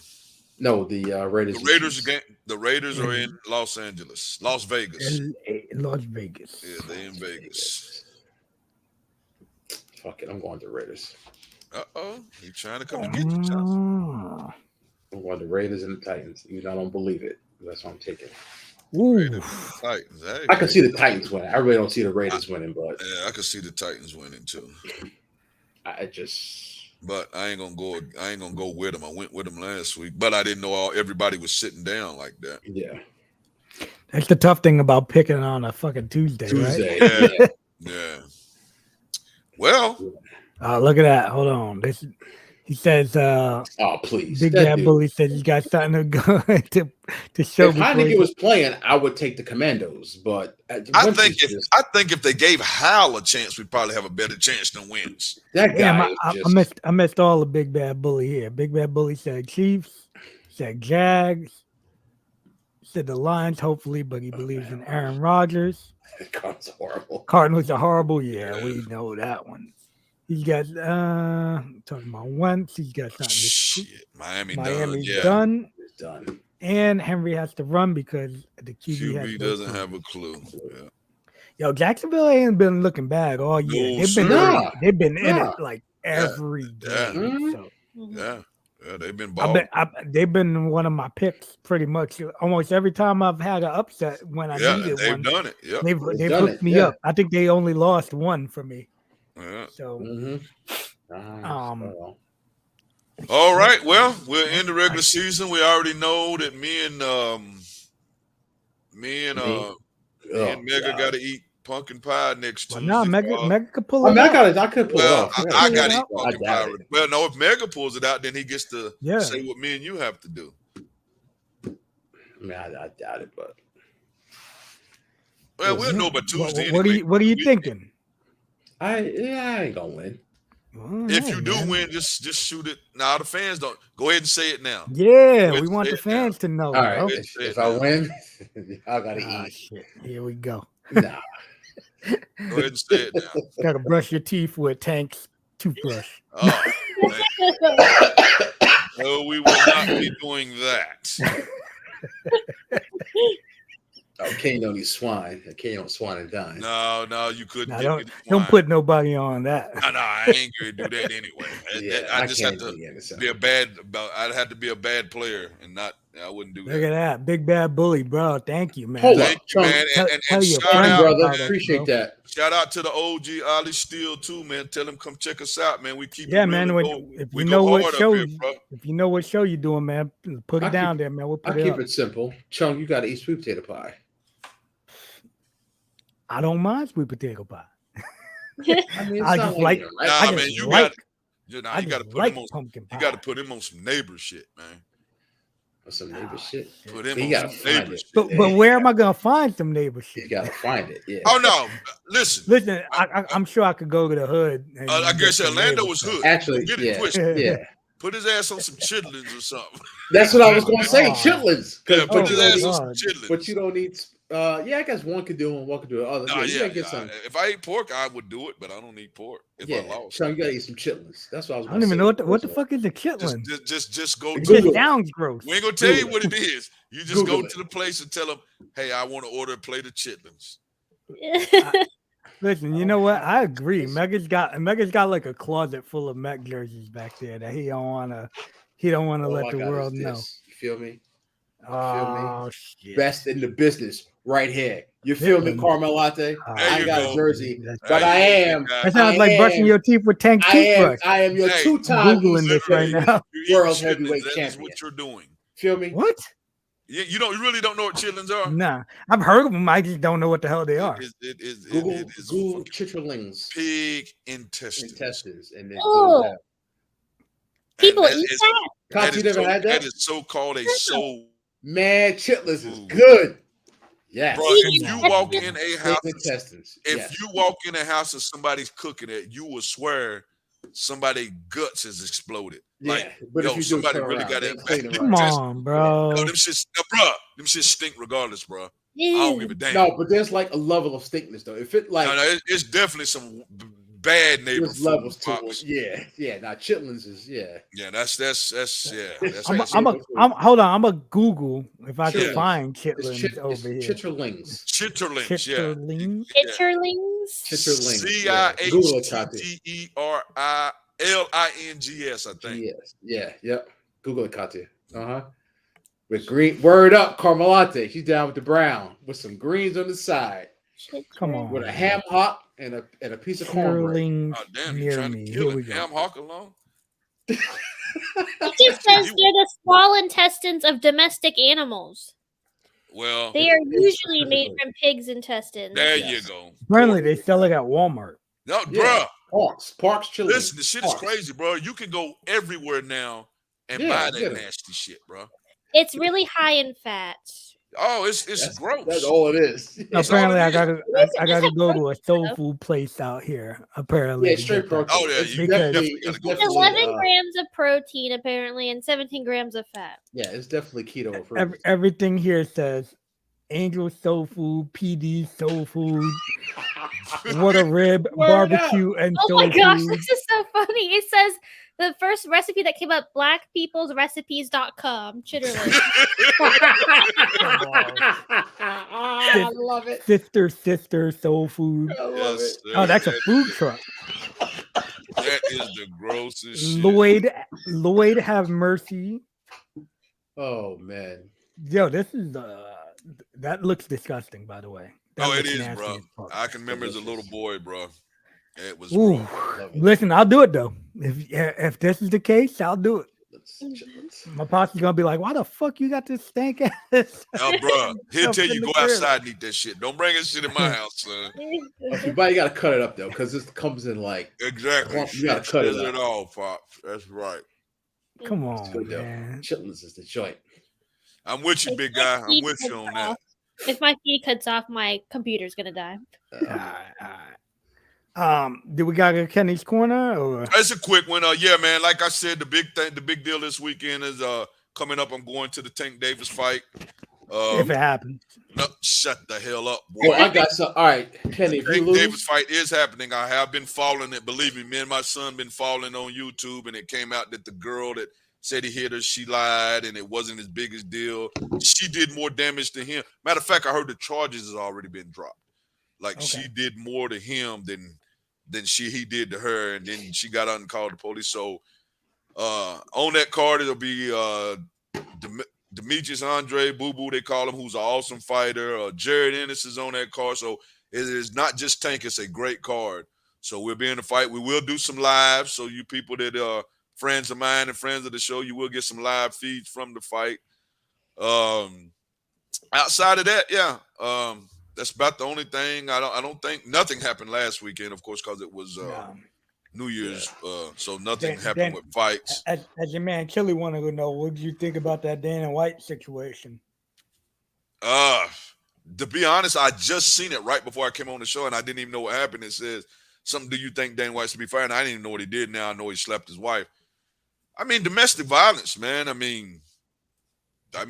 No, the Raiders. The Raiders are in Los Angeles, Las Vegas. Las Vegas. Yeah, they're in Vegas. Fuck it, I'm going to Raiders. He's trying to come and get you, Johnson. I'm going to Raiders and the Titans. Even though I don't believe it. That's what I'm taking. Ooh. Titans. Hey, I can see the Titans winning. I really don't see the Raiders winning, but yeah, I can see the Titans winning too. But I ain't gonna go with them. I went with them last week, but I didn't know everybody was sitting down like that. Yeah, that's the tough thing about picking on a fucking Tuesday. Right? Yeah. Well, look at that. Hold on. He says, "Oh, please." Big Bad Bully says you got something to go to show. If Heineke was playing, I would take the Commandos. But I think if they gave Hal a chance, we'd probably have a better chance than Wentz. That guy. I missed all the Big Bad Bully here. Big Bad Bully said Chiefs, said Jags, said the Lions, hopefully, but he believes in Aaron Rodgers. Cardinals are horrible. Cardinals are horrible. Yeah, we know that one. He's got talking about Wentz. He's got something. Shit, Miami's done. Done. And Henry has to run because the QB doesn't have a clue. Yeah. Yo, Jacksonville ain't been looking bad all year. They've been in it like every game. So. Yeah, they've been balling. They've been one of my picks pretty much. Almost every time I've had an upset when I needed they've one. done it. Yeah, they've hooked me up. I think they only lost one for me. Yeah. So, all right. Well, we're in the regular season. We already know that me and Mega got to eat pumpkin pie next Tuesday. No, Mega could pull it out. I could pull it off. I got to eat pumpkin pie. Well, no, if Mega pulls it out, then he gets to say what me and you have to do. I mean, I doubt it, but we'll know by Tuesday. What are you thinking? I ain't gonna win. If you do win, just shoot it. Now the fans don't. Go ahead and say it now. Yeah, we want the fans to know. All right, if I win, I gotta eat. Shit. Here we go. Nah. Go ahead and say it now. Gotta brush your teeth with Tank's toothbrush. Oh, no, we will not be doing that. Kane don't eat swine. Kane don't swine and dine. No, you couldn't. Don't put nobody on that. No, I ain't gonna do that anyway. I just have to be I'd have to be a bad player and not. I wouldn't do that. Look at that, Big Bad Bully, bro. Thank you, man. Thank you, man. And shout out, brother. Appreciate that. Shout out to the OG Ali Steele too, man. Tell him come check us out, man. We keep man. If you know what show you're doing, man, put it down there, man. We'll put I keep it simple. Chung, you got to eat sweet potato pie. I don't mind sweet potato pie. I mean, I just like. You got to put him on pumpkin pie. You got to put him on some neighbor shit, man. Some neighbor shit. Put him on some neighbor shit. But where am I gonna find some neighbor shit? You gotta find it. Yeah. Oh no! Listen. I'm sure I could go to the hood. I guess Orlando was hood. Actually, get it twisted. Yeah. Put his ass on some chitlins or something. That's what I was gonna say. Chitlins. Yeah, put his ass on some chitlins. But you don't need. I guess one could do one. One could do it. If I ate pork, I would do it, but I don't eat pork. If I lost, so you gotta eat some chitlins. That's what I was. I don't even know what the fuck is a chitlin. Just go. It sounds gross. We ain't gonna tell you what it is. You just go to the place and tell them, "Hey, I want to order a plate of chitlins." Listen, you know what? I agree. Mega's got like a closet full of Met jerseys back there that he don't wanna let the world know. You feel me? Oh shit! Best in the business, right here. You feel me, Caramel Latte? I got a jersey, but I am. That sounds like brushing your teeth with Tank toothbrush. I am your two-time Googling this right now. World heavyweight champion. That's what you're doing. Feel me? What? You really don't know what chitlins are? Nah, I've heard of them. I just don't know what the hell they are. Google, chitterlings. Pig intestines. And then Google that. People that eat is, that? Cops, you never had that that? is so called a soul Man, chitlins is food. good. Yes. Bro, Vegan if you Come on, walk man. in a Steak house, and intestines. if Yes. you walk in a house and somebody's cooking it, you will swear somebody's guts has exploded. Like, Yeah, but if yo, you do somebody turn really around, got they that ain't bad. clean them Come right. on, Yo, bro. them shit stink regardless, bro. I don't give a damn. No, but there's like a level of stinkness though. If it like It's definitely some bad neighbor there's food. levels to it. Pops. Yeah. Now chitlins is Yeah, that's yeah. That's I'm That's hold on. I'm gonna Google if I can Chitterlings. find It's chitlins over here. chitterlings. chitterlings. Yeah, Chitterlings. Chitterlings. Chitterlings. Yeah. Google it, Kati. CIHTTERILINGS. I think. Yes. Yeah. Yep. Google it, Katya. Uh-huh. With green word up, Carmelate. She's down with the brown with some greens on the side. Come on. With a ham hock and a piece of cornbread. Chitterlings Oh damn, you near trying to me. kill Here we it? go. Ham hock alone? It just says they're the small intestines of domestic animals. Well, They are It's usually made specifically- from pigs' intestines. there Yes. you go. Apparently, they sell it at Walmart. No, Yeah. bruh. Parks chili. Listen, the shit is crazy, bro. You can go everywhere now and buy get that 'em. nasty shit, bro. It's really high in fat. Oh, it's gross. That's all it is. That's all Apparently, it I is. gotta go to a soul food place out here. Apparently, Yeah, to straight get that. protein. Oh, yeah, It's you definitely, definitely gotta it's go to definitely, 11 grams of protein, apparently, and 17 grams of fat. yeah, it's definitely keto approved. Everything here says Angel Soul Food, PD Soul Food, Water Rib, Word Barbecue, and Oh Soul my gosh, Food. this is so funny. It says the first recipe that came up, blackpeoplesrecipes.com. Chitterlings. I love it. Sister Soul Food. I love Yes, it. sir. Oh, that's a food truck. That is the grossest shit. Lloyd have mercy. Oh man. Yo, this is that looks disgusting, by the way. That Oh, it looks is, nasty bro. as fuck. I can remember as a little Delicious. boy, bro. It was Ooh, rough. Love it. listen, I'll do it though. If this is the case, I'll do it. Chitlins. My posse's gonna be like, "Why the fuck you got this stank ass?" Oh, bro. He'll Stuff tell in you the go grill. outside and eat that shit. Don't bring that shit in my house, son. Okay, but you gotta cut it up though, because this comes in like Exactly. You gotta cut it up. off, Pops. That's right. Come it's on, good though. man. Chitlins is the joint. I'm with you, If big my guy. I'm feed with you cuts on that. off- If my feed cuts off, my computer's gonna die. Did we got a Kenny's corner or? It's a quick one. Yeah, man. Like I said, the big deal this weekend is coming up. I'm going to the Tank Davis fight. If it happens, No, shut the hell up, Oh, boy. I got some. All right, Kenny, if you Tank lose, Davis fight is happening. I have been following it. Believe me, me and my son been following on YouTube, and it came out that the girl that said he hit her, she lied, and it wasn't as big a deal. She did more damage to him. Matter of fact, I heard the charges has already been dropped. Like she Okay. did more to him than he did to her, and then she got out and called the police. So on that card, it'll be Demetrius Andre Boo Boo, they call him, who's an awesome fighter. Jared Ennis is on that card. So it is not just Tank, it's a great card. So we'll be in the fight. We will do some live. So you people that are friends of mine and friends of the show, you will get some live feeds from the fight. Outside of that, yeah. That's about the only thing. I don't think nothing happened last weekend, of course, because it was New Year's. So nothing happened with fights. As your man Chili wanted to know, what did you think about that Dana White situation? To be honest, I just seen it right before I came on the show, and I didn't even know what happened. It says something. Do you think Dana White should be fired? And I didn't even know what he did. Now I know he slapped his wife. I mean, domestic violence, man. I mean, I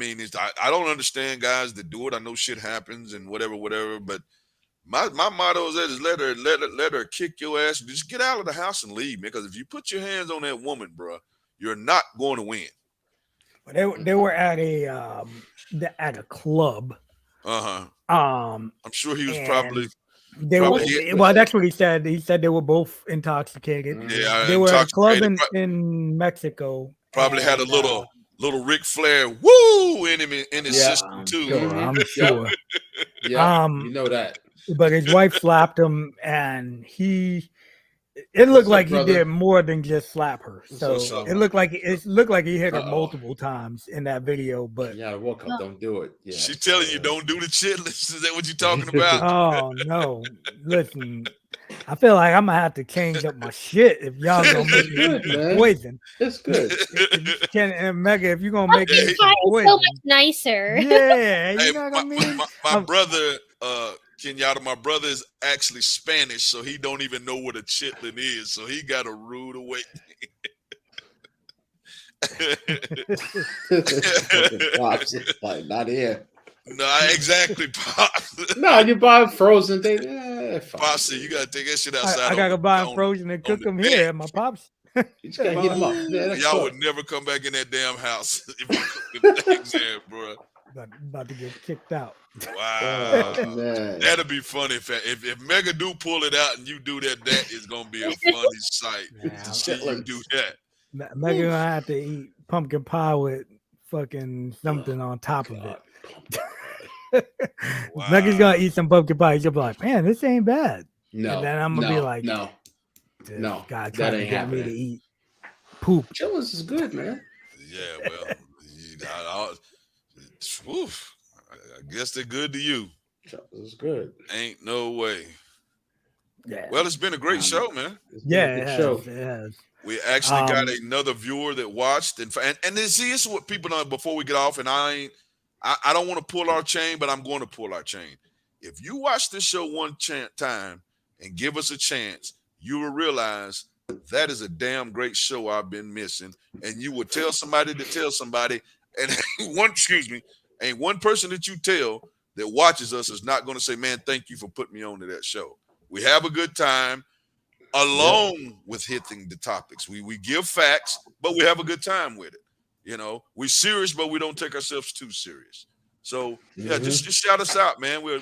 don't understand guys that do it. I know shit happens and whatever. But my motto is let her kick your ass. Just get out of the house and leave, man. Because if you put your hands on that woman, bro, you're not going to win. They were at a club. I'm sure he was probably. Well, that's what he said. He said they were both intoxicated. Yeah, they were at a club in Mexico. Probably had a little Ric Flair woo in his system too. I'm sure. Yeah, you know that. But his wife slapped him, and it looked like he did more than just slap her. So it looked like he hit her multiple times in that video. But yeah, World Cup, don't do it. Yeah, she's telling you don't do the chitlins. Is that what you're talking about? Oh no! Listen, I feel like I'm gonna have to change up my shit if y'all gonna make me Good, eat some man. poison. It's good. And Mega, if you're gonna make me Yeah, eat Pie some is so poison, much nicer. yeah, Hey, you know what I mean. my brother, Kenyatta, my brother is actually Spanish, so he don't even know what a chitlin is. So he got a rude awakening. Fucking Pops, like not here. No, exactly, Pops. No, you buy frozen thing. Yeah, Pops said you gotta take that shit outside. I gotta buy them on frozen and on cook the them deck. here. My pops. You just gotta heat them up. Yeah, that's Y'all good. would never come back in that damn house if you cook them things there, bro. About to get kicked out. Wow, Oh, man. that'd be funny if Mega do pull it out and you do that. That is gonna be a funny sight to see you do that. Mega gonna have to eat pumpkin pie with fucking something on top of it. Wow. Mega's gonna eat some pumpkin pie. He's gonna be like, man, this ain't bad. No, And then I'm gonna be like, no. God that trying to ain't get me to happening. eat poop. Chillins is good, man. Yeah, well, I guess they're good to you. Chillins is good. Ain't no way. Yeah. Well, it's been a great show, man. It's been a good show. It has. We actually got another viewer that watched and see, this is what people know before we get off. And I don't want to pull our chain, but I'm going to pull our chain. If you watch this show one time and give us a chance, you will realize that is a damn great show I've been missing. And you would tell somebody to tell somebody, and ain't one person that you tell that watches us is not going to say, man, thank you for putting me on to that show. We have a good time. Along with hitting the topics, we give facts, but we have a good time with it. You know, we're serious, but we don't take ourselves too serious. So yeah, just shout us out, man. We're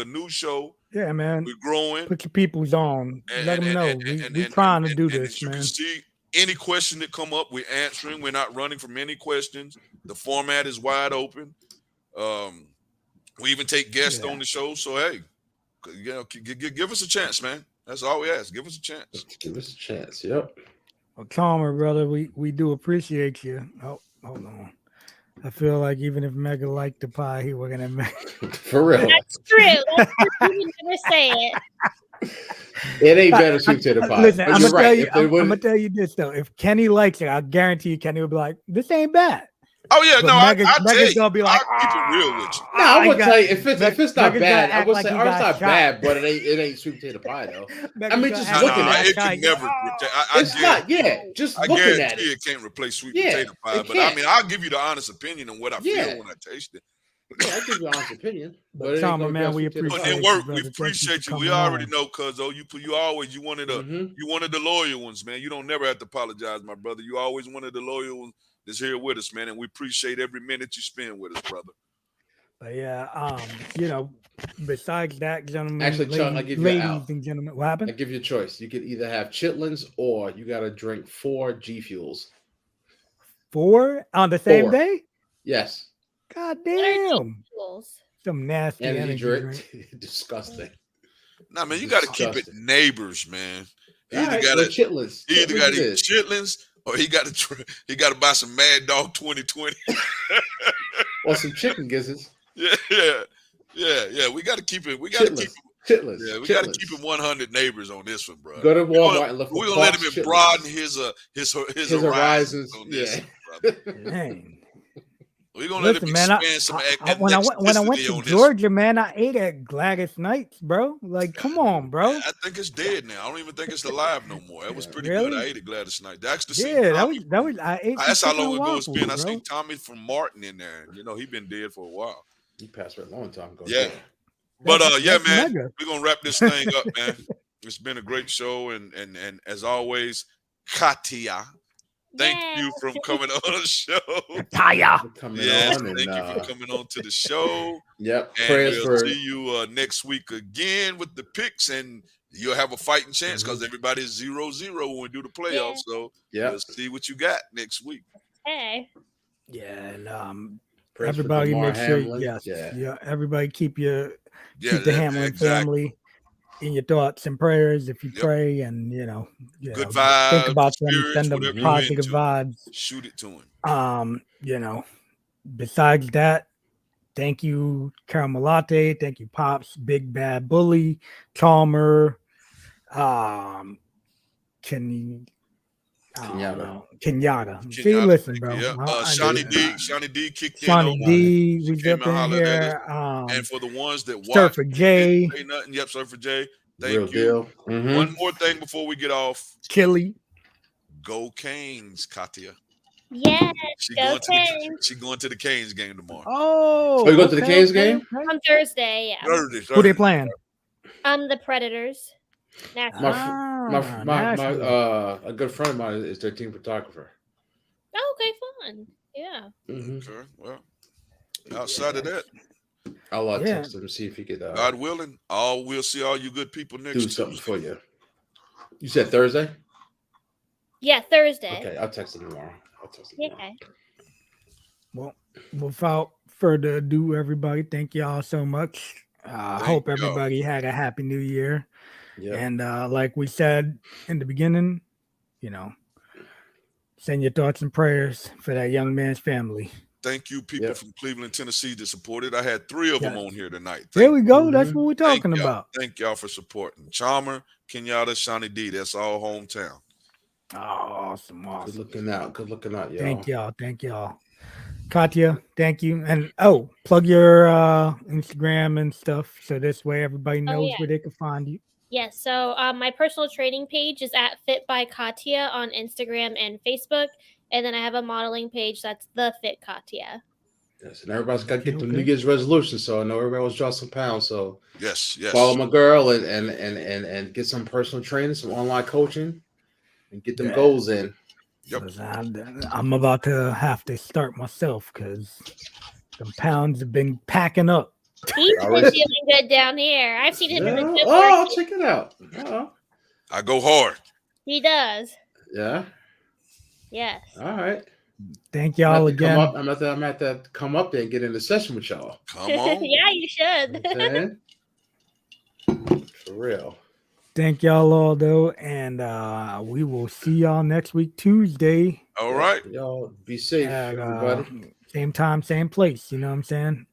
a new show. Yeah, man. We're growing. Put your peoples on. Let them know we're trying to do this, man. You can see any question that come up, we're answering. We're not running from any questions. The format is wide open. We even take guests on the show. So hey, you know, give us a chance, man. That's all we ask. Give us a chance. Give us a chance. Yep. Well, Chalmer, brother, we do appreciate you. Oh, hold on. I feel like even if Mega liked the pie, he wasn't gonna make For real. That's true. That's true. You would never say it. It ain't better sweet potato pie. Listen, But I'm you're gonna right. tell you. I'm gonna tell you this though. If Kenny likes it, I guarantee you, Kenny will be like, "This ain't bad." Oh yeah, But no, Mega's I tell you, gonna be like, I'll keep it real with you. No, I would got- tell you if it's not Mega's bad, gonna I would act say like he it's got not shot. bad, but it ain't sweet potato pie though. Mega's I mean, gonna just act looking like at it that. can never. It's not. Yeah, just I looking guarantee at it. it can't replace sweet Yeah, potato pie. it But can't. I mean, I'll give you the honest opinion on what I Yeah. feel when I taste it. Yeah, I give you an honest opinion. But But it ain't Chalmer, gonna man, be we sweet potato But pie. appreciate it you, worked. brother. We Thank you appreciate for you. We coming already on. know, cuzzo. You wanted the loyal ones, man. You don't never have to apologize, my brother. You always wanted the loyal ones that's here with us, man. And we appreciate every minute you spend with us, brother. But yeah, you know, besides that, gentlemen, Actually, Chuck, I'll give you an out. ladies and gentlemen, what I happened? give you a choice. You could either have chitlins or you got to drink 4 G Fuels. 4 on the same 4. day? Yes. God What are damn. tools? Some nasty Energy drink. drink. Disgusting. Nah, man, you got to keep it Disgusting. neighbors, man. He All either right, got well, to chitlins. He either Chitlins got it to eat is. chitlins or he got to buy some Mad Dog 2020. Or some chicken gizzards. Yeah. We got to keep it. We got to keep Chitlins. Yeah, we got to keep it 100 neighbors on this one, bro. Go to Walmart and look for We're gonna let him Clark's broaden chitlins. his horizons on this, brother. Dang. We're gonna let him Listen, man, expand some when I went ethnicity to on this. Georgia, man, I ate at Gladys Knights, bro. Like, come on, bro. I think it's dead now. I don't even think it's alive no more. That was pretty Really? good. I ate it Gladys Knight. That's the Yeah, that was I ate. That's some how long chicken ago it's been. I waffles, bro. seen Tommy from Martin in there. You know, he been dead for a while. He passed away a long time ago. Yeah. But yeah, That's man, Mega. we're gonna wrap this thing up, man. It's been a great show, and as always, Katia, thank you for coming on the show. Taya. Yes, thank you for coming on to the show. Yep. And Prayers we'll for see you next week again with the picks, and you'll have a fighting chance because everybody's 0-0 when we do the playoffs. So we'll see what you got next week. Hey. Yeah, and prayers for everybody Damar make sure, Hamlin. yeah, everybody keep the Yeah, Hamlin family in your thoughts and prayers if you pray, and you know, good vibes, think about them, spirits, send them whatever you positive into, vibes. shoot it to him. You know, besides that, thank you, Caramel Latte, thank you, Pops, Big Bad Bully, Chalmer, Kenny. Kenyatta. Kenyatta. See, Kenyatta, listen, bro. yeah. Well, Shawnee D kicked in Shawnee on us. D She was came up and in hollered at us. here. And for the ones that watched, Surfer J, didn't say nothing. Yep, Surfer J. Real Thank you. deal. Mhm. One more thing before we get off. Chili. Go Canes, Katia. Yes, She go Canes. She going to the Canes game tomorrow. Oh, you going to the Canes game? On Thursday, yeah. Who they playing? The Predators. National. A good friend of mine is their team photographer. Oh, okay, fun. Yeah. Mm-hmm. Okay, well, outside of that, I'll text him and see if he could. God willing, we'll see all you good people next do something for you. You said Thursday? Yeah, Thursday. Okay, I'll text him tomorrow. Okay. Well, without further ado, everybody, thank y'all so much. Hope everybody had a happy new year. Yep. And like we said in the beginning, send your thoughts and prayers for that young man's family. Thank you, people from Cleveland, Tennessee, that supported. I had 3 of them on here tonight. There we go. That's what we're talking about. Thank y'all for supporting. Chalmer, Kenyatta, Shawnee D. That's all hometown. Oh, awesome. Good looking out, y'all. Thank y'all. Katia, thank you. And plug your Instagram and stuff so this way everybody knows where they can find you. Yes, so my personal training page is at Fit by Katia on Instagram and Facebook, and then I have a modeling page that's The Fit Katia. Yes, and everybody's got to get the New Year's resolution. So I know everybody wants to drop some pounds. So yes, follow my girl and get some personal training, some online coaching, and get them goals in. Yep. I'm about to have to start myself because the pounds have been packing up. He's been feeling good down here. I've seen him in the gym. Oh, check it out. I go hard. He does. Yeah. Yes. All right. Thank y'all again. I'm at to come up there and get in the session with y'all. Come on. Yeah, you should. For real. Thank y'all all though, and we will see y'all next week Tuesday. All right. Y'all be safe, everybody. Same time, same place. You know what I'm saying?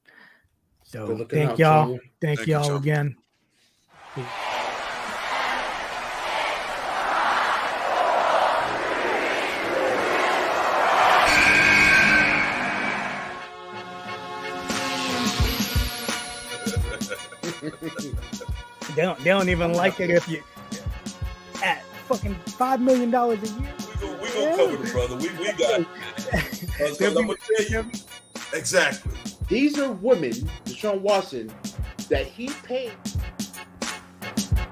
So thank y'all. Thank y'all again. They don't even like it if you at fucking $5 million a year. We gonna cover the brother. We got it. I'm gonna tell you exactly. These are women, Deshaun Watson, that he paid